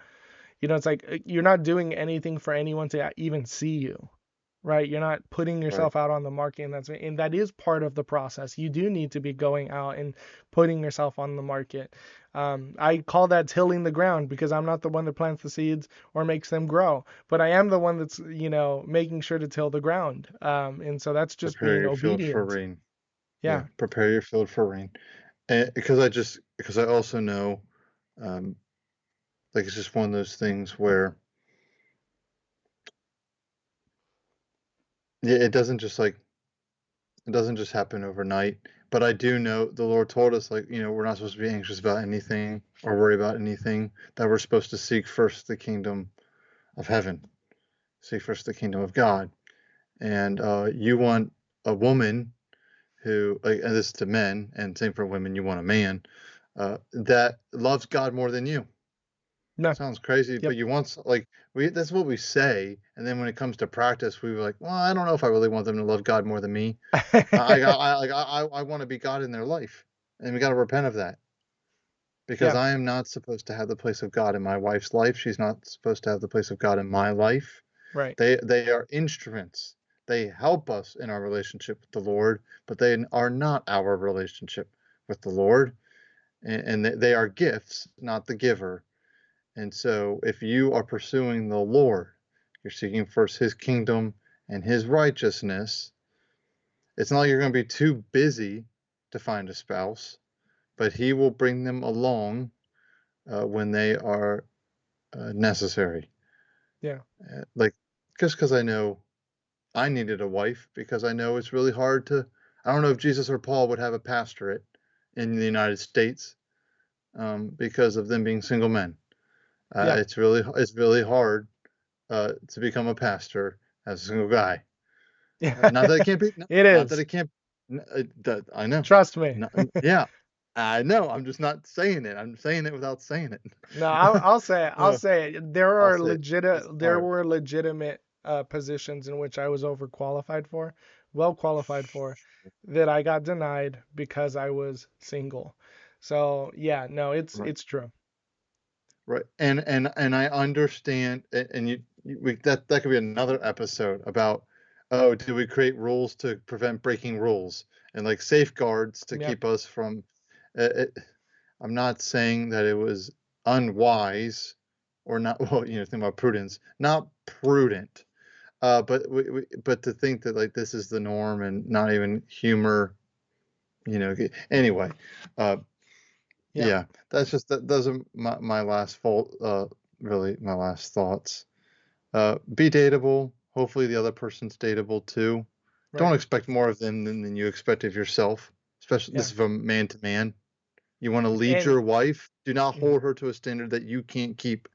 Speaker 2: It's like you're not doing anything for anyone to even see you, right? You're not putting
Speaker 3: right,
Speaker 2: yourself out on the market, and that is part of the process. You do need to be going out and putting yourself on the market. I call that tilling the ground because I'm not the one that plants the seeds or makes them grow, but I am the one that's making sure to till the ground. And so that's just
Speaker 3: prepare
Speaker 2: being
Speaker 3: your field for
Speaker 2: obedient.
Speaker 3: rain. Yeah,
Speaker 2: Yeah,
Speaker 3: prepare your field for rain. And because I also know, um, like it's just one of those things where yeah, it doesn't just happen overnight. But I do know the Lord told us, like, we're not supposed to be anxious about anything or worry about anything, that we're supposed to seek first the kingdom of heaven, seek first the kingdom of God. And you want a woman who, like, and this is to men, and same for women, you want a man that loves God more than you.
Speaker 2: no,
Speaker 3: Sounds crazy,
Speaker 2: yep.
Speaker 3: but you want like that's what we say, and then when it comes to practice, we were like, well, I don't know if I really want them to love God more than me. I want to be God in their life, and we got to repent of that because
Speaker 2: Yeah,
Speaker 3: I am not supposed to have the place of God in my wife's life. She's not supposed to have the place of God in my life.
Speaker 2: right.
Speaker 3: They are instruments. They help us in our relationship with the Lord, but they are not our relationship with the Lord, and they are gifts, not the giver. And so, if you are pursuing the Lord, you're seeking first His kingdom and His righteousness. It's not like you're going to be too busy to find a spouse, but He will bring them along when they are necessary.
Speaker 2: Yeah,
Speaker 3: Like, just because I know I needed a wife, because I know it's really hard to. I don't know if Jesus or Paul would have a pastorate in the United States because of them being single men.
Speaker 2: yeah.
Speaker 3: It's really hard to become a pastor as a single guy.
Speaker 2: Yeah,
Speaker 3: Not that it can't be,
Speaker 2: it
Speaker 3: not that
Speaker 2: is.
Speaker 3: it can't. That I know.
Speaker 2: Trust me.
Speaker 3: Yeah, I know. I'm just not saying it. I'm saying it without saying it.
Speaker 2: No, I'll say it. I'll
Speaker 3: Uh,
Speaker 2: say it.
Speaker 3: I'll say it. It's
Speaker 2: There
Speaker 3: hard.
Speaker 2: were legitimate positions in which I was overqualified for, well qualified for, that I got denied because I was single. So yeah, no,
Speaker 3: Right.
Speaker 2: it's true.
Speaker 3: Right. And I understand. And that could be another episode about, oh, do we create rules to prevent breaking rules and like safeguards to
Speaker 2: Yep.
Speaker 3: keep us from. It, I'm not saying that it was unwise or not. Well, think about prudence, not prudent. But to think that like this is the norm and not even humor, anyway. Uh,
Speaker 2: Yeah.
Speaker 3: yeah, those are my last fault. Really, my last thoughts. Be dateable. Hopefully, the other person's dateable too. Don't
Speaker 2: Right.
Speaker 3: expect more of them than you expect of yourself. Especially this
Speaker 2: Yeah.
Speaker 3: is from man to man. You want to lead
Speaker 2: And
Speaker 3: your wife. Do not
Speaker 2: mhm.
Speaker 3: hold her to a standard that you can't keep.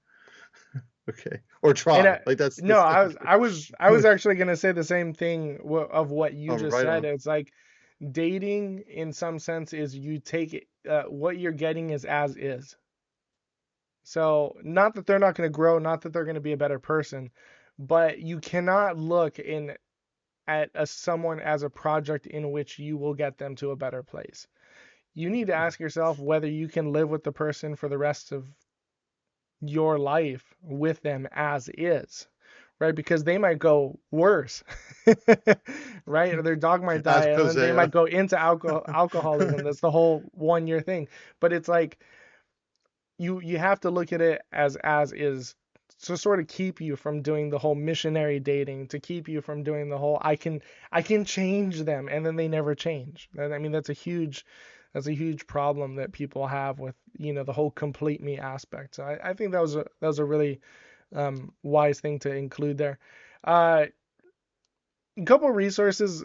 Speaker 3: Okay, or
Speaker 2: and
Speaker 3: try. Like that's the
Speaker 2: no,
Speaker 3: standard.
Speaker 2: I was actually gonna say the same thing of what you
Speaker 3: Oh,
Speaker 2: just
Speaker 3: right
Speaker 2: said.
Speaker 3: on.
Speaker 2: It's like dating in some sense is you take it, what you're getting is as is. So, not that they're not going to grow, not that they're going to be a better person, but you cannot look in at someone as a project in which you will get them to a better place. You need to ask yourself whether you can live with the person for the rest of your life with them as is, right? Because they might go worse, right? Or their dog might die,
Speaker 3: Ask
Speaker 2: and then they might
Speaker 3: Hosea.
Speaker 2: go into alcoholism. That's the whole 1 year thing. But it's like you have to look at it as is to sort of keep you from doing the whole missionary dating, to keep you from doing the whole I can change them and then they never change. I mean that's a huge problem that people have with the whole complete me aspect. So I think that was a really wise thing to include there. Uh, A couple resources.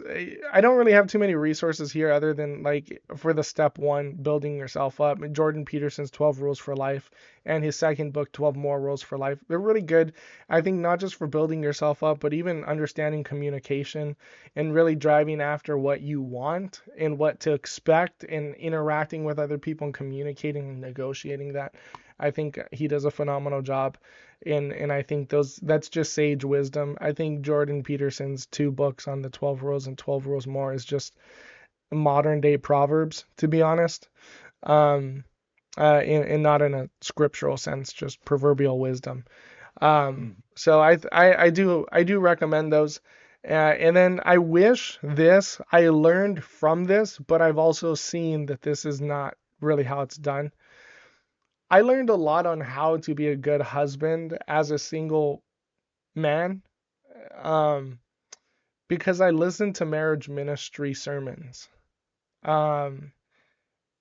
Speaker 2: I don't really have too many resources here other than like for the step one, building yourself up. Jordan Peterson's 12 Rules for Life and his second book, 12 More Rules for Life. They're really good. I think not just for building yourself up, but even understanding communication and really driving after what you want and what to expect and interacting with other people and communicating and negotiating that. I think he does a phenomenal job. And I think that's just sage wisdom. I think Jordan Peterson's two books on the 12 rules and 12 rules more is just modern day proverbs, to be honest. Um, and not in a scriptural sense, just proverbial wisdom. So I do recommend those. And then I wish I learned from this, but I've also seen that this is not really how it's done. I learned a lot on how to be a good husband as a single man, um, because I listened to marriage ministry sermons. Um,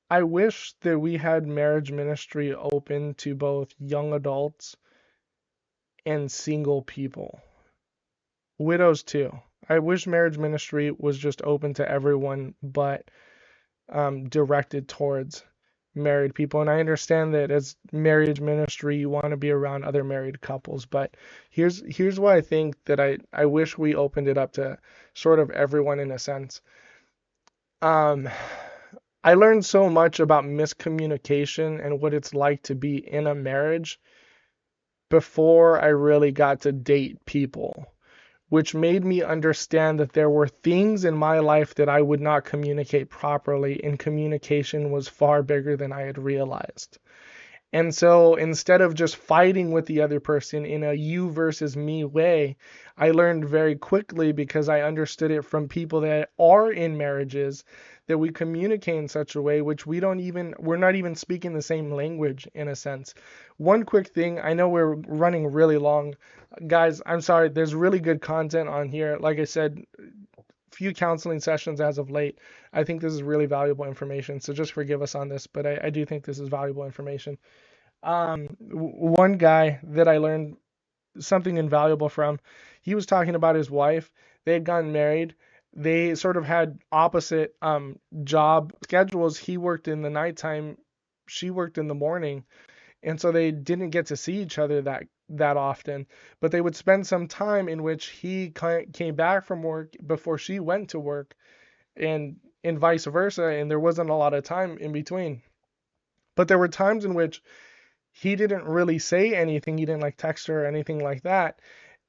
Speaker 2: I wish that we had marriage ministry open to both young adults and single people, widows too. I wish marriage ministry was just open to everyone, but directed towards married people. And I understand that as marriage ministry, you want to be around other married couples. But here's why I think that I wish we opened it up to sort of everyone in a sense. Um, I learned so much about miscommunication and what it's like to be in a marriage before I really got to date people, which made me understand that there were things in my life that I would not communicate properly, and communication was far bigger than I had realized. And so instead of just fighting with the other person in a you versus me way, I learned very quickly because I understood it from people that are in marriages that we communicate in such a way which we're not even speaking the same language in a sense. One quick thing, I know we're running really long. Guys, I'm sorry, there's really good content on here. Like I said, few counseling sessions as of late. I think this is really valuable information. So just forgive us on this, but I do think this is valuable information. One guy that I learned something invaluable from, he was talking about his wife. They had gotten married. They sort of had opposite job schedules. He worked in the nighttime, she worked in the morning, and so they didn't get to see each other that often. But they would spend some time in which he came back from work before she went to work, and vice versa. And there wasn't a lot of time in between. But there were times in which he didn't really say anything. He didn't like text her or anything like that.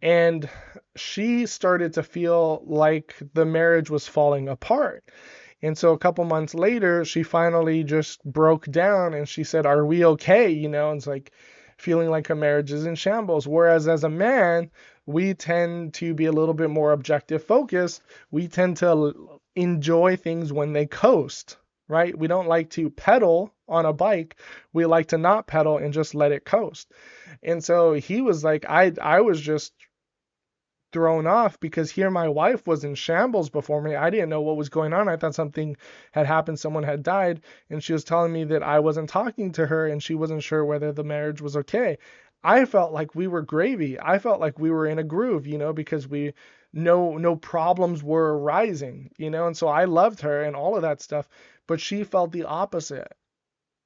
Speaker 2: And she started to feel like the marriage was falling apart. And so a couple months later, she finally just broke down and she said, "Are we okay?" And it's like feeling like her marriage is in shambles. Whereas as a man, we tend to be a little bit more objective focused. We tend to enjoy things when they coast, right? We don't like to pedal on a bike. We like to not pedal and just let it coast. And so he was like, I was just thrown off because here my wife was in shambles before me. I didn't know what was going on. I thought something had happened, someone had died, and she was telling me that I wasn't talking to her and she wasn't sure whether the marriage was okay. I felt like we were gravy. I felt like we were in a groove, because we no problems were arising, and so I loved her and all of that stuff, but she felt the opposite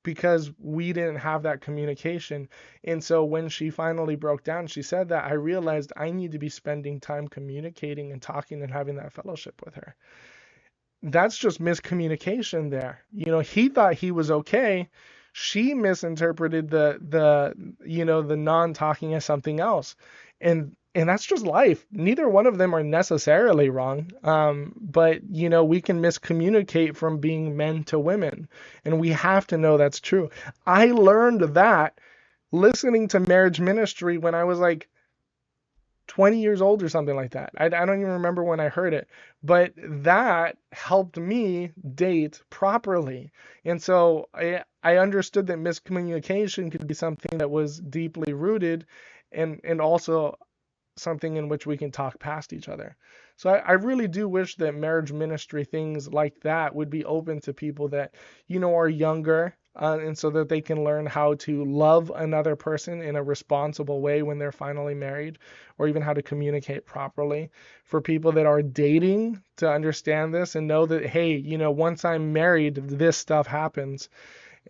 Speaker 2: because we didn't have that communication. And so when she finally broke down, she said that I realized I need to be spending time communicating and talking and having that fellowship with her. That's just miscommunication there. He thought he was okay. She misinterpreted the non-talking as something else. And that's just life. Neither one of them are necessarily wrong. But we can miscommunicate from being men to women, and we have to know that's true. I learned that listening to marriage ministry when I was like 20 years old or something like that. I don't even remember when I heard it, but that helped me date properly. And so I understood that miscommunication could be something that was deeply rooted, and also something in which we can talk past each other. So I really do wish that marriage ministry, things like that, would be open to people that, are younger. and so that they can learn how to love another person in a responsible way when they're finally married, or even how to communicate properly. For people that are dating, to understand this and know that, hey, once I'm married, this stuff happens,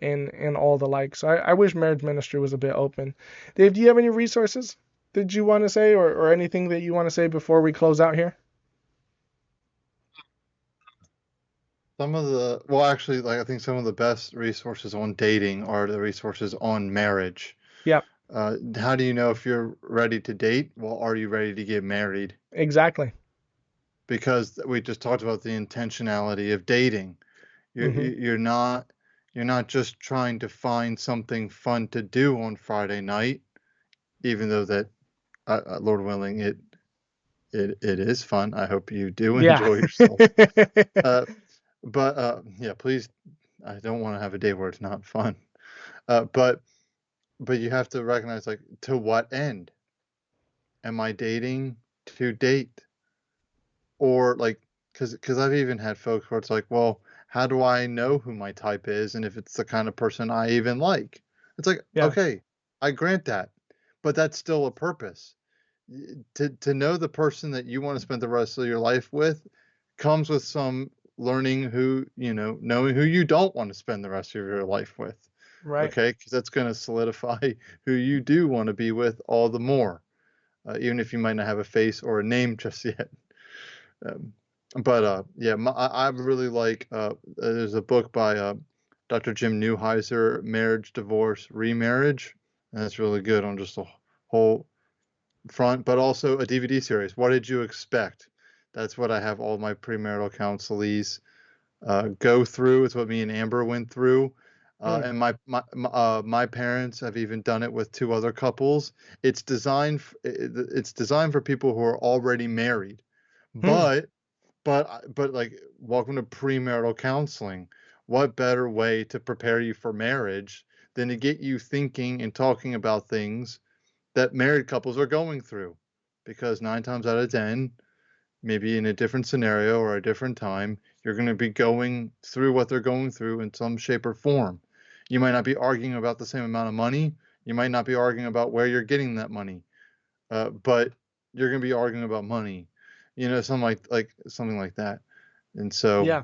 Speaker 2: and all the like. So I wish marriage ministry was a bit open. Dave, do you have any resources that you want to say, or anything that you want to say before we close out here?
Speaker 3: Actually, like I think some of the best resources on dating are the resources on marriage.
Speaker 2: Yep,
Speaker 3: How do you know if you're ready to date? Well, are you ready to get married?
Speaker 2: exactly.
Speaker 3: Because we just talked about the intentionality of dating. You're
Speaker 2: Hmm.
Speaker 3: you're not you're not just trying to find something fun to do on Friday night, even though that, Lord willing, it is fun. I hope you do
Speaker 2: Yeah.
Speaker 3: enjoy yourself. Uh, but yeah, please, I don't want to have a day where it's not fun. Uh, but but you have to recognize, like, to what end am I dating to date? Or like, because I've even had folks where it's like, well, how do I know who my type is and if it's the kind of person I even like? It's like,
Speaker 2: Yeah.
Speaker 3: okay, I grant that, but that's still a purpose. To know the person that you want to spend the rest of your life with comes with some learning knowing who you don't want to spend the rest of your life with.
Speaker 2: Right.
Speaker 3: Okay, because that's going to solidify who you do want to be with all the more, even if you might not have a face or a name just yet. Um, but yeah, I really like. There's a book by Dr. Jim Newheiser, Marriage, Divorce, Remarriage, and that's really good on just the whole front. But also a DVD series. What did you expect? That's what I have all my premarital counselees go through. It's what me and Amber went through.
Speaker 2: Hmm.
Speaker 3: And my parents have even done it with two other couples. It's designed for people who are already married,
Speaker 2: Hmm.
Speaker 3: but like, welcome to premarital counseling. What better way to prepare you for marriage than to get you thinking and talking about things that married couples are going through? Because 9 times out of 10, maybe in a different scenario or a different time, you're going to be going through what they're going through in some shape or form. You might not be arguing about the same amount of money. You might not be arguing about where you're getting that money, but you're going to be arguing about money, something something like that. And so,
Speaker 2: Yeah.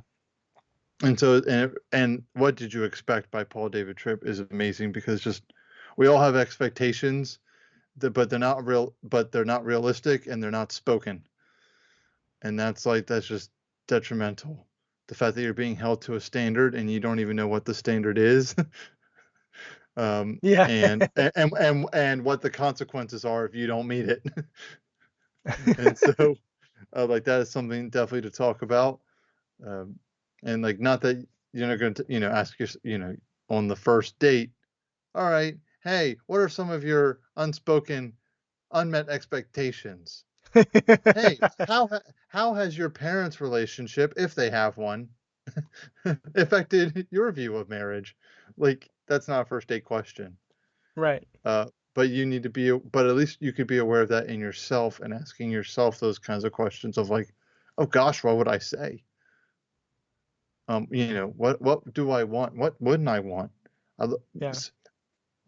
Speaker 3: and what did you expect by Paul David Tripp is amazing, because just we all have expectations, but they're not realistic, and they're not spoken, and that's just detrimental. The fact that you're being held to a standard and you don't even know what the standard is,
Speaker 2: Yeah.
Speaker 3: and what the consequences are if you don't meet it. And so, like, that is something definitely to talk about. Um, and like, not that you're not going to, ask your, on the first date, all right, hey, what are some of your unspoken, unmet expectations? Hey, how has your parents' relationship, if they have one, affected your view of marriage? Like, that's not a first date question.
Speaker 2: Right.
Speaker 3: Uh, but you need to be, but at least you could be aware of that in yourself and asking yourself those kinds of questions of like, oh gosh, what would I say? What do I want? What wouldn't I want? I lo-
Speaker 2: Yeah.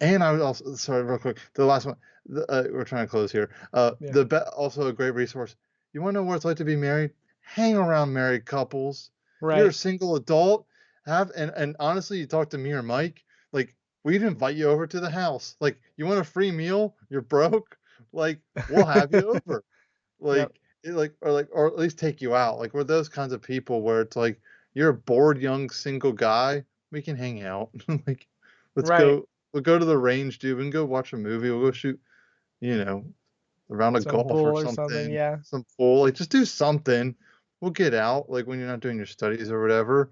Speaker 3: And I would also, sorry, real quick, the last one. We're trying to close here.
Speaker 2: Yeah.
Speaker 3: Also a great resource. You want to know what it's like to be married? Hang around married couples. You're a
Speaker 2: Right.
Speaker 3: single adult. And honestly, you talk to me or Mike, like, we'd invite you over to the house. Like, you want a free meal? You're broke. Like, we'll have you over.
Speaker 2: Yep.
Speaker 3: Or at least take you out. Like, we're those kinds of people where it's like, you're a bored young single guy, we can hang out. Like, let's
Speaker 2: Right.
Speaker 3: go. We'll go to the range, dude. We can go watch a movie. We'll go shoot, you know, a round of
Speaker 2: Some
Speaker 3: golf or
Speaker 2: pool or something.
Speaker 3: something,
Speaker 2: Yeah.
Speaker 3: some pool. Like, just do something. We'll get out, like, when you're not doing your studies or whatever.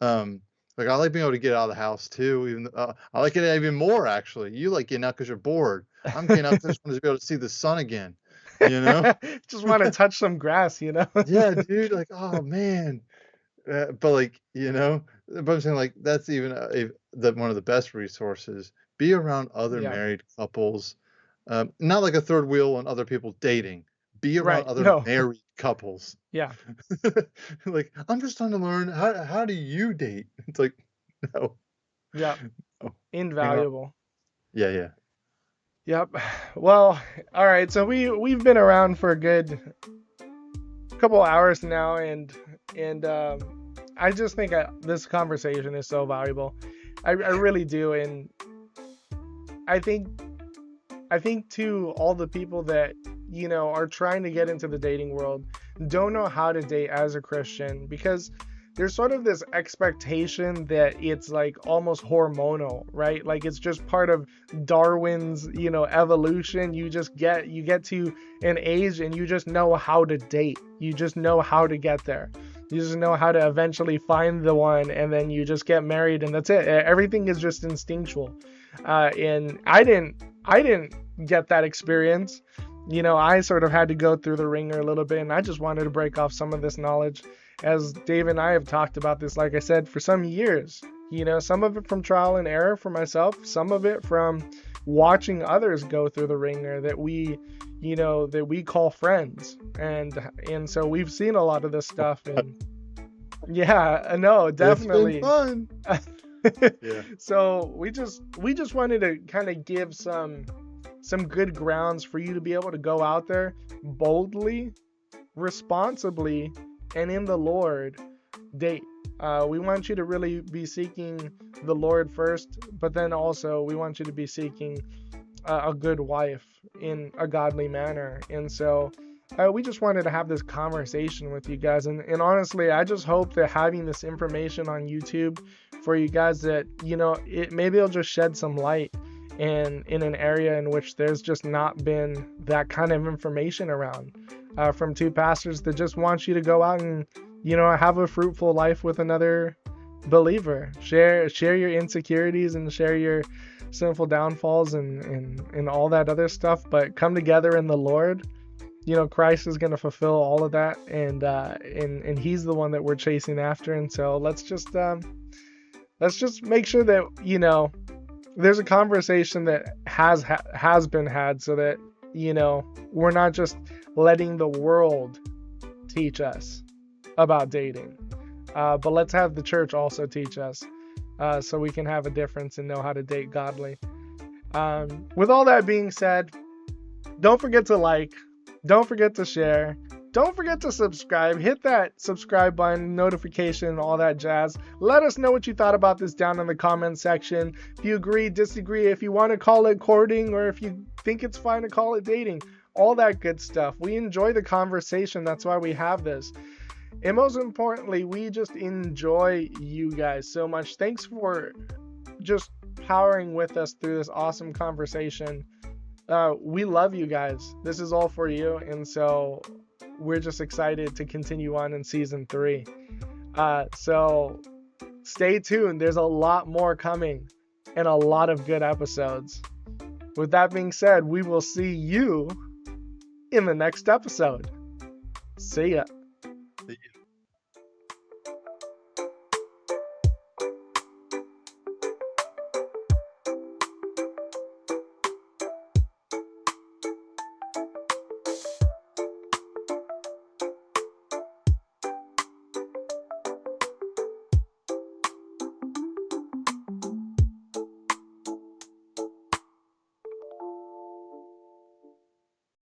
Speaker 3: Um, like, I like being able to get out of the house too. I like it even more, actually. You like getting out because you're bored. I'm getting out because I just want to be able to see the sun again. You know?
Speaker 2: Just want to touch some grass.
Speaker 3: Yeah, dude. Like, oh man. But like, but I'm saying, like, that's even one of the best resources. Be around other
Speaker 2: Yeah.
Speaker 3: married couples, not like a third wheel on other people dating. Be around
Speaker 2: Right.
Speaker 3: other
Speaker 2: No.
Speaker 3: married couples.
Speaker 2: Yeah.
Speaker 3: Like, I'm just trying to learn how do you date? It's like, no.
Speaker 2: Yep.
Speaker 3: Oh,
Speaker 2: Invaluable.
Speaker 3: yeah.
Speaker 2: Yep. Well, all right. So we've been around for a good couple hours now, and I just think this conversation is so valuable. I really do, and I think to all the people that are trying to get into the dating world, don't know how to date as a Christian, because there's sort of this expectation that it's like almost hormonal, right? Like it's just part of Darwin's, evolution. You get to an age and you just know how to date. You just know how to get there. You just know how to eventually find the one, and then you just get married, and that's it. Everything is just instinctual. And I didn't get that experience. I sort of had to go through the ringer a little bit, and I just wanted to break off some of this knowledge. As Dave and I have talked about this, like I said, for some years, some of it from trial and error for myself, some of it from watching others go through the ringer that we call friends. And so we've seen a lot of this stuff, and yeah, no, definitely.
Speaker 3: It's been fun. Yeah.
Speaker 2: So we just wanted to kind of give some good grounds for you to be able to go out there boldly, responsibly, and in the Lord date. We want you to really be seeking the Lord first, but then also we want you to be seeking a good wife in a godly manner. And so we just wanted to have this conversation with you guys. And honestly, I just hope that having this information on YouTube for you guys, that maybe it'll just shed some light in an area in which there's just not been that kind of information around, from two pastors that just want you to go out and have a fruitful life with another believer. Share your insecurities and share your sinful downfalls and all that other stuff, but come together in the Lord. Christ is going to fulfill all of that, and he's the one that we're chasing after. And so let's just make sure that there's a conversation that has been had, so that we're not just letting the world teach us about dating, but let's have the church also teach us, so we can have a difference and know how to date godly. With all that being said, don't forget to like, don't forget to share, don't forget to subscribe. Hit that subscribe button, notification, all that jazz. Let us know what you thought about this down in the comment section. If you agree, disagree, if you want to call it courting, or if you think it's fine to call it dating, all that good stuff. We enjoy the conversation. That's why we have this. And most importantly, we just enjoy you guys so much. Thanks for just powering with us through this awesome conversation. We love you guys. This is all for you. And so we're just excited to continue on in season 3. So stay tuned. There's a lot more coming and a lot of good episodes. With that being said, we will see you in the next episode. See ya.